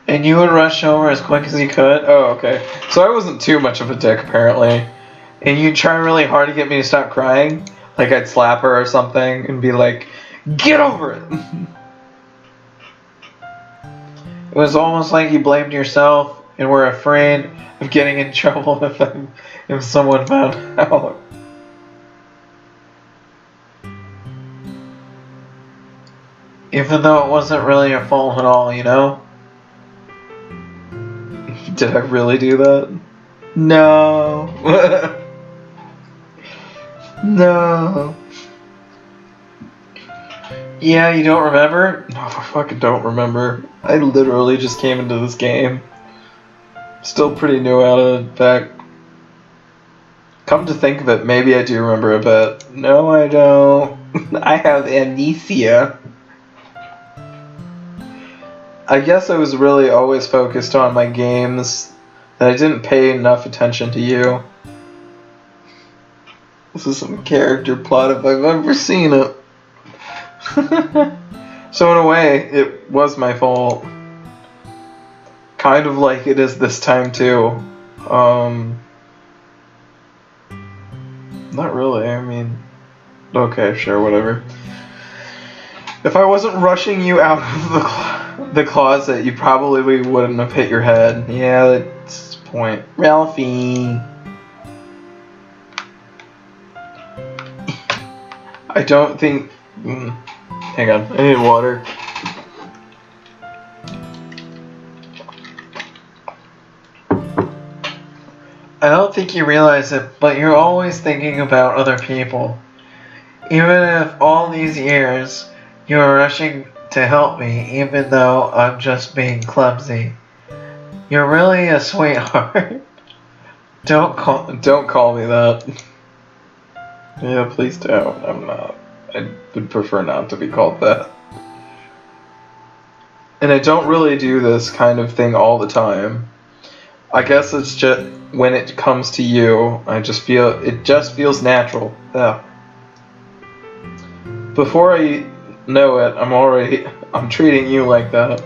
And you would rush over as quick as you could? Oh, okay. So I wasn't too much of a dick, apparently. And you'd try really hard to get me to stop crying. Like I'd slap her or something and be like, get over it! It was almost like you blamed yourself and were afraid of getting in trouble if someone found out. Even though it wasn't really your fault at all, you know? Did I really do that? No. No. Yeah, you don't remember? No, I fucking don't remember. I literally just came into this game. Still pretty new at it, in fact. Come to think of it, maybe I do remember a bit. No, I don't. I have amnesia. I guess I was really always focused on my games, and I didn't pay enough attention to you. This is some character plot if I've ever seen it. So in a way, it was my fault. Kind of like it is this time too. Not really, I mean... Okay, sure, whatever. If I wasn't rushing you out of the closet, you probably wouldn't have hit your head. Yeah, that's the point. Ralphie! I don't think... hang on, I need water. I don't think you realize it, but you're always thinking about other people. Even if all these years you're rushing to help me, even though I'm just being clumsy. You're really a sweetheart. Don't call me that. Yeah, please don't. I'm not. I would prefer not to be called that. And I don't really do this kind of thing all the time. I guess it's just when it comes to you, it just feels natural. Yeah. Before I know it, I'm treating you like that.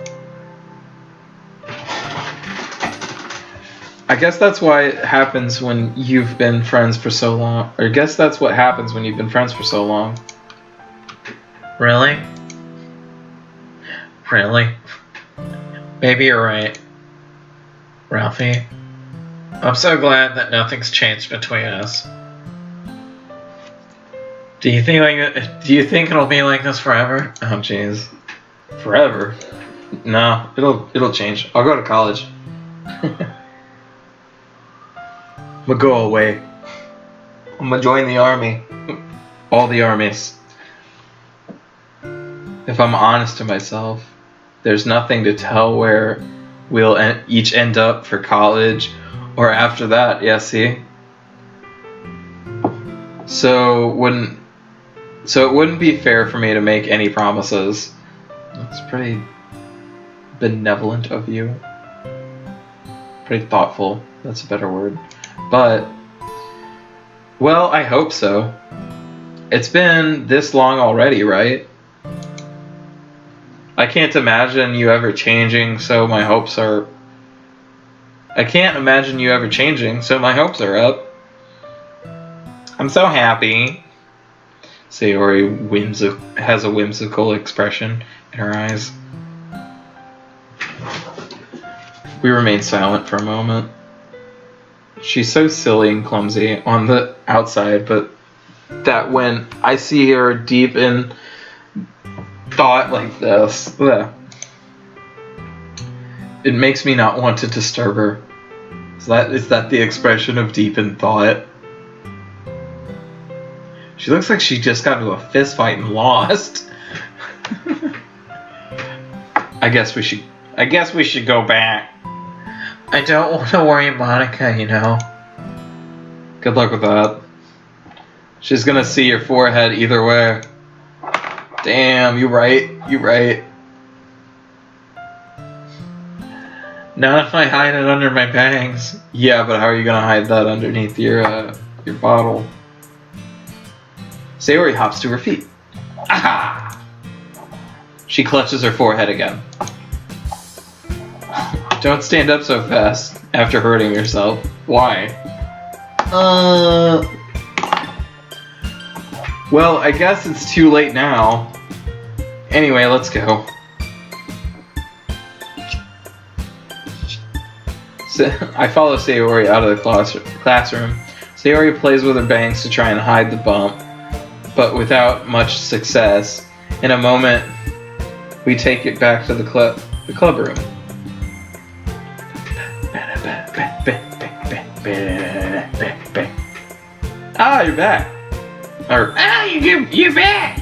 I guess that's why it happens when you've been friends for so long. Or I guess that's what happens when you've been friends for so long. Really? Really? Maybe you're right, Ralphie. I'm so glad that nothing's changed between us. Do you think it'll be like this forever? Oh jeez. Forever? No, it'll change. I'll go to college. I'm gonna go away. I'm gonna join the army. All the armies. If I'm honest to myself, there's nothing to tell where we'll each end up for college or after that. Yeah, see? So it wouldn't be fair for me to make any promises. That's pretty benevolent of you. Pretty thoughtful. That's a better word. But, well, I hope so. It's been this long already, right? I can't imagine you ever changing, so my hopes are... I can't imagine you ever changing, so my hopes are up. I'm so happy. Sayori has a whimsical expression in her eyes. We remain silent for a moment. She's so silly and clumsy on the outside, but that when I see her deep in thought like this, it makes me not want to disturb her. Is that the expression of deep in thought? She looks like she just got into a fist fight and lost. I guess we should go back. I don't want to worry Monica, you know. Good luck with that. She's gonna see your forehead either way. Damn, you right. Not if I hide it under my bangs. Yeah, but how are you gonna hide that underneath your bottle? Sayori hops to her feet. Aha! She clutches her forehead again. Don't stand up so fast after hurting yourself. Why? Well, I guess it's too late now. Anyway, let's go. So, I follow Sayori out of the classroom. Sayori plays with her bangs to try and hide the bump, but without much success. In a moment, we take it back to the club room. Ah, you're back. You're back.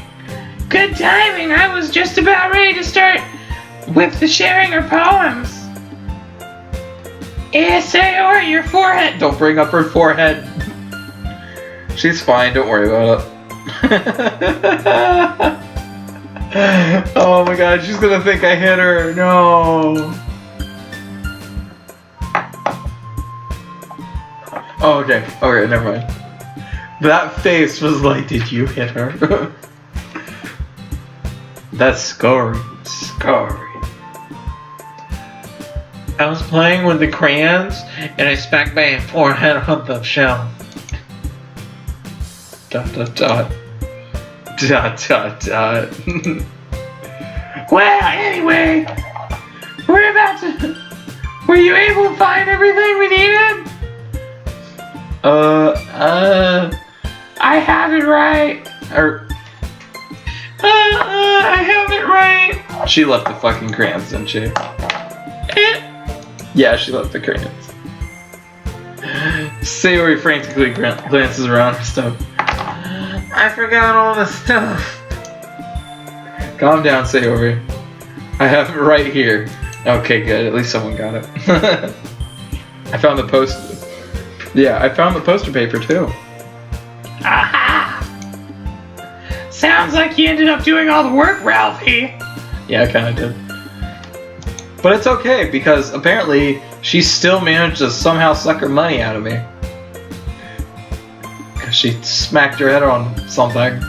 Good timing. I was just about ready to start with the sharing her poems. Sayori, your forehead. Don't bring up her forehead. She's fine. Don't worry about it. Oh my god, she's gonna think I hit her. No. Oh, okay. Okay, never mind. That face was like, did you hit her? That's scary. Scary. I was playing with the crayons and I smacked my forehead on the shelf. Dot dot dot. Dot dot dot. Well, anyway, we're about to. Were you able to find everything we needed? I have it right. I have it right. She left the fucking crayons, didn't she? Yeah, she left the crayons. Sayori frantically glances around her stuff. I forgot all the stuff. Calm down, Sayori. I have it right here. Okay, good. At least someone got it. I found the poster. Yeah, I found the poster paper too. Aha! Sounds like you ended up doing all the work, Ralphie. Yeah, I kind of did. But it's okay, because apparently she still managed to somehow suck her money out of me. Because she smacked her head on something.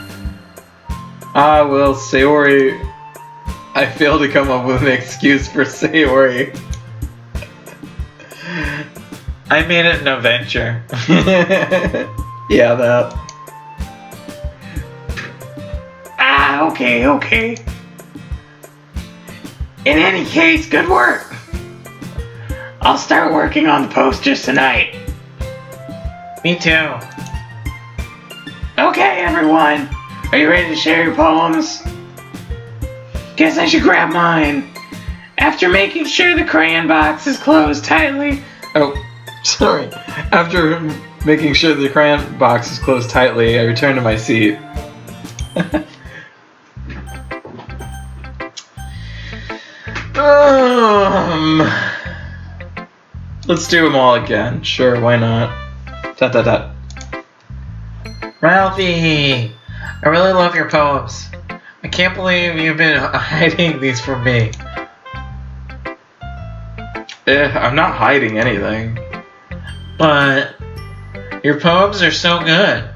Ah, well, Sayori... I failed to come up with an excuse for Sayori. I made it an adventure. Yeah, that. Ah, okay. In any case, good work. I'll start working on the posters tonight. Me too. Okay, everyone. Are you ready to share your poems? Guess I should grab mine. After making sure the crayon box is closed tightly. Oh, sorry. After making sure the crayon box is closed tightly, I return to my seat. Let's do them all again. Sure, why not? Dot dot dot. Ralphie, I really love your poems. I can't believe you've been hiding these from me. I'm not hiding anything. But your poems are so good.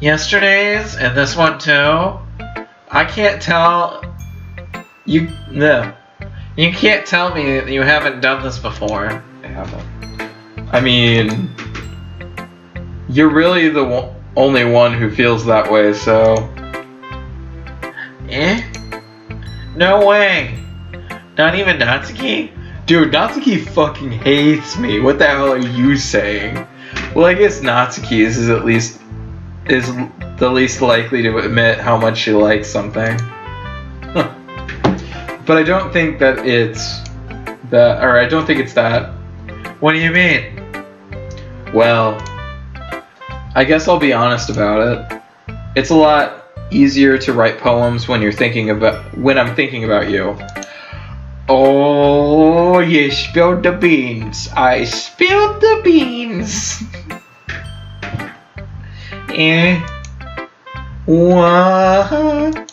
Yesterday's and this one too. I can't tell. You can't tell me that you haven't done this before. I haven't. I mean, you're really the only one who feels that way, so. No way. Not even Natsuki? Dude, Natsuki fucking hates me. What the hell are you saying? Well, I guess Natsuki is the least likely to admit how much she likes something. But I don't think that it's that, or I don't think it's that. What do you mean? Well, I guess I'll be honest about it. It's a lot easier to write poems when I'm thinking about you. Oh, you spilled the beans. I spilled the beans. What?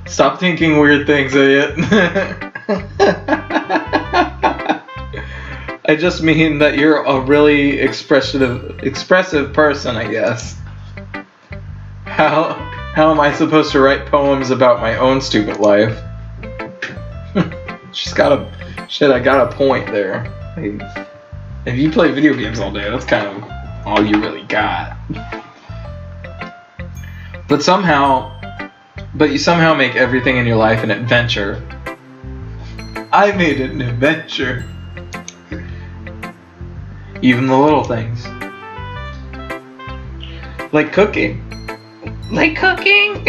Stop thinking weird things, idiot. I just mean that you're a really expressive person, I guess. How am I supposed to write poems about my own stupid life? I got a point there. If you play video games all day, that's kind of all you really got. But you somehow make everything in your life an adventure. I made it an adventure. Even the little things. Like cooking. Like cooking?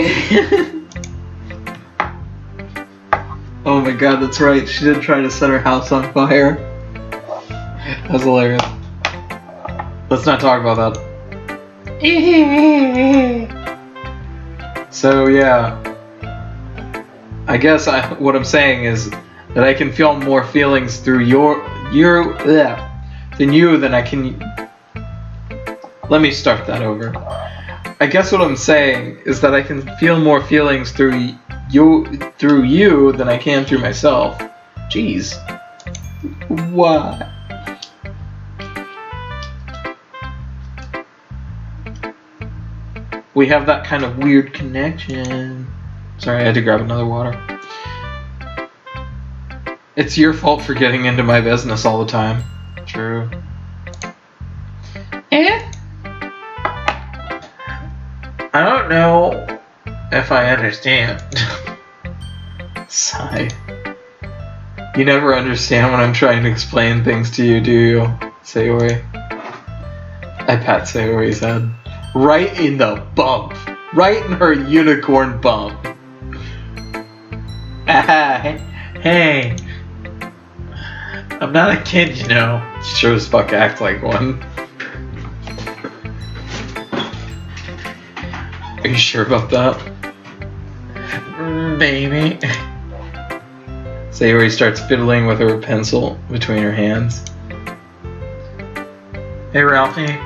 Oh my god, that's right. She did try to set her house on fire. That was hilarious. Let's not talk about that. So yeah, I guess what I'm saying is that I can feel more feelings through than you than I can. Let me start that over. I guess what I'm saying is that I can feel more feelings through you than I can through myself. Jeez. What? We have that kind of weird connection. Sorry, I had to grab another water. It's your fault for getting into my business all the time. True. I don't know if I understand. Sigh. You never understand when I'm trying to explain things to you, do you, Sayori? I pat Sayori's head. Right in the bump. Right in her unicorn bump. Hey. I'm not a kid, you know. Sure as fuck act like one. Are you sure about that? Baby. Sayori starts fiddling with her pencil between her hands. Hey, Ralphie.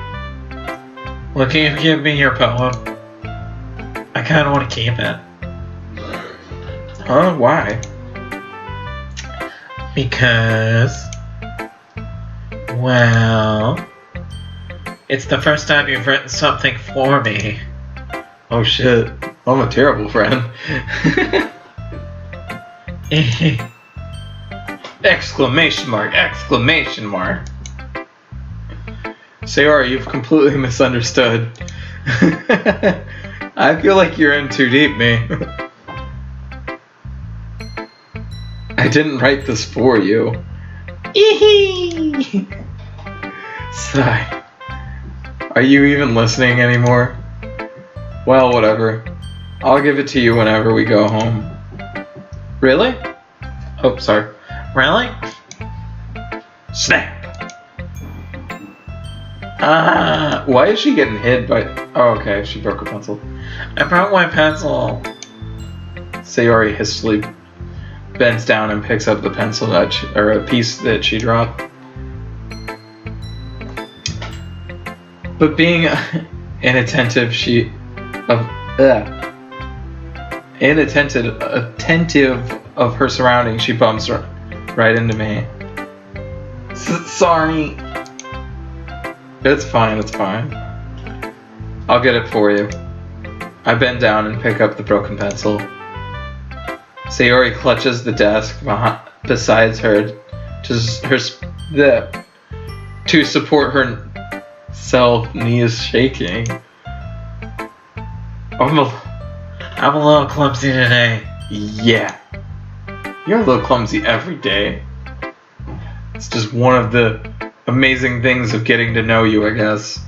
Will you give me your poem? I kind of want to keep it. Huh? Why? Because... well... it's the first time you've written something for me. Oh shit. I'm a terrible friend. Exclamation mark, exclamation mark. Sayori, you've completely misunderstood. I feel like you're in too deep, me. I didn't write this for you. Sigh. Are you even listening anymore? Well, whatever. I'll give it to you whenever we go home. Really? Oh, sorry. Really? Snap! Why is she getting hit by... oh, okay, she broke her pencil. I broke my pencil. Sayori hastily bends down and picks up the pencil that or a piece that she dropped. But being inattentive, attentive of her surroundings, she bumps right into me. Sorry. It's fine, it's fine. I'll get it for you. I bend down and pick up the broken pencil. Sayori clutches the desk beside her to support herself, knees shaking. I'm a little clumsy today. Yeah. You're a little clumsy every day. It's just one of the amazing things of getting to know you, I guess.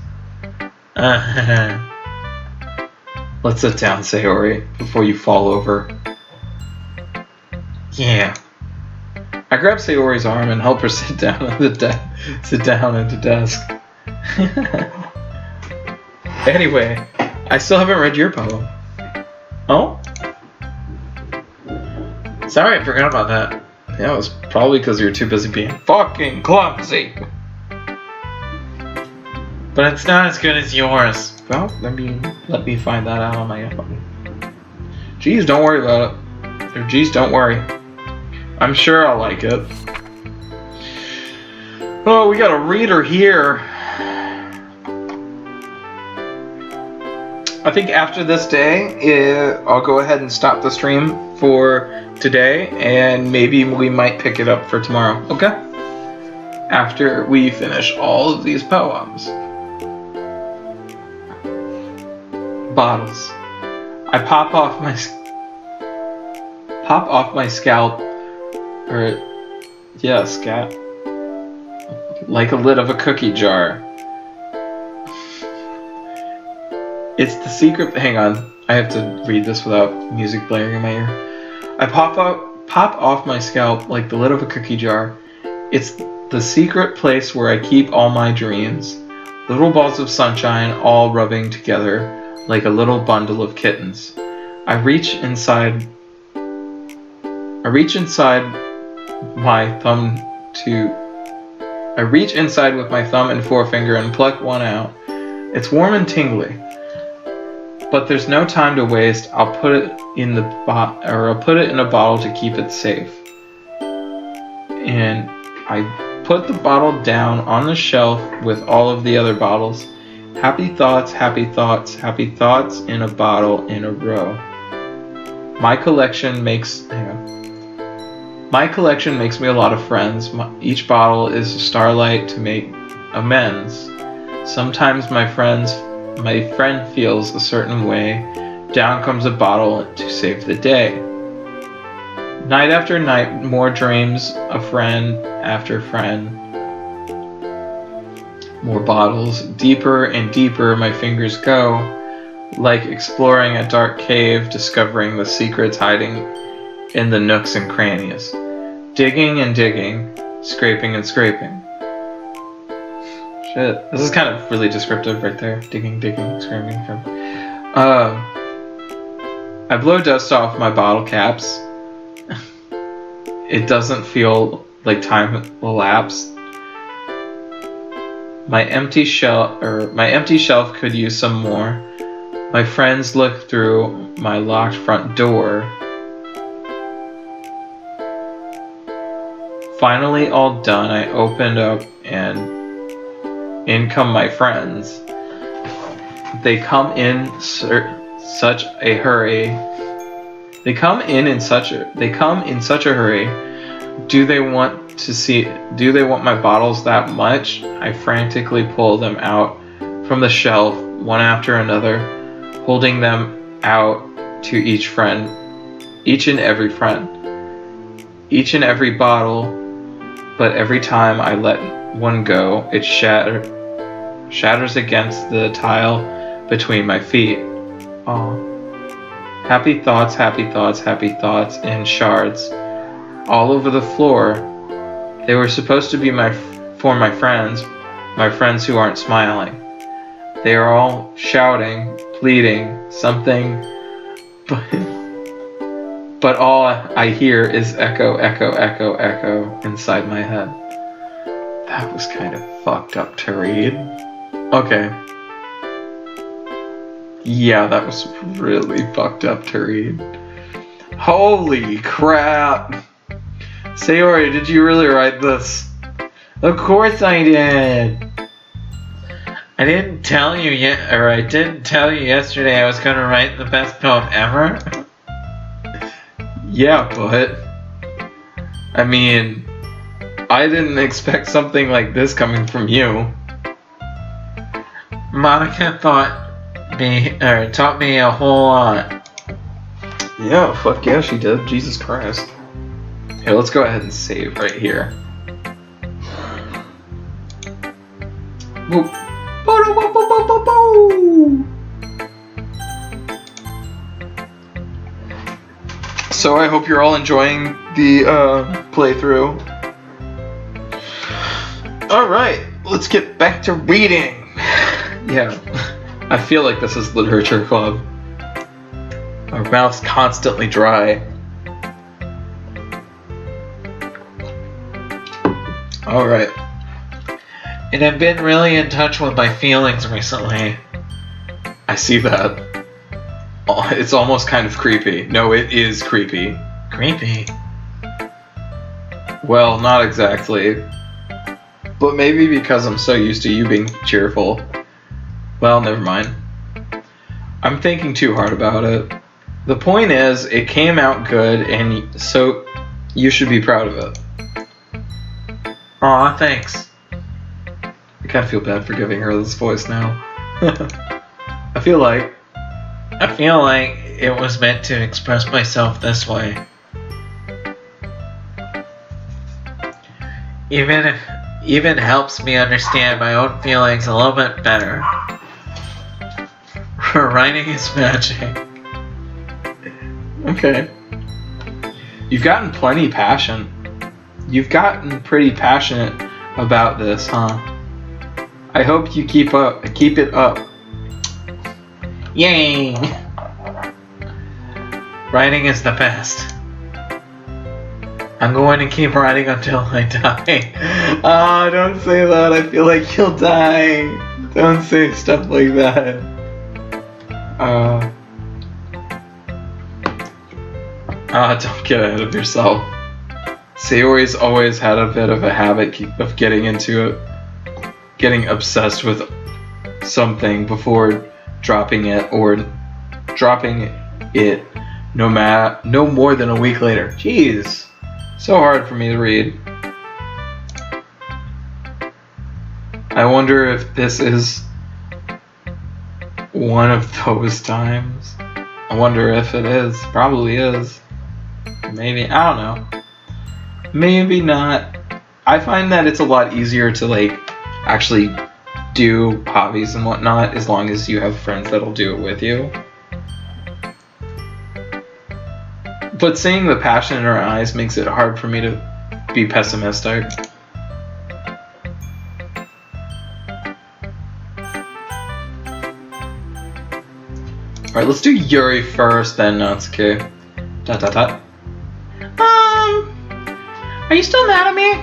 Let's sit down, Sayori, before you fall over. Yeah. I grab Sayori's arm and help her sit down at the desk. Anyway, I still haven't read your poem. Oh? Sorry, I forgot about that. Yeah, it was probably because you were too busy being fucking clumsy. But it's not as good as yours. Well, let me find that out on my own. Jeez, don't worry about it. Or jeez, don't worry. I'm sure I'll like it. Oh, we got a reader here. I think after this day, I'll go ahead and stop the stream for today, and maybe we might pick it up for tomorrow, okay? After we finish all of these poems. Bottles. I pop off my scalp, or yeah, scalp, like a lid of a cookie jar. It's the secret. Hang on, I have to read this without music blaring in my ear. I pop off my scalp like the lid of a cookie jar. It's the secret place where I keep all my dreams. Little balls of sunshine all rubbing together like a little bundle of kittens. I reach inside with my thumb and forefinger and pluck one out. It's warm and tingly. But there's no time to waste. I'll put it in the I'll put it in a bottle to keep it safe. And I put the bottle down on the shelf with all of the other bottles. Happy thoughts, happy thoughts, happy thoughts in a bottle in a row. My collection makes me a lot of friends. Each bottle is a starlight to make amends. Sometimes my friend feels a certain way. Down comes a bottle to save the day. Night after night, more dreams, a friend after friend. More bottles, deeper and deeper my fingers go, like exploring a dark cave, discovering the secrets hiding in the nooks and crannies. Digging and digging, scraping and scraping. Shit, this is kind of really descriptive right there. Digging, digging, scraping, scraping. I blow dust off my bottle caps. It doesn't feel like time elapsed. My empty shelf could use some more. My friends look through my locked front door. Finally all done, I opened up and in come my friends. They come in such a hurry. They come in such a hurry. Do they want my bottles that much? I frantically pull them out from the shelf, one after another, holding them out to each and every bottle, but every time I let one go, it shatters against the tile between my feet. Aw. Happy thoughts, happy thoughts, happy thoughts in shards all over the floor. They were supposed to be for my friends who aren't smiling. They are all shouting, pleading, something, but all I hear is echo, echo, echo, echo inside my head. That was kind of fucked up to read. Okay. Yeah, that was really fucked up to read. Holy crap! Sayori, did you really write this? Of course I did! I didn't tell you yesterday I was gonna write the best poem ever? Yeah, but I mean, I didn't expect something like this coming from you. Monica taught me a whole lot. Yeah, fuck yeah, she did. Jesus Christ. Here, let's go ahead and save right here. Boop. So I hope you're all enjoying the playthrough. Alright, let's get back to reading. Yeah, I feel like this is literature club. Our mouth's constantly dry. Alright. And I've been really in touch with my feelings recently. I see that. It's almost kind of creepy. No, it is creepy. Creepy? Well, not exactly. But maybe because I'm so used to you being cheerful. Well, never mind. I'm thinking too hard about it. The point is, it came out good, and so you should be proud of it. Aw, thanks. I kind of feel bad for giving her this voice now. I feel like it was meant to express myself this way. Even helps me understand my own feelings a little bit better. Writing is magic. Okay. You've gotten pretty passionate about this, huh? I hope you keep it up. Yay! Writing is the best. I'm going to keep writing until I die. Ah, don't say that. I feel like you'll die. Don't say stuff like that. Don't get ahead of yourself. Sayori's always had a bit of a habit of getting obsessed with something before dropping it, or dropping it no more than a week later. Jeez, so hard for me to read. I wonder if this is one of those times. I wonder if it is. Probably is. Maybe. I don't know. Maybe not. I find that it's a lot easier to like actually do hobbies and whatnot as long as you have friends that'll do it with you. But seeing the passion in her eyes makes it hard for me to be pessimistic. Alright, let's do Yuri first, then Natsuki. Dot dot dot. Are you still mad at me?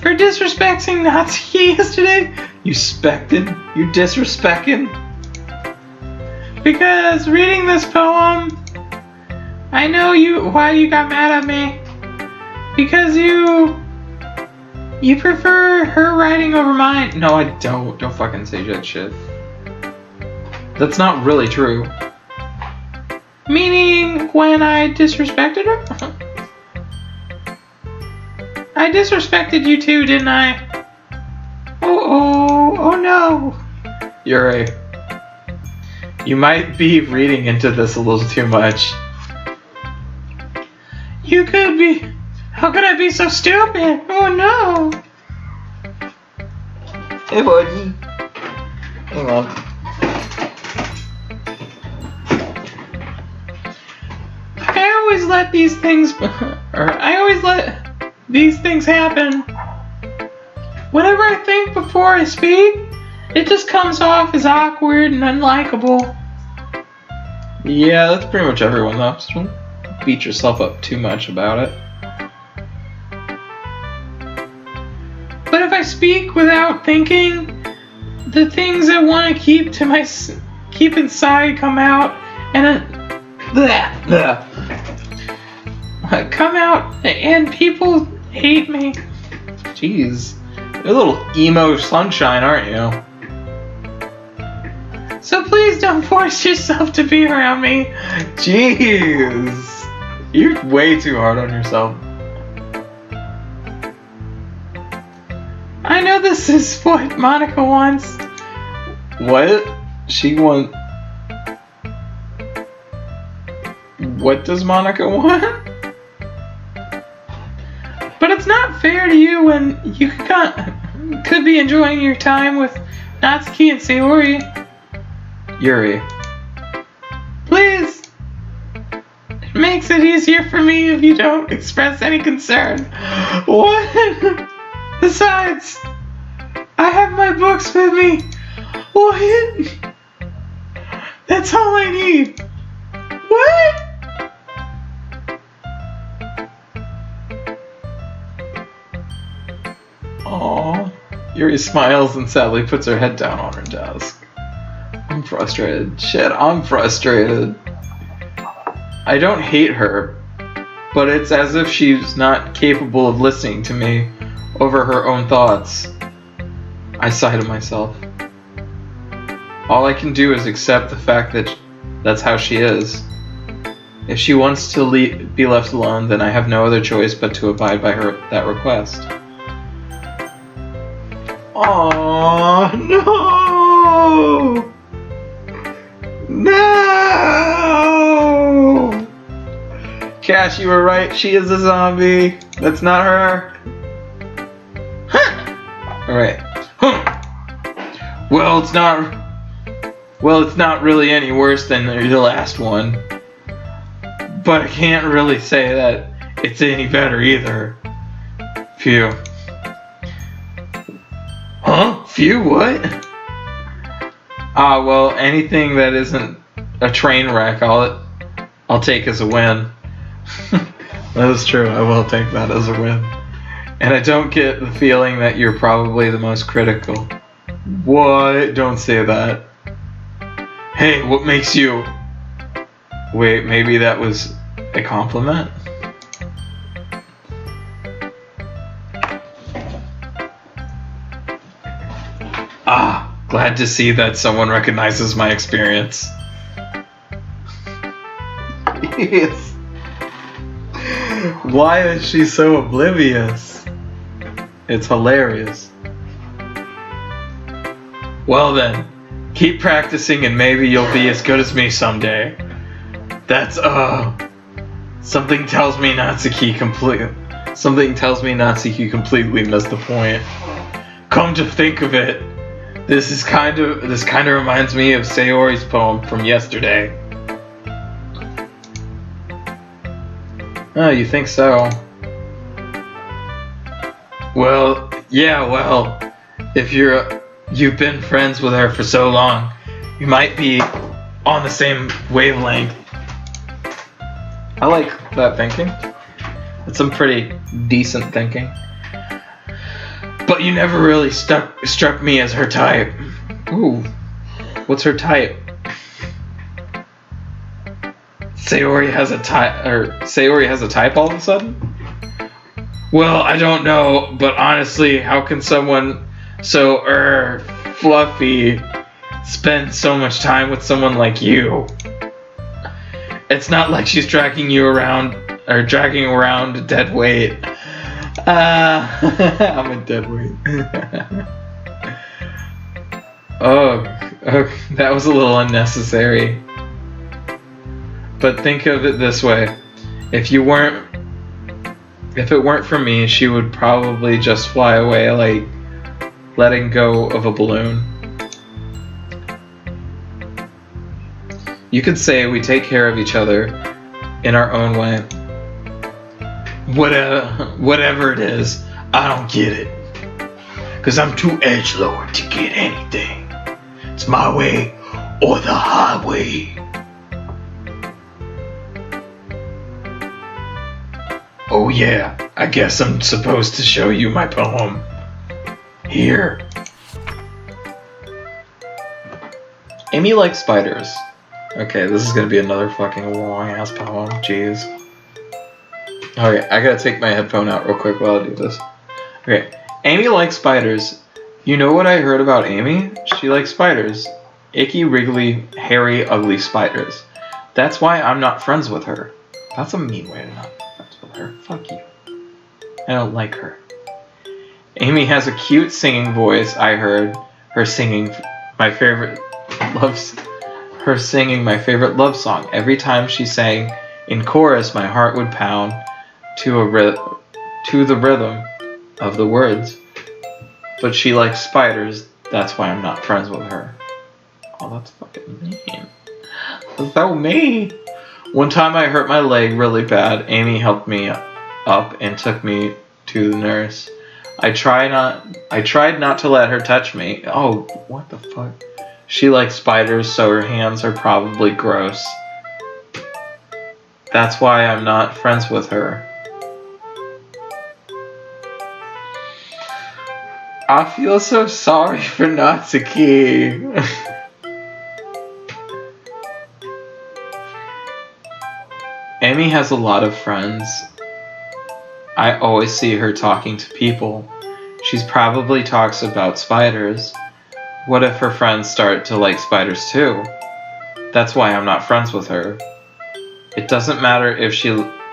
For disrespecting Natsuki yesterday? You disrespecting? Because reading this poem, I know why you got mad at me. Because you prefer her writing over mine. No, I don't. Don't fucking say that shit. That's not really true. Meaning when I disrespected her? I disrespected you too, didn't I? Oh no. Yuri, you might be reading into this a little too much. You could be. How could I be so stupid? Oh no. Hey, buddy. Hang on. I always let these things happen. Whatever I think before I speak, it just comes off as awkward and unlikable. Yeah, that's pretty much everyone though. Just don't beat yourself up too much about it. But if I speak without thinking, the things I want to keep inside come out, and come out, and people hate me. Jeez, you're a little emo sunshine, aren't you? So please don't force yourself to be around me. Jeez, you're way too hard on yourself. I know this is what Monica wants. What? She want? What does Monica want? But it's not fair to you when you could be enjoying your time with Natsuki and Sayori. Yuri. Please. It makes it easier for me if you don't express any concern. What? Besides, I have my books with me. What? That's all I need. What? Aww. Yuri smiles and sadly puts her head down on her desk. I'm frustrated. Shit, I'm frustrated. I don't hate her, but it's as if she's not capable of listening to me over her own thoughts. I sigh to myself. All I can do is accept the fact that that's how she is. If she wants to be left alone, then I have no other choice but to abide by that request. Aww, no! No! Cash, you were right. She is a zombie. That's not her. Huh. Alright. Huh. Well, it's not really any worse than the last one. But I can't really say that it's any better either. Phew. Huh? Phew, what? Well, anything that isn't a train wreck, I'll take as a win. That is true, I will take that as a win. And I don't get the feeling that you're probably the most critical. What? Don't say that. Hey, what makes you... Wait, maybe that was a compliment? Ah, glad to see that someone recognizes my experience. Yes. Why is she so oblivious? It's hilarious. Well then, keep practicing and maybe you'll be as good as me someday. That's, something tells me Natsuki completely missed the point. Come to think of it, this kind of reminds me of Sayori's poem from yesterday. Oh, you think so? Well, yeah, well, if you've been friends with her for so long, you might be on the same wavelength. I like that thinking. That's some pretty decent thinking. But you never really struck me as her type. Ooh, what's her type? Sayori has a type all of a sudden? Well, I don't know, but honestly, how can someone so fluffy spend so much time with someone like you? It's not like she's dragging around a dead weight. I'm a dead weight. Oh, that was a little unnecessary. But think of it this way. If it weren't for me, she would probably just fly away like letting go of a balloon. You could say we take care of each other in our own way. Whatever it is, I don't get it. 'Cause I'm too edgelord to get anything. It's my way or the highway. Oh yeah, I guess I'm supposed to show you my poem. Here. Amy likes spiders. Okay, this is gonna be another fucking long ass poem. Jeez. Okay, I gotta take my headphone out real quick while I do this. Okay, Amy likes spiders. You know what I heard about Amy? She likes spiders. Icky, wriggly, hairy, ugly spiders. That's why I'm not friends with her. That's a mean way to not be friends with her. Fuck you. I don't like her. Amy has a cute singing voice. I heard her singing my favorite love song. Every time she sang in chorus, my heart would pound to the rhythm of the words. But she likes spiders. That's why I'm not friends with her. Oh, that's fucking mean. That's so mean. One time I hurt my leg really bad. Amy helped me up and took me to the nurse. I tried not to let her touch me. Oh, what the fuck? She likes spiders, so her hands are probably gross. That's why I'm not friends with her. I feel so sorry for Natsuki. Amy has a lot of friends. I always see her talking to people. She's probably talks about spiders. What if her friends start to like spiders too? That's why I'm not friends with her. It doesn't matter if she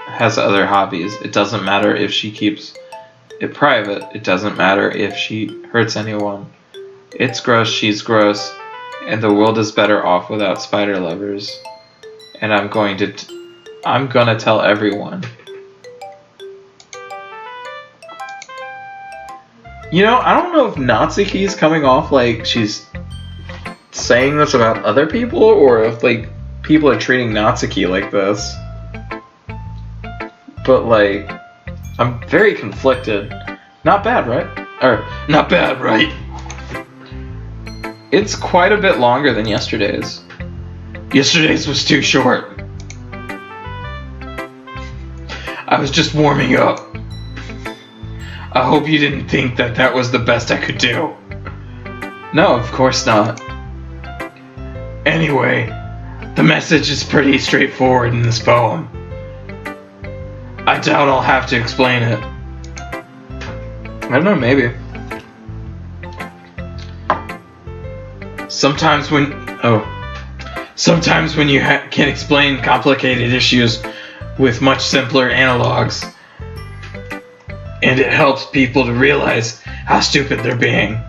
has other hobbies. It doesn't matter if she keeps it private. It doesn't matter if she hurts anyone. It's gross, she's gross, and the world is better off without spider lovers. And I'm gonna tell everyone. You know, I don't know if Natsuki is coming off like she's saying this about other people, or if like people are treating Natsuki like this. But like, I'm very conflicted. Not bad, right? Or, not bad, right? It's quite a bit longer than yesterday's. Yesterday's was too short. I was just warming up. I hope you didn't think that was the best I could do. No, of course not. Anyway, the message is pretty straightforward in this poem. I doubt I'll have to explain it. I don't know, maybe. Sometimes when you can explain complicated issues with much simpler analogs, and it helps people to realize how stupid they're being.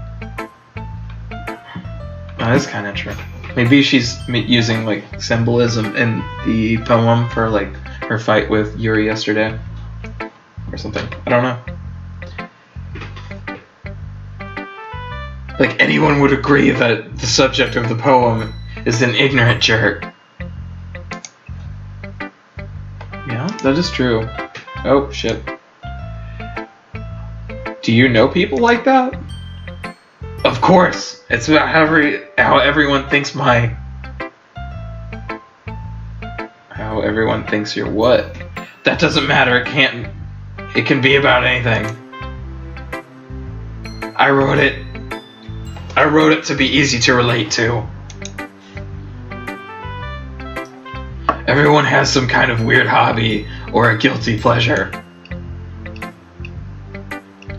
Oh, that's kind of true. Maybe she's using like symbolism in the poem for like her fight with Yuri yesterday, or something. I don't know. Like, anyone would agree that the subject of the poem is an ignorant jerk. Yeah, that is true. Oh shit. Do you know people like that? Of course, it's about how everyone thinks How everyone thinks you're what? That doesn't matter. It can be about anything. I wrote it to be easy to relate to. Everyone has some kind of weird hobby or a guilty pleasure.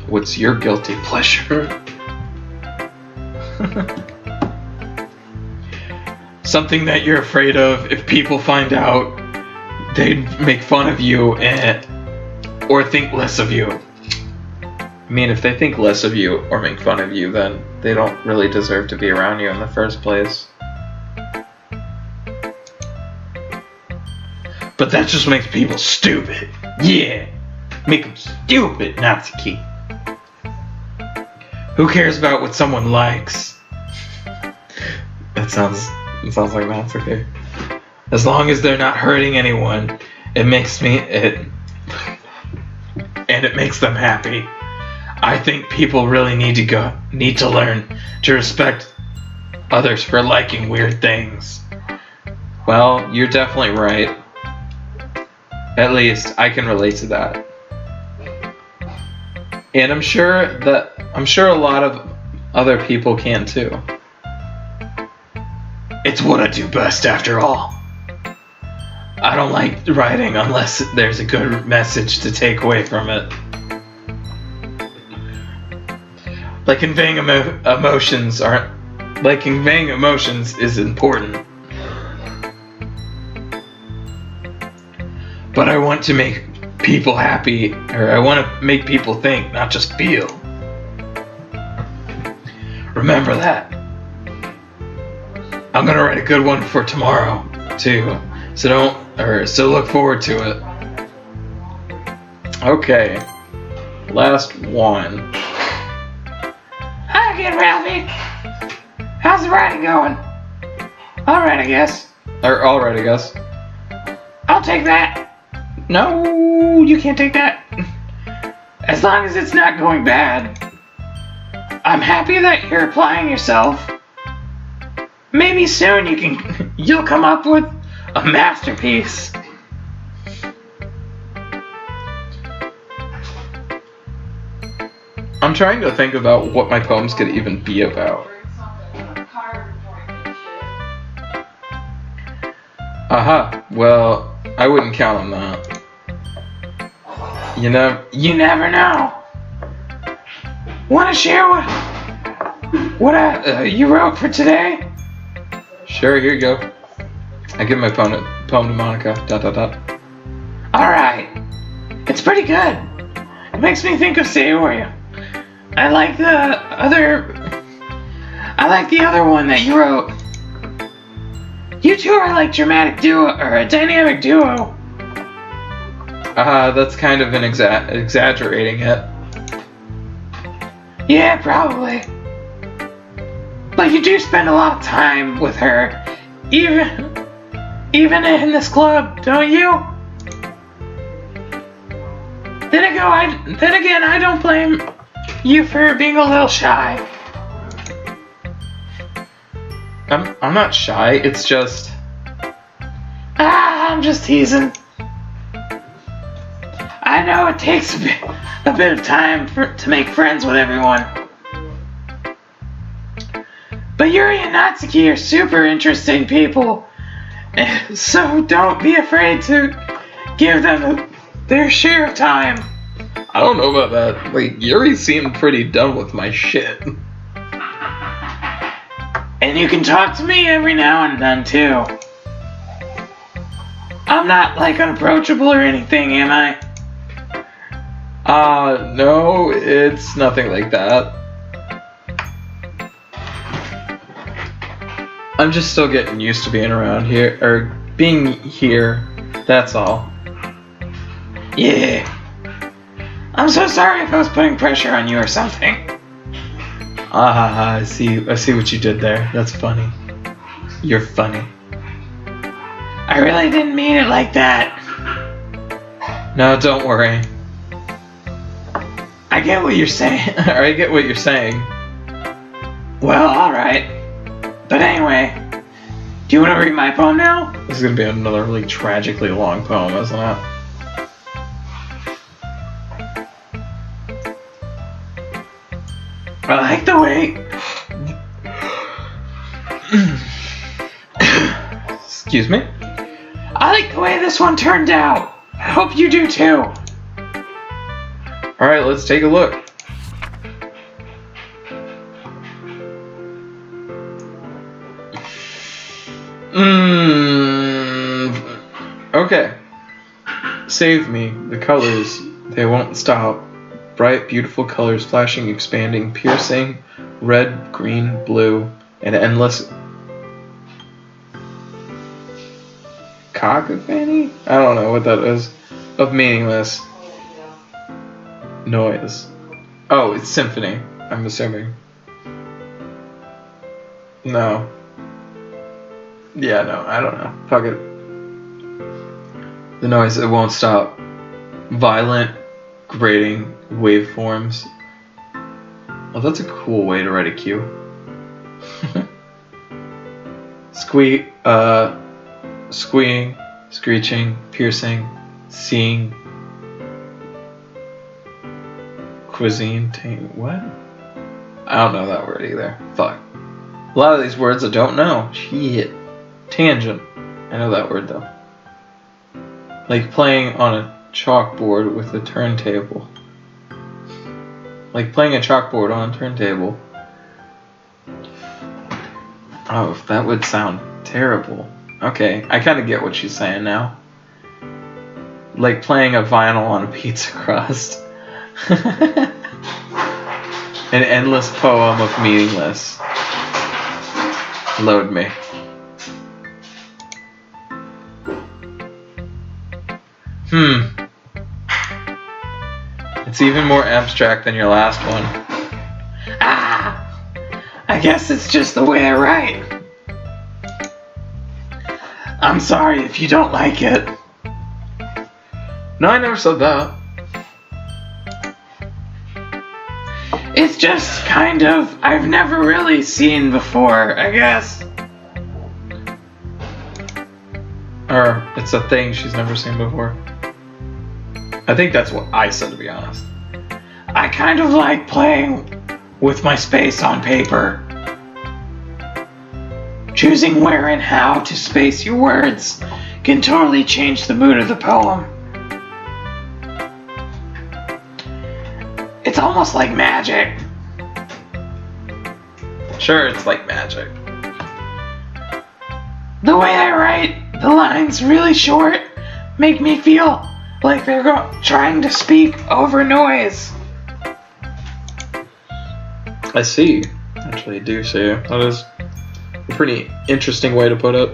What's your guilty pleasure? Something that you're afraid of if people find out, they'd make fun of you or think less of you. I mean, if they think less of you or make fun of you, then they don't really deserve to be around you in the first place. But that just makes people stupid. Yeah, make them stupid, Natsuki. Who cares about what someone likes? It sounds like that's okay. As long as they're not hurting anyone, it makes them happy. I think people really need to learn to respect others for liking weird things. Well, you're definitely right. At least I can relate to that. And I'm sure a lot of other people can too. It's what I do best, after all. I don't like writing unless there's a good message to take away from it. Like conveying emotions is important. But I want to make people happy, or I want to make people think, not just feel. Remember that. I'm gonna write a good one for tomorrow, too. So look forward to it. Okay. Last one. Hi again, Ralphie. How's the writing going? Alright, I guess. Alright, I guess. I'll take that. No, you can't take that. As long as it's not going bad. I'm happy that you're applying yourself. Maybe soon you'll come up with a masterpiece. I'm trying to think about what my poems could even be about. Aha, well, I wouldn't count on that. You never know. Want to share what you wrote for today? Sure, here you go. I give my poem to Monica. ... Alright. It's pretty good. It makes me think of Sayori. I like the other one that you wrote. You two are like dramatic duo, or a dynamic duo. That's kind of an exaggerating it. Yeah, probably. But you do spend a lot of time with her, even in this club, don't you? Then again, I don't blame you for being a little shy. I'm not shy. It's just. I'm just teasing. I know it takes a bit of time to make friends with everyone. But Yuri and Natsuki are super interesting people, so don't be afraid to give them their share of time. I don't know about that. Like, Yuri seemed pretty done with my shit. And you can talk to me every now and then, too. I'm not, like, unapproachable or anything, am I? No, it's nothing like that. I'm just still getting used to being around here, or being here, that's all. Yeah. I'm so sorry if I was putting pressure on you or something. I see what you did there. That's funny. You're funny. I really didn't mean it like that. No, don't worry. I get what you're saying. I get what you're saying. Well, alright. But anyway, do you want to read my poem now? This is gonna be another really tragically long poem, isn't it? I like the way... Excuse me? I like the way this one turned out. I hope you do too. Alright, let's take a look. Okay. Save me. The colors, they won't stop. Bright, beautiful colors, flashing, expanding, piercing, red, green, blue, and endless cacophony? I don't know what that is. Of meaningless noise. Oh, it's symphony, I'm assuming. No. Yeah, no, I don't know. Fuck it. The noise, it won't stop. Violent, grating waveforms. Oh, that's a cool way to write a cue. Squeeing, screeching, piercing, seeing, cuisine, what? I don't know that word either. Fuck. A lot of these words I don't know. Shit. Tangent. I know that word though. Like playing on a chalkboard with a turntable. Like playing a chalkboard on a turntable. Oh, that would sound terrible. Okay, I kind of get what she's saying now. Like playing a vinyl on a pizza crust. An endless poem of meaningless. Load me. It's even more abstract than your last one. I guess it's just the way I write. I'm sorry if you don't like it. No, I never said that. It's just kind of, I've never really seen before, I guess. Or it's a thing she's never seen before. I think that's what I said, to be honest. I kind of like playing with my space on paper. Choosing where and how to space your words can totally change the mood of the poem. It's almost like magic. Sure, it's like magic. The way I write, the lines really short make me feel like they're trying to speak over noise. I see. Actually, I do see. That is a pretty interesting way to put it.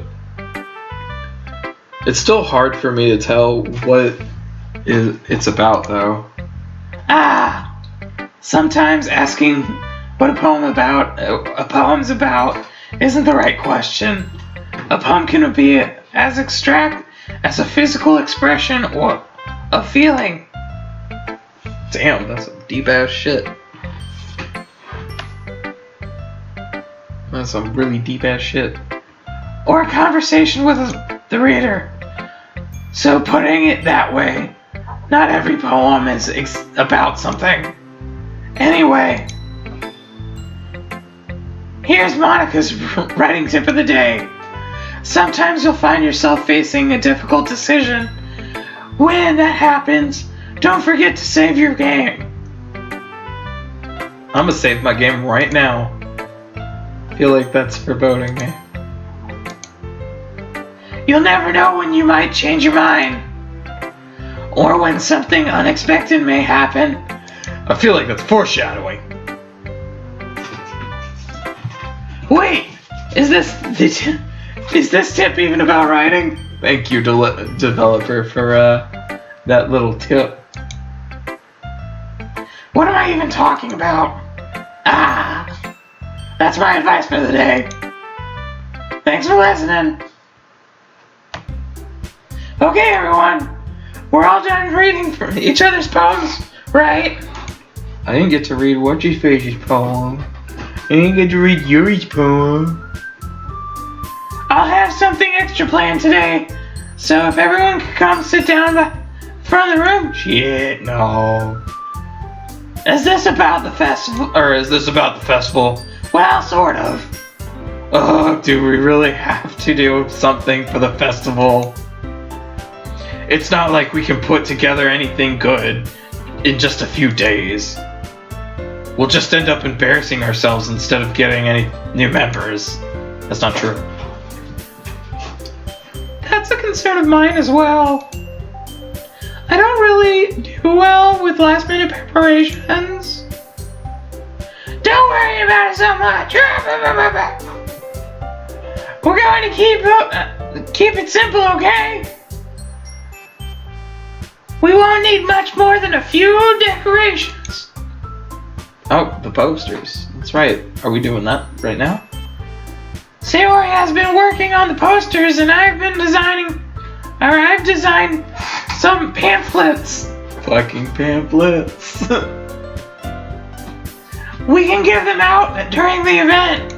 It's still hard for me to tell what it's about, though. Sometimes asking what a poem's about isn't the right question. A poem can be as abstract as a physical expression or a feeling. Damn, that's some deep ass shit. That's some really deep ass shit. Or a conversation with the reader. So putting it that way, not every poem is about something. Anyway, Here's Monica's writing tip of the day. Sometimes you'll find yourself facing a difficult decision. When that happens, don't forget to save your game. I'm gonna save my game right now. I feel like that's foreboding me. You'll never know when you might change your mind. Or when something unexpected may happen. I feel like that's foreshadowing. Wait, is this tip even about writing? Thank you, developer, for that little tip. What am I even talking about? That's my advice for the day. Thanks for listening. Okay, everyone. We're all done reading from each other's poems, right? I didn't get to read Whatchy-Face's poem. I didn't get to read Yuri's poem. I'll have something extra planned today. So if everyone could come sit down by front of the room. Shit, no. Is this about the festival? Or is this about the festival? Well, sort of. Oh, do we really have to do something for the festival? It's not like we can put together anything good in just a few days. We'll just end up embarrassing ourselves instead of getting any new members. That's not true. That's a concern of mine as well. I don't really do well with last-minute preparations. Don't worry about it so much. We're going to keep it simple, okay? We won't need much more than a few decorations. Oh, the posters. That's right. Are we doing that right now? Sayori has been working on the posters, and I've designed some pamphlets. Fucking pamphlets. We can give them out during the event.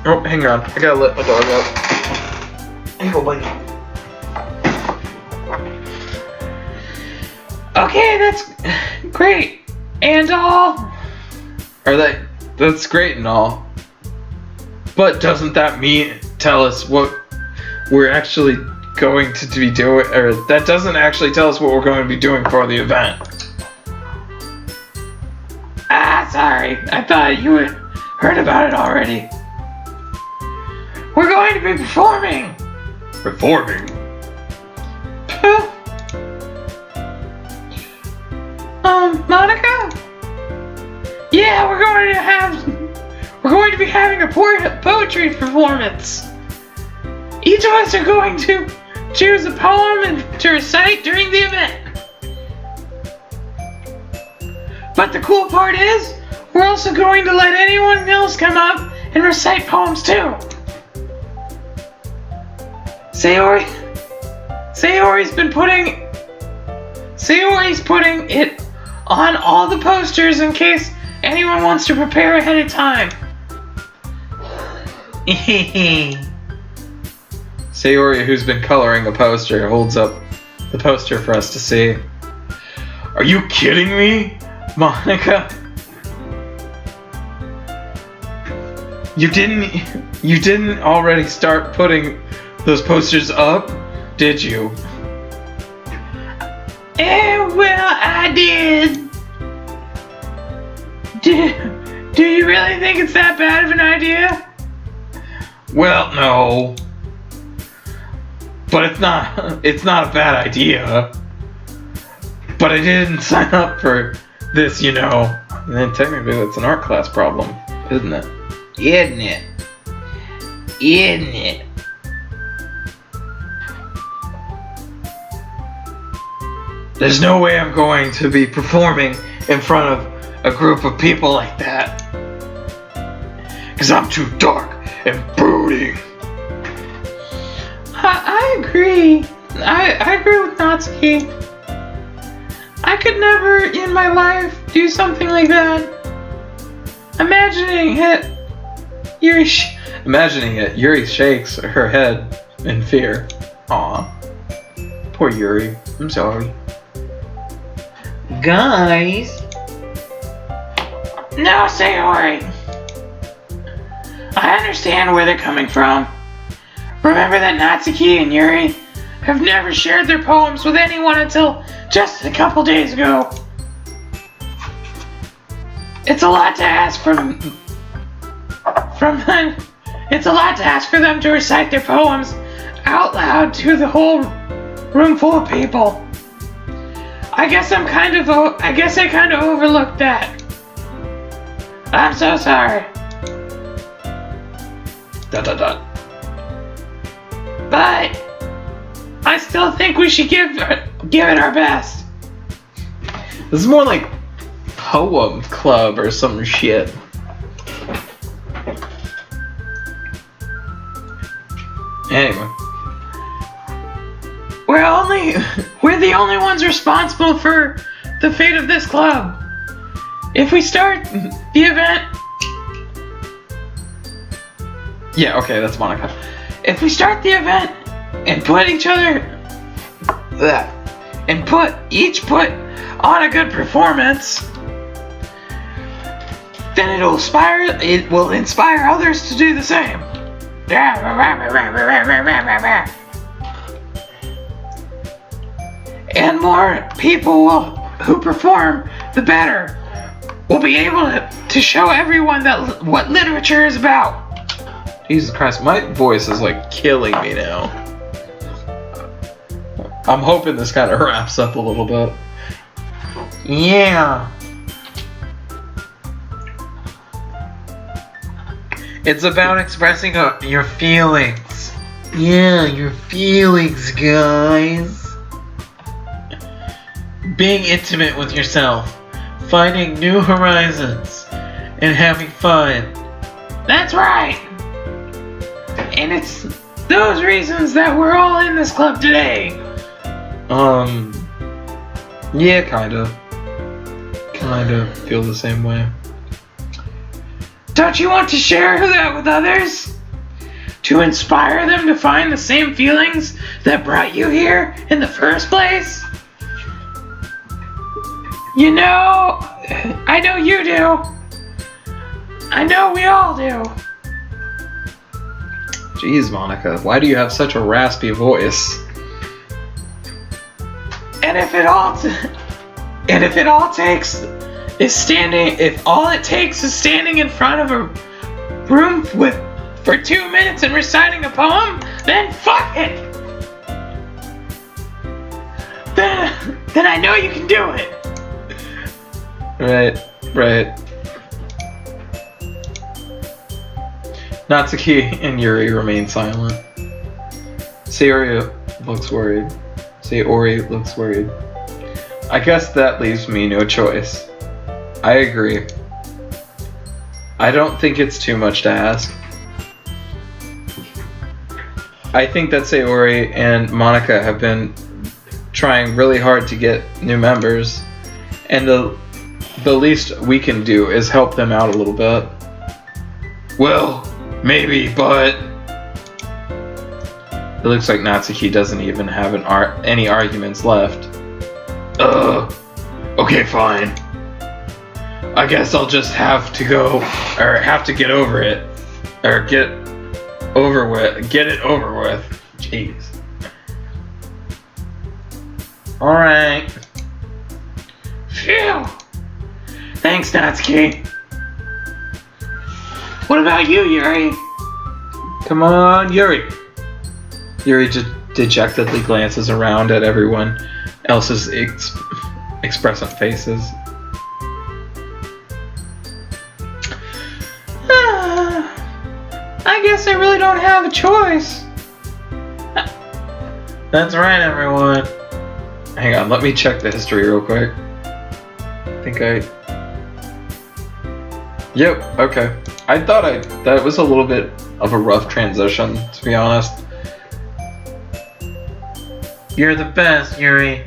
Oh, hang on. I gotta let my dog out. Hey, go, buddy. Okay, that's great. And all. That's great and all. But doesn't that tell us what we're actually going to be doing? Or that doesn't actually tell us what we're going to be doing for the event. Sorry. I thought you had heard about it already. We're going to be performing. Performing? Monica? Yeah, we're going to be having a poetry performance. Each of us are going to choose a poem and to recite during the event. But the cool part is, we're also going to let anyone else come up and recite poems too. Sayori's putting it on all the posters in case anyone wants to prepare ahead of time. Sayori, who's been coloring a poster, holds up the poster for us to see. Are you kidding me, Monica? You didn't already start putting those posters up, did you? Well, I did. Do you really think it's that bad of an idea? Well, no. But it's not a bad idea. But I didn't sign up for this, you know. And then technically that's an art class problem, isn't it? Isn't it? There's no way I'm going to be performing in front of a group of people like that. 'Cause I'm too dark and brooding. I agree. I agree with Natsuki. I could never in my life do something like that. Imagining it, Yuri shakes her head in fear. Aw. Poor Yuri. I'm sorry. Guys, No, Sayori. I understand where they're coming from. Remember that Natsuki and Yuri have never shared their poems with anyone until just a couple days ago. It's a lot to ask it's a lot to ask for them to recite their poems out loud to the whole room full of people. I guess I kind of overlooked that. I'm so sorry. ... But I still think we should give it our best. This is more like poem club or some shit. Anyway. We're the only ones responsible for the fate of this club. If we start the event... Yeah, okay, that's Monica. If we start the event and put each on a good performance, then it will inspire others to do the same. And more people who perform, the better. We'll be able to show everyone what literature is about. Jesus Christ, my voice is like killing me now. I'm hoping this kind of wraps up a little bit. Yeah. It's about expressing your feelings. Yeah, your feelings, guys. Being intimate with yourself, finding new horizons, and having fun. That's right. And it's those reasons that we're all in this club today. Yeah, kind of feel the same way. Don't you want to share that with others? To inspire them to find the same feelings that brought you here in the first place? You know, I know you do. I know we all do. Jeez, Monica, why do you have such a raspy voice? And if all it takes is standing in front of a room for 2 minutes and reciting a poem, then fuck it. Then I know you can do it. Right. Natsuki and Yuri remain silent. Sayori looks worried. I guess that leaves me no choice. I agree. I don't think it's too much to ask. I think that Sayori and Monica have been trying really hard to get new members, and the least we can do is help them out a little bit. Well, maybe, but it looks like Natsuki doesn't even have any arguments left. Okay, fine. I guess I'll just have to get over it. Or get it over with. Jeez. Alright. Phew. Thanks, Natsuki. What about you, Yuri? Come on, Yuri. Yuri dejectedly glances around at everyone else's expressive faces. I guess I really don't have a choice. That's right, everyone. Hang on, let me check the history real quick. Yep, okay. I thought that was a little bit of a rough transition, to be honest. You're the best, Yuri.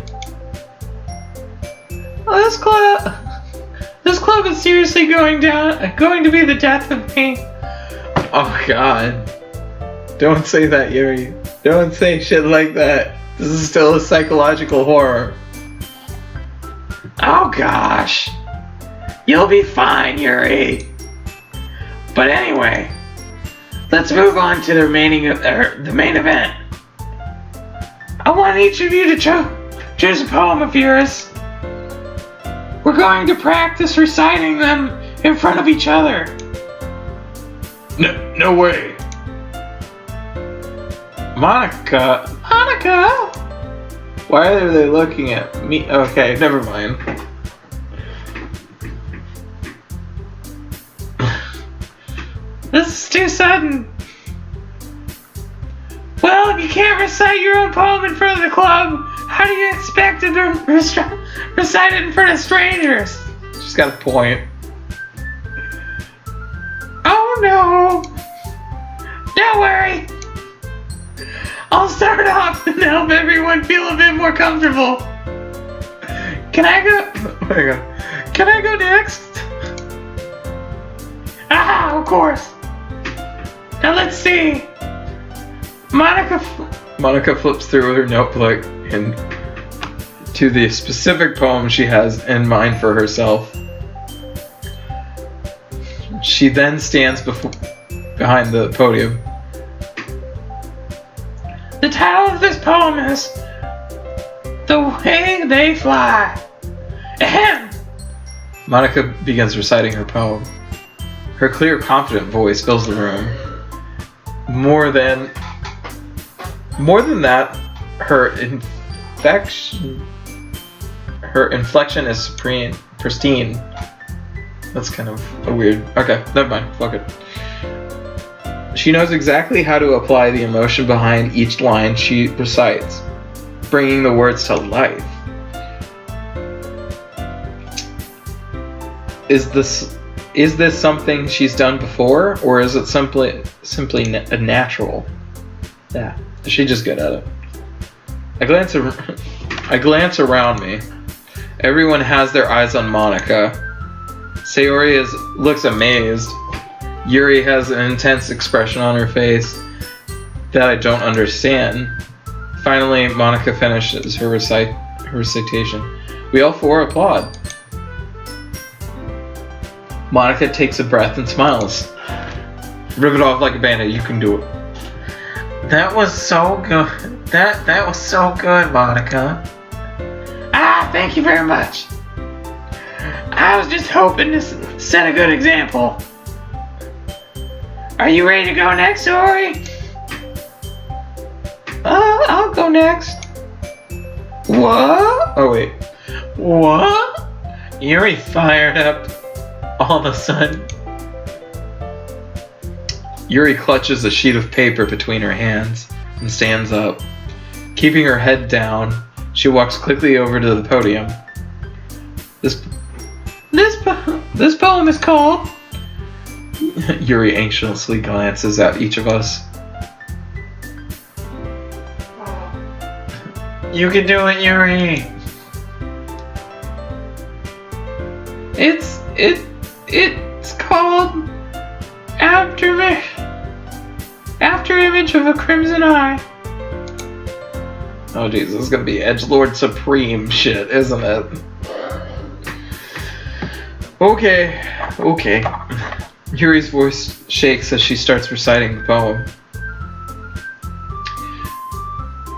This club is seriously going to be the death of me. Oh god. Don't say that, Yuri. Don't say shit like that. This is still a psychological horror. Oh gosh. You'll be fine, Yuri. But anyway, let's move on to the main event. I want each of you to choose a poem of yours. We're going to practice reciting them in front of each other. No way. Monica? Why are they looking at me? Okay, never mind. This is too sudden. Well, if you can't recite your own poem in front of the club, how do you expect to recite it in front of strangers? She's got a point. Oh no! Don't worry! I'll start off and help everyone feel a bit more comfortable. Can I go next? Ah, of course! Now let's see. Monica flips through her notebook and to the specific poem she has in mind for herself. She then stands behind the podium. The title of this poem is The Way They Fly. Ahem. Monica begins reciting her poem. Her clear, confident voice fills the room. More than that, her inflection is pristine. That's kind of a weird. Okay, never mind. Fuck it. She knows exactly how to apply the emotion behind each line she recites, bringing the words to life. Is this something she's done before, or is it simply a natural? Yeah, she's just good at it. I glance around me. Everyone has their eyes on Monica. Sayori looks amazed. Yuri has an intense expression on her face that I don't understand. Finally, Monica finishes her recitation. We all four applaud. Monica takes a breath and smiles. Rip it off like a bandit. You can do it. That was so good. That was so good, Monica. Ah, thank you very much. I was just hoping to set a good example. Are you ready to go next, Ori? I'll go next. What? Oh, wait. What? Yuri fired up all of a sudden. Yuri clutches a sheet of paper between her hands and stands up. Keeping her head down, she walks quickly over to the podium. This poem is called... Yuri anxiously glances at each of us. You can do it, Yuri. It's called After Image of a Crimson Eye. Oh jeez, this is gonna be edgelord supreme shit, isn't it? Okay. Yuri's voice shakes as she starts reciting the poem.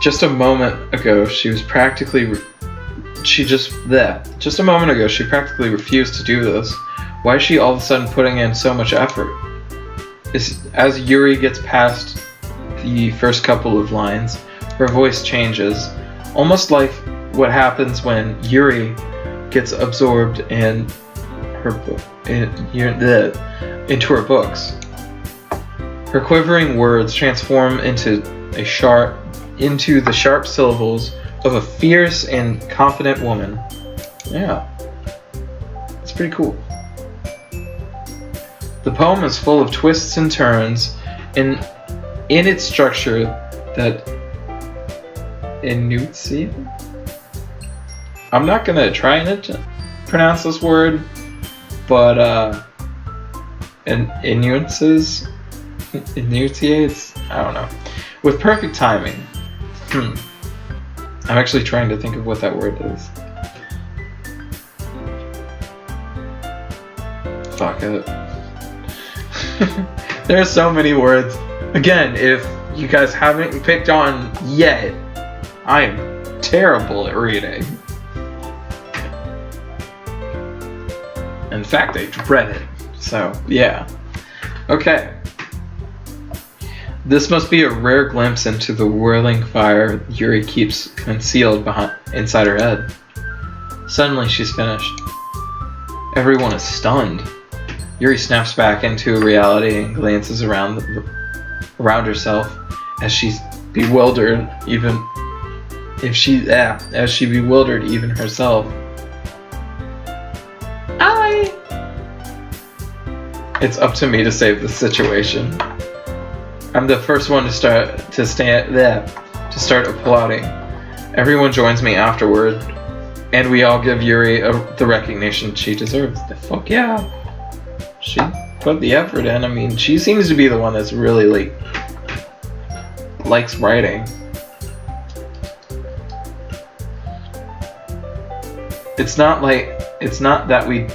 Just a moment ago, she practically refused to do this. Why is she all of a sudden putting in so much effort? As Yuri gets past the first couple of lines, her voice changes, almost like what happens when Yuri gets absorbed in into her books. Her quivering words transform into the sharp syllables of a fierce and confident woman. Yeah, it's pretty cool. The poem is full of twists and turns in its structure that enunciate. I'm not gonna try and pronounce this word, but enunciates. I don't know. With perfect timing. I'm actually trying to think of what that word is. fuck it. There are so many words. Again, if you guys haven't picked on yet, I am terrible at reading. In fact, I dread it. So, yeah. Okay. This must be a rare glimpse into the whirling fire Yuri keeps concealed inside her head. Suddenly, she's finished. Everyone is stunned. Yuri snaps back into reality and glances around herself as she's bewildered, as she bewildered even herself. It's up to me to save the situation. I'm the first one to start applauding. Everyone joins me afterward, and we all give Yuri the recognition she deserves. The fuck yeah. She put the effort in. I mean, she seems to be the one that's really likes writing. It's not that we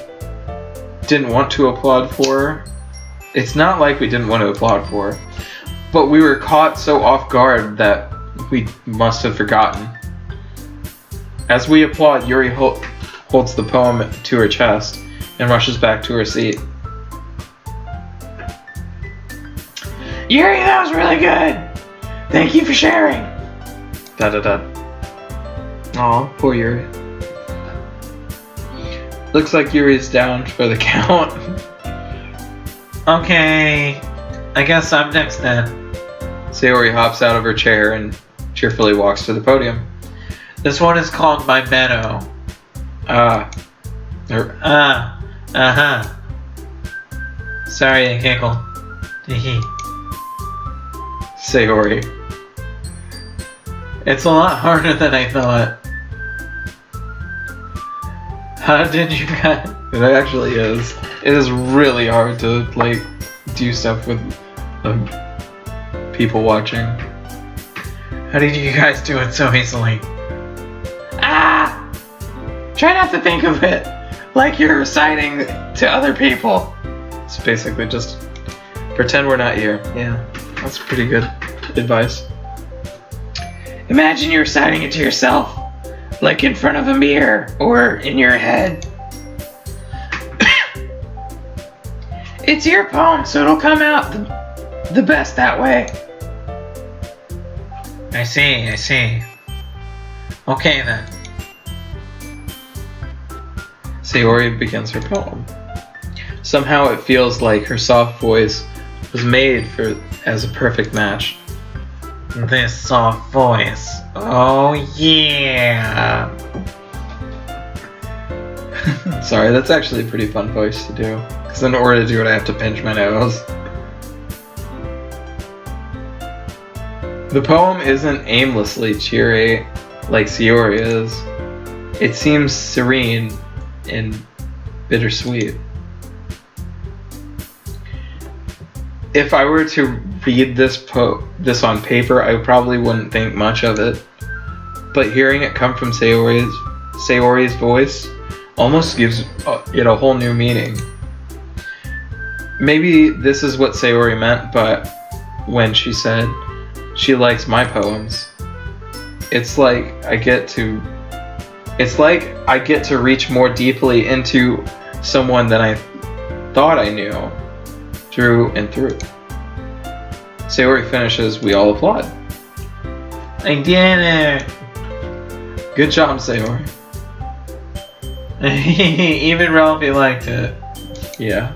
didn't want to applaud for her. It's not like we didn't want to applaud for her, but we were caught so off guard that we must have forgotten. As we applaud, Yuri holds the poem to her chest and rushes back to her seat. Yuri, that was really good. Thank you for sharing. Da-da-da. Aw, poor Yuri. Looks like Yuri's down for the count. Okay, I guess I'm next then. Sayori hops out of her chair and cheerfully walks to the podium. This one is called My Meadow. Sorry, I giggled. Sayori. It's a lot harder than I thought. How did you guys? It actually is. It is really hard to do stuff with people watching. How did you guys do it so easily? Try not to think of it like you're reciting to other people. It's basically just pretend we're not here. Yeah, that's pretty good advice. Imagine you're reciting it to yourself, like in front of a mirror or in your head. It's your poem, so it'll come out the best that way. I see. Okay then. Sayori begins her poem. Somehow it feels like her soft voice was made as a perfect match. This soft voice. Oh yeah. Sorry, that's actually a pretty fun voice to do. Because in order to do it, I have to pinch my nose. The poem isn't aimlessly cheery like Sayori is. It seems serene and bittersweet. If I were to read this on paper, I probably wouldn't think much of it. But hearing it come from Sayori's voice almost gives it a whole new meaning. Maybe this is what Sayori meant, but when she said she likes my poems, it's like I get to reach more deeply into someone than I thought I knew, through and through. Sayori finishes, we all applaud. I did it! Good job, Sayori. Even Ralphie liked it. Yeah.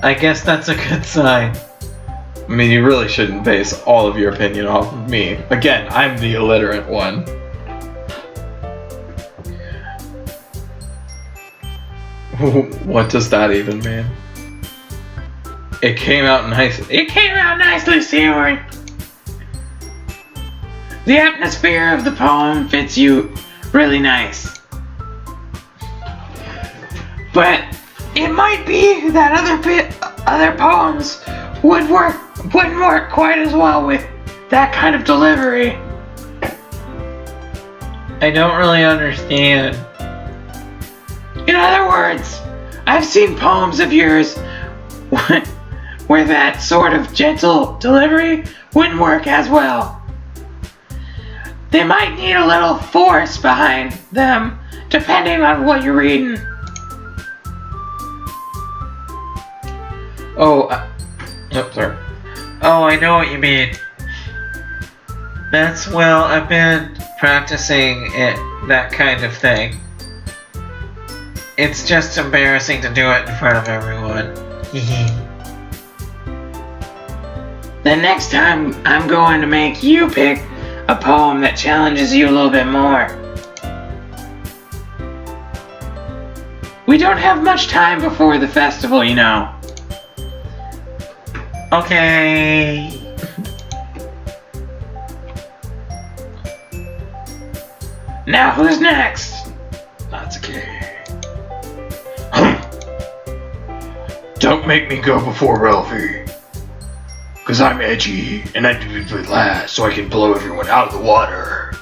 I guess that's a good sign. I mean, you really shouldn't base all of your opinion off of me. Again, I'm the illiterate one. What does that even mean? It came out nice. It came out nicely, Sayori. The atmosphere of the poem fits you really nice. But it might be that other poems wouldn't work quite as well with that kind of delivery. I don't really understand. In other words, I've seen poems of yours where that sort of gentle delivery wouldn't work as well. They might need a little force behind them, depending on what you're reading. Sorry. Oh, I know what you mean. Well, I've been practicing it, that kind of thing. It's just embarrassing to do it in front of everyone. The next time, I'm going to make you pick a poem that challenges you a little bit more. We don't have much time before the festival, you know. Okay. Now who's next? Natsuki. Don't make me go before Ralphie. Cause I'm edgy, and I do it last, so I can blow everyone out of the water.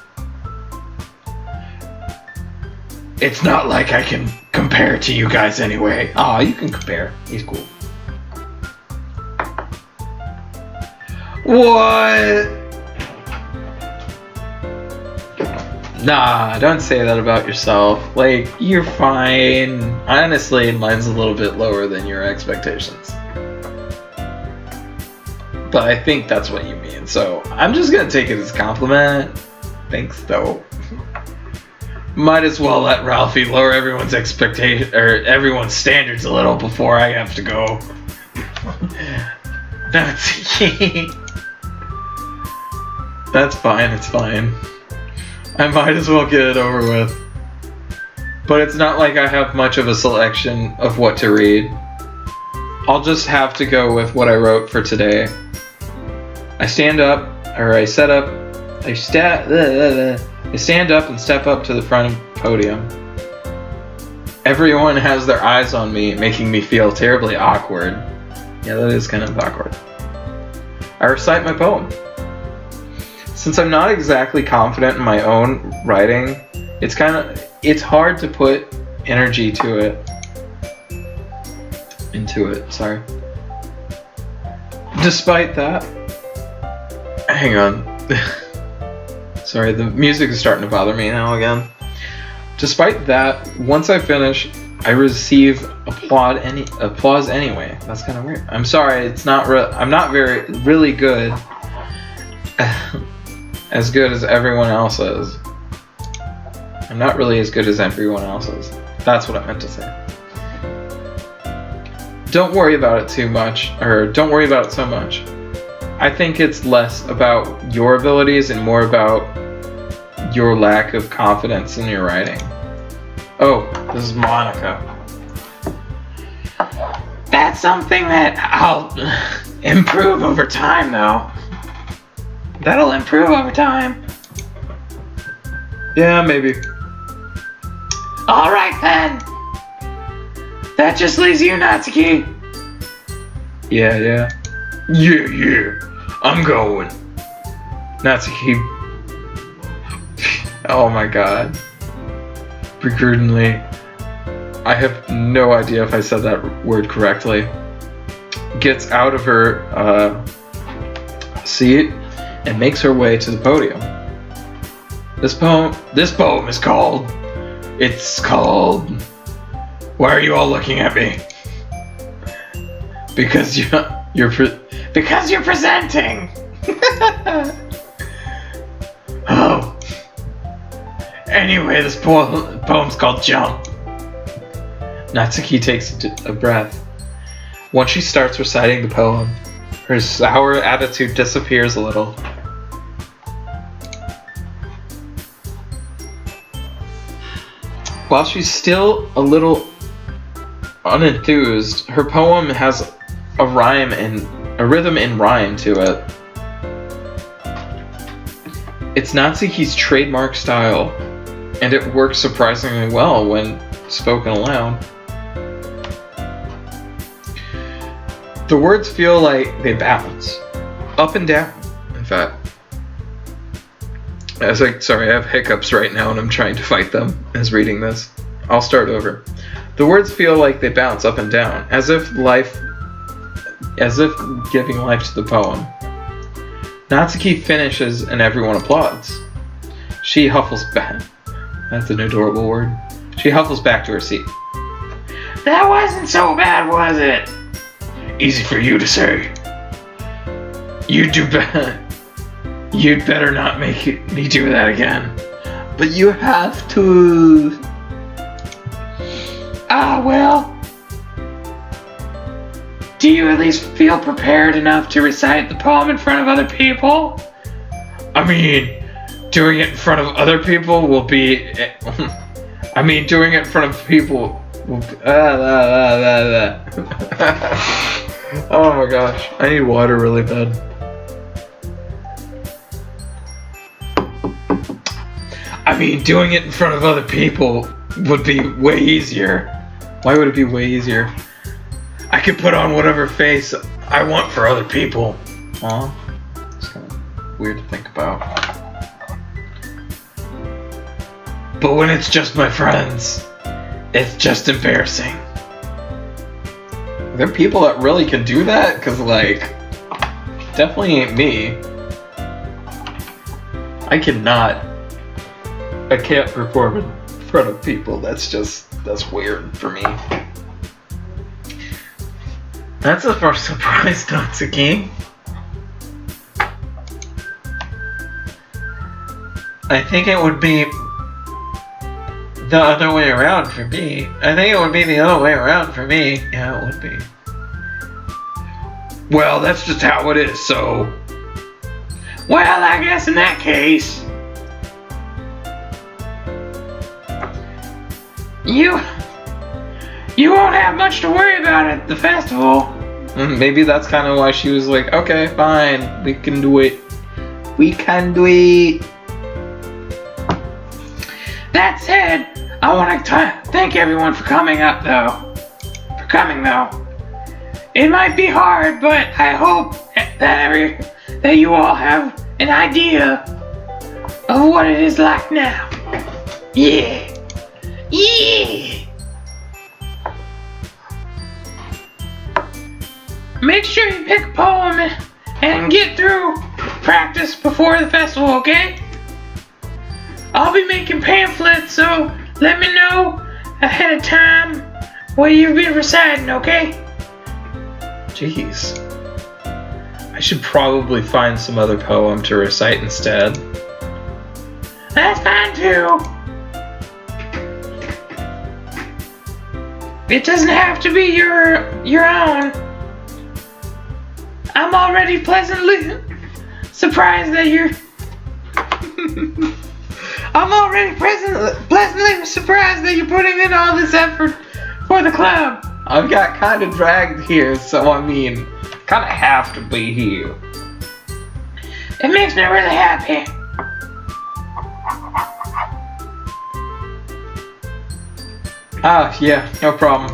It's not like I can compare to you guys anyway. Aw, you can compare. He's cool. What? Nah, don't say that about yourself. Like, you're fine. Honestly, mine's a little bit lower than your expectations. But I think that's what you mean, so I'm just gonna take it as a compliment. Thanks, though. Might as well let Ralphie lower everyone's expectation or everyone's standards a little before I have to go. That's fine, it's fine. I might as well get it over with. But it's not like I have much of a selection of what to read. I'll just have to go with what I wrote for today. I stand up and step up to the front of the podium. Everyone has their eyes on me, making me feel terribly awkward. Yeah, that is kind of awkward. I recite my poem. Since I'm not exactly confident in my own writing, it's hard to put energy into it, sorry. Despite that, hang on. Sorry, the music is starting to bother me now again. Despite that, once I finish, I receive applause anyway. That's kind of weird. I'm sorry, I'm not really good. As good as everyone else is. I'm not really as good as everyone else is. That's what I meant to say. Don't worry about it too much, or don't worry about it so much. I think it's less about your abilities and more about your lack of confidence in your writing. Oh, this is Monica. That's something that I'll improve over time, though. That'll improve over time. Yeah, maybe. Alright then. That just leaves you, Natsuki. Yeah. Yeah. I'm going. Natsuki. Oh my god. Begrudingly. I have no idea if I said that word correctly. Gets out of her seat and makes her way to the podium. This poem is called. It's called. Why are you all looking at me? Because you're presenting. Oh. Anyway, this poem's called Jump. Natsuki takes a breath. Once she starts reciting the poem, her sour attitude disappears a little. While she's still a little unenthused, her poem has a rhythm and rhyme to it. It's Natsuki's trademark style, and it works surprisingly well when spoken aloud. The words feel like they bounce, up and down, in fact. Sorry, I have hiccups right now and I'm trying to fight them as reading this. I'll start over. The words feel like they bounce up and down, as if giving life to the poem. Natsuki finishes and everyone applauds. She huffles back. That's an adorable word. She huffles back to her seat. That wasn't so bad, was it? Easy for you to say. You'd better not make me do that again. But you have to. Well. Do you at least feel prepared enough to recite the poem in front of other people? I mean, doing it in front of other people will be. Doing it in front of people will be. Oh my gosh, I need water really bad. I mean, doing it in front of other people would be way easier. Why would it be way easier? I could put on whatever face I want for other people. Aw, it's kind of weird to think about. But when it's just my friends, it's just embarrassing. Are there people that really can do that? Because, like, definitely ain't me. I can't perform in front of people. That's weird for me. That's a first surprise, Natsuki. I think it would be the other way around for me. Yeah, it would be. Well, that's just how it is, so. Well, I guess in that case. You won't have much to worry about at the festival. Maybe that's kind of why she was like, okay, fine, we can do it. That said, I want to thank everyone for coming, though. It might be hard, but I hope that you all have an idea of what it is like now. Yeah. Make sure you pick a poem and get through practice before the festival, okay? I'll be making pamphlets, so let me know ahead of time what you've been reciting, okay? Jeez. I should probably find some other poem to recite instead. That's fine too. It doesn't have to be your own. I'm already pleasantly surprised that you're. I'm already pleasantly surprised that you're putting in all this effort for the club. I've got kind of dragged here, so I mean, kind of have to be here. It makes me really happy. Yeah, no problem.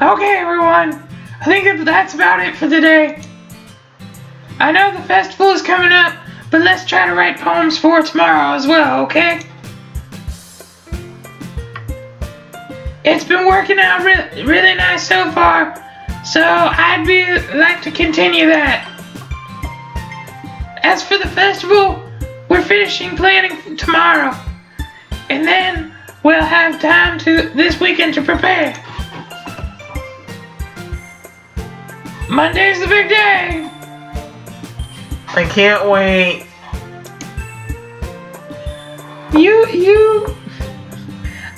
Okay, everyone. I think that's about it for today. I know the festival is coming up, but let's try to write poems for tomorrow as well, okay? It's been working out really nice so far, so I'd like to continue that. As for the festival, we're finishing planning tomorrow, and then we'll have time this weekend to prepare. Monday's the big day. I can't wait.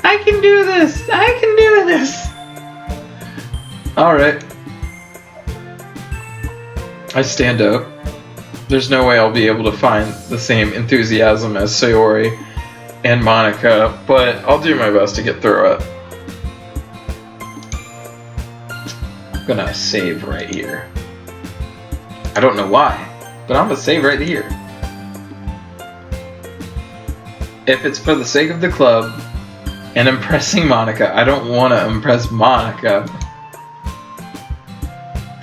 I can do this. Alright. I stand up. There's no way I'll be able to find the same enthusiasm as Sayori and Monica, but I'll do my best to get through it. I'm gonna save right here. I don't know why, but I'm gonna save right here. If it's for the sake of the club and impressing Monica, I don't want to impress Monica,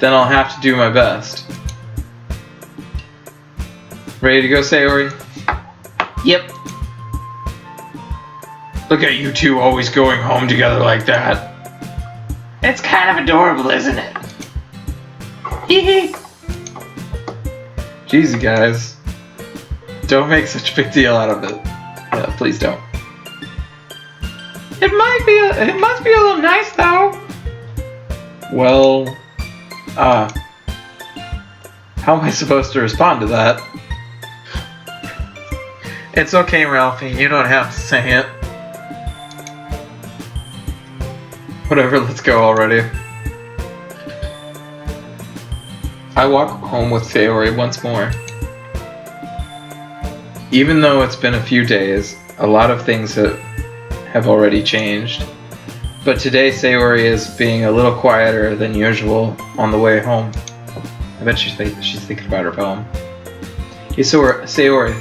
then I'll have to do my best. Ready to go, Sayori? Yep. Look at you two always going home together like that. It's kind of adorable, isn't it? Hee hee. Jeez, you guys. Don't make such a big deal out of it. Yeah, please don't. It must be a little nice though. Well, how am I supposed to respond to that? It's okay, Ralphie. You don't have to say it. Whatever, let's go already. I walk home with Sayori once more. Even though it's been a few days, a lot of things have already changed. But today Sayori is being a little quieter than usual on the way home. I bet she's thinking about her poem. Hey, Sayori. ...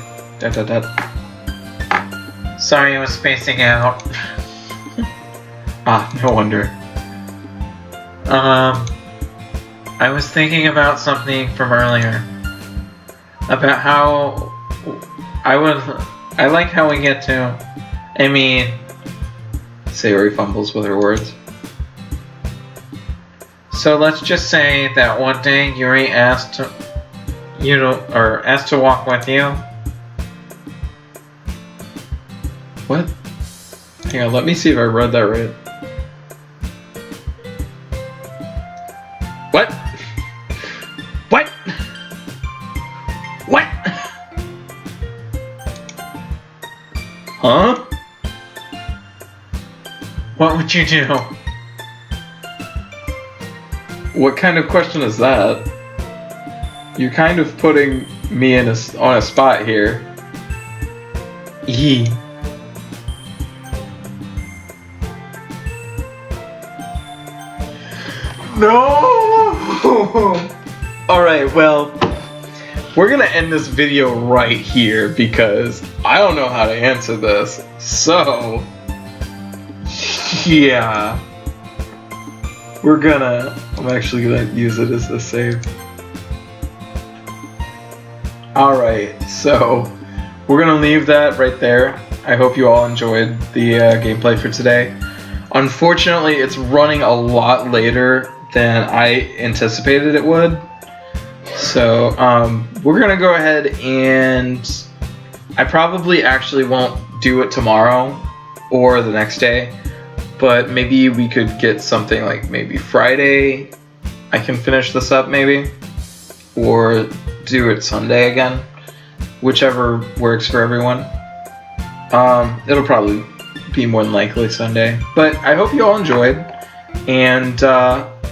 Sorry I was spacing out. Ah, no wonder. I was thinking about something from earlier. About how I like how we get to, Sayori fumbles with her words. So let's just say that one day Yuri asked to walk with you. What? Hang on, let me see if I read that right. What? What? What? Huh? What would you do? What kind of question is that? You're kind of putting me on a spot here. Eee. No! Alright, well, we're gonna end this video right here because I don't know how to answer this. So, yeah. I'm actually gonna use it as a save. Alright, so we're gonna leave that right there. I hope you all enjoyed the gameplay for today. Unfortunately, it's running a lot later than I anticipated it would. So, we're gonna go ahead and I probably actually won't do it tomorrow or the next day, but maybe we could get something like maybe Friday. I can finish this up maybe, or do it Sunday again, whichever works for everyone. It'll probably be more than likely Sunday, but I hope you all enjoyed, and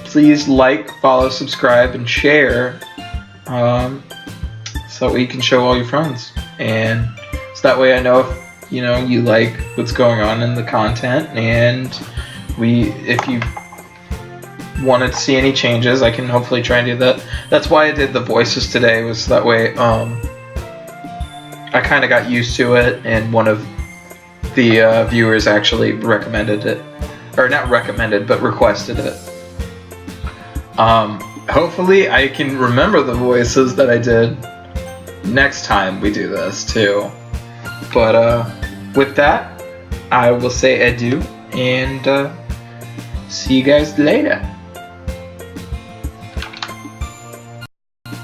please like, follow, subscribe, and share, so that way you can show all your friends, and so that way I know if you like what's going on in the content, and if you wanted to see any changes, I can hopefully try and do that. That's why I did the voices today, was that way I kind of got used to it, and one of the viewers actually recommended it, or not recommended, but requested it. Hopefully I can remember the voices that I did next time we do this too. But with that, I will say adieu, and see you guys later.